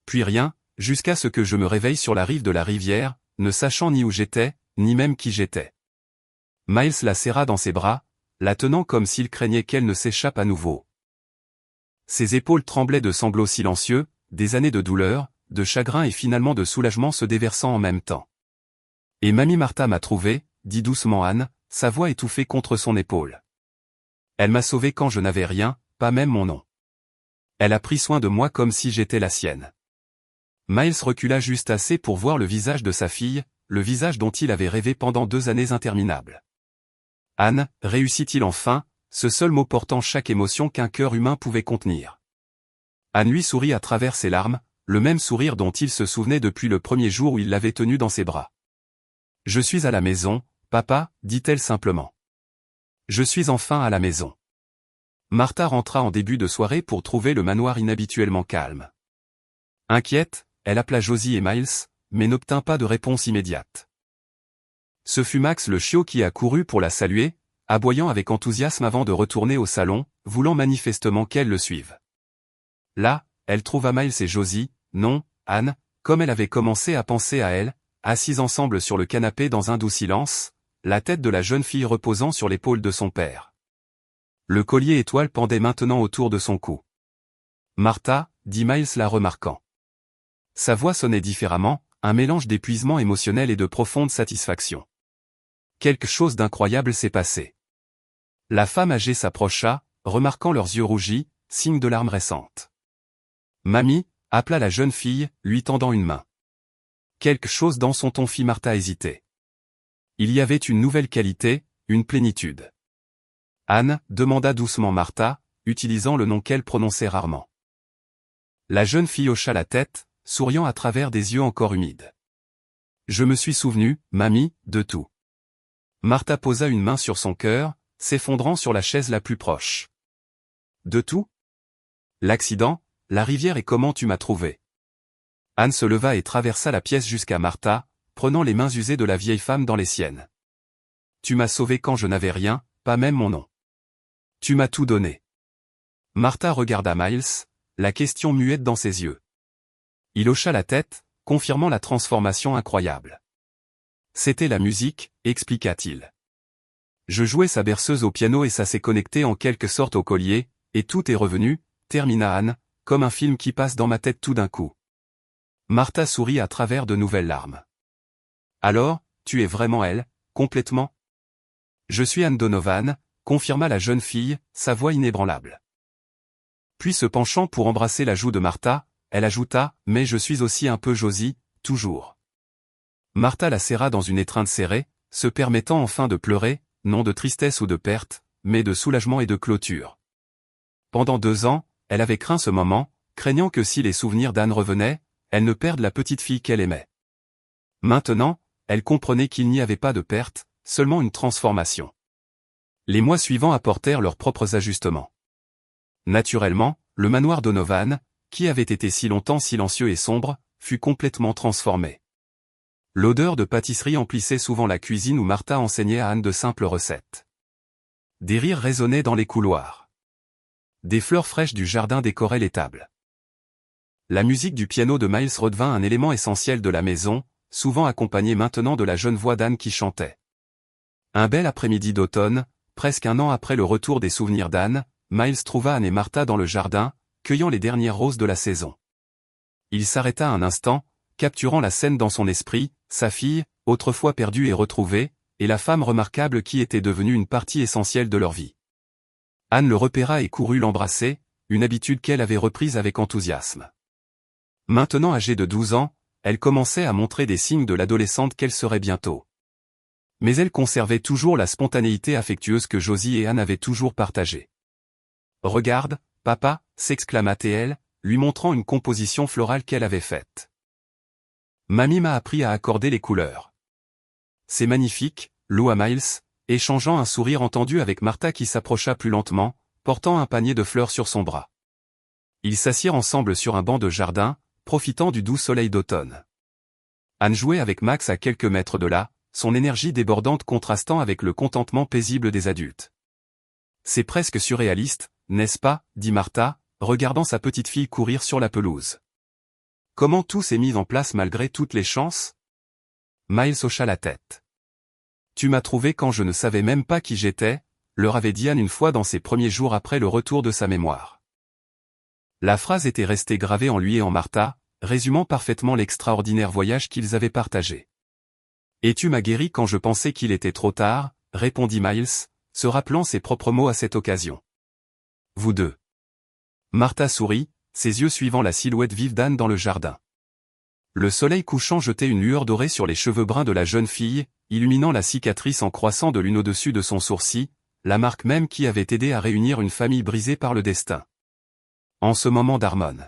Puis rien, jusqu'à ce que je me réveille sur la rive de la rivière, ne sachant ni où j'étais, ni même qui j'étais. Miles la serra dans ses bras, la tenant comme s'il craignait qu'elle ne s'échappe à nouveau. Ses épaules tremblaient de sanglots silencieux, des années de douleur, de chagrin et finalement de soulagement se déversant en même temps. Et Mamie Martha m'a trouvé, dit doucement Anne, sa voix étouffée contre son épaule. Elle m'a sauvé quand je n'avais rien, pas même mon nom. Elle a pris soin de moi comme si j'étais la sienne. Miles recula juste assez pour voir le visage de sa fille, le visage dont il avait rêvé pendant 2 années interminables. Anne, réussit-il enfin, ce seul mot portant chaque émotion qu'un cœur humain pouvait contenir. Anne lui sourit à travers ses larmes, le même sourire dont il se souvenait depuis le premier jour où il l'avait tenue dans ses bras. Je suis à la maison, papa, dit-elle simplement. Je suis enfin à la maison. Martha rentra en début de soirée pour trouver le manoir inhabituellement calme. Inquiète, elle appela Josie et Miles, mais n'obtint pas de réponse immédiate. Ce fut Max le chiot qui accourut pour la saluer, aboyant avec enthousiasme avant de retourner au salon, voulant manifestement qu'elle le suive. Là, elle trouva Miles et Josie, non, Anne, comme elle avait commencé à penser à elle, assis ensemble sur le canapé dans un doux silence, la tête de la jeune fille reposant sur l'épaule de son père. Le collier étoile pendait maintenant autour de son cou. Martha, dit Miles la remarquant. Sa voix sonnait différemment, un mélange d'épuisement émotionnel et de profonde satisfaction. Quelque chose d'incroyable s'est passé. La femme âgée s'approcha, remarquant leurs yeux rougis, signe de larmes récentes. Mamie, appela la jeune fille, lui tendant une main. Quelque chose dans son ton fit Martha hésiter. Il y avait une nouvelle qualité, une plénitude. Anne, demanda doucement Martha, utilisant le nom qu'elle prononçait rarement. La jeune fille hocha la tête, souriant à travers des yeux encore humides. Je me suis souvenu, mamie, de tout. Martha posa une main sur son cœur, s'effondrant sur la chaise la plus proche. De tout? L'accident, la rivière et comment tu m'as trouvé. Anne se leva et traversa la pièce jusqu'à Martha, prenant les mains usées de la vieille femme dans les siennes. Tu m'as sauvé quand je n'avais rien, pas même mon nom. Tu m'as tout donné. Martha regarda Miles, la question muette dans ses yeux. Il hocha la tête, confirmant la transformation incroyable. C'était la musique, expliqua-t-il. Je jouais sa berceuse au piano et ça s'est connecté en quelque sorte au collier, et tout est revenu, termina Anne, comme un film qui passe dans ma tête tout d'un coup. Martha sourit à travers de nouvelles larmes. Alors, tu es vraiment elle, complètement? Je suis Anne Donovan, confirma la jeune fille, sa voix inébranlable. Puis se penchant pour embrasser la joue de Martha, elle ajouta, mais je suis aussi un peu Josie, toujours. Martha la serra dans une étreinte serrée, se permettant enfin de pleurer, non de tristesse ou de perte, mais de soulagement et de clôture. Pendant 2 ans, elle avait craint ce moment, craignant que si les souvenirs d'Anne revenaient, elle ne perde la petite fille qu'elle aimait. Maintenant, elle comprenait qu'il n'y avait pas de perte, seulement une transformation. Les mois suivants apportèrent leurs propres ajustements. Naturellement, le manoir Donovan, qui avait été si longtemps silencieux et sombre, fut complètement transformé. L'odeur de pâtisserie emplissait souvent la cuisine où Martha enseignait à Anne de simples recettes. Des rires résonnaient dans les couloirs. Des fleurs fraîches du jardin décoraient les tables. La musique du piano de Miles redevint un élément essentiel de la maison, souvent accompagnée maintenant de la jeune voix d'Anne qui chantait. Un bel après-midi d'automne, presque un an après le retour des souvenirs d'Anne, Miles trouva Anne et Martha dans le jardin, cueillant les dernières roses de la saison. Il s'arrêta un instant, capturant la scène dans son esprit, sa fille, autrefois perdue et retrouvée, et la femme remarquable qui était devenue une partie essentielle de leur vie. Anne le repéra et courut l'embrasser, une habitude qu'elle avait reprise avec enthousiasme. Maintenant âgée de 12 ans, elle commençait à montrer des signes de l'adolescente qu'elle serait bientôt. Mais elle conservait toujours la spontanéité affectueuse que Josie et Anne avaient toujours partagée. « Regarde, papa » s'exclama-t-elle, lui montrant une composition florale qu'elle avait faite. « Mamie m'a appris à accorder les couleurs. »« C'est magnifique » loua Miles, échangeant un sourire entendu avec Martha qui s'approcha plus lentement, portant un panier de fleurs sur son bras. Ils s'assirent ensemble sur un banc de jardin, profitant du doux soleil d'automne. Anne jouait avec Max à quelques mètres de là, son énergie débordante contrastant avec le contentement paisible des adultes. « C'est presque surréaliste, n'est-ce pas » dit Martha, regardant sa petite fille courir sur la pelouse. « Comment tout s'est mis en place malgré toutes les chances ?» Miles hocha la tête. « Tu m'as trouvé quand je ne savais même pas qui j'étais » leur avait dit Anne une fois dans ses premiers jours après le retour de sa mémoire. La phrase était restée gravée en lui et en Martha, résumant parfaitement l'extraordinaire voyage qu'ils avaient partagé. « Et tu m'as guéri quand je pensais qu'il était trop tard » répondit Miles, se rappelant ses propres mots à cette occasion. « Vous deux. » Martha sourit, ses yeux suivant la silhouette vive d'Anne dans le jardin. Le soleil couchant jetait une lueur dorée sur les cheveux bruns de la jeune fille, illuminant la cicatrice en croissant de l'une au-dessus de son sourcil, la marque même qui avait aidé à réunir une famille brisée par le destin. En ce moment d'harmonie.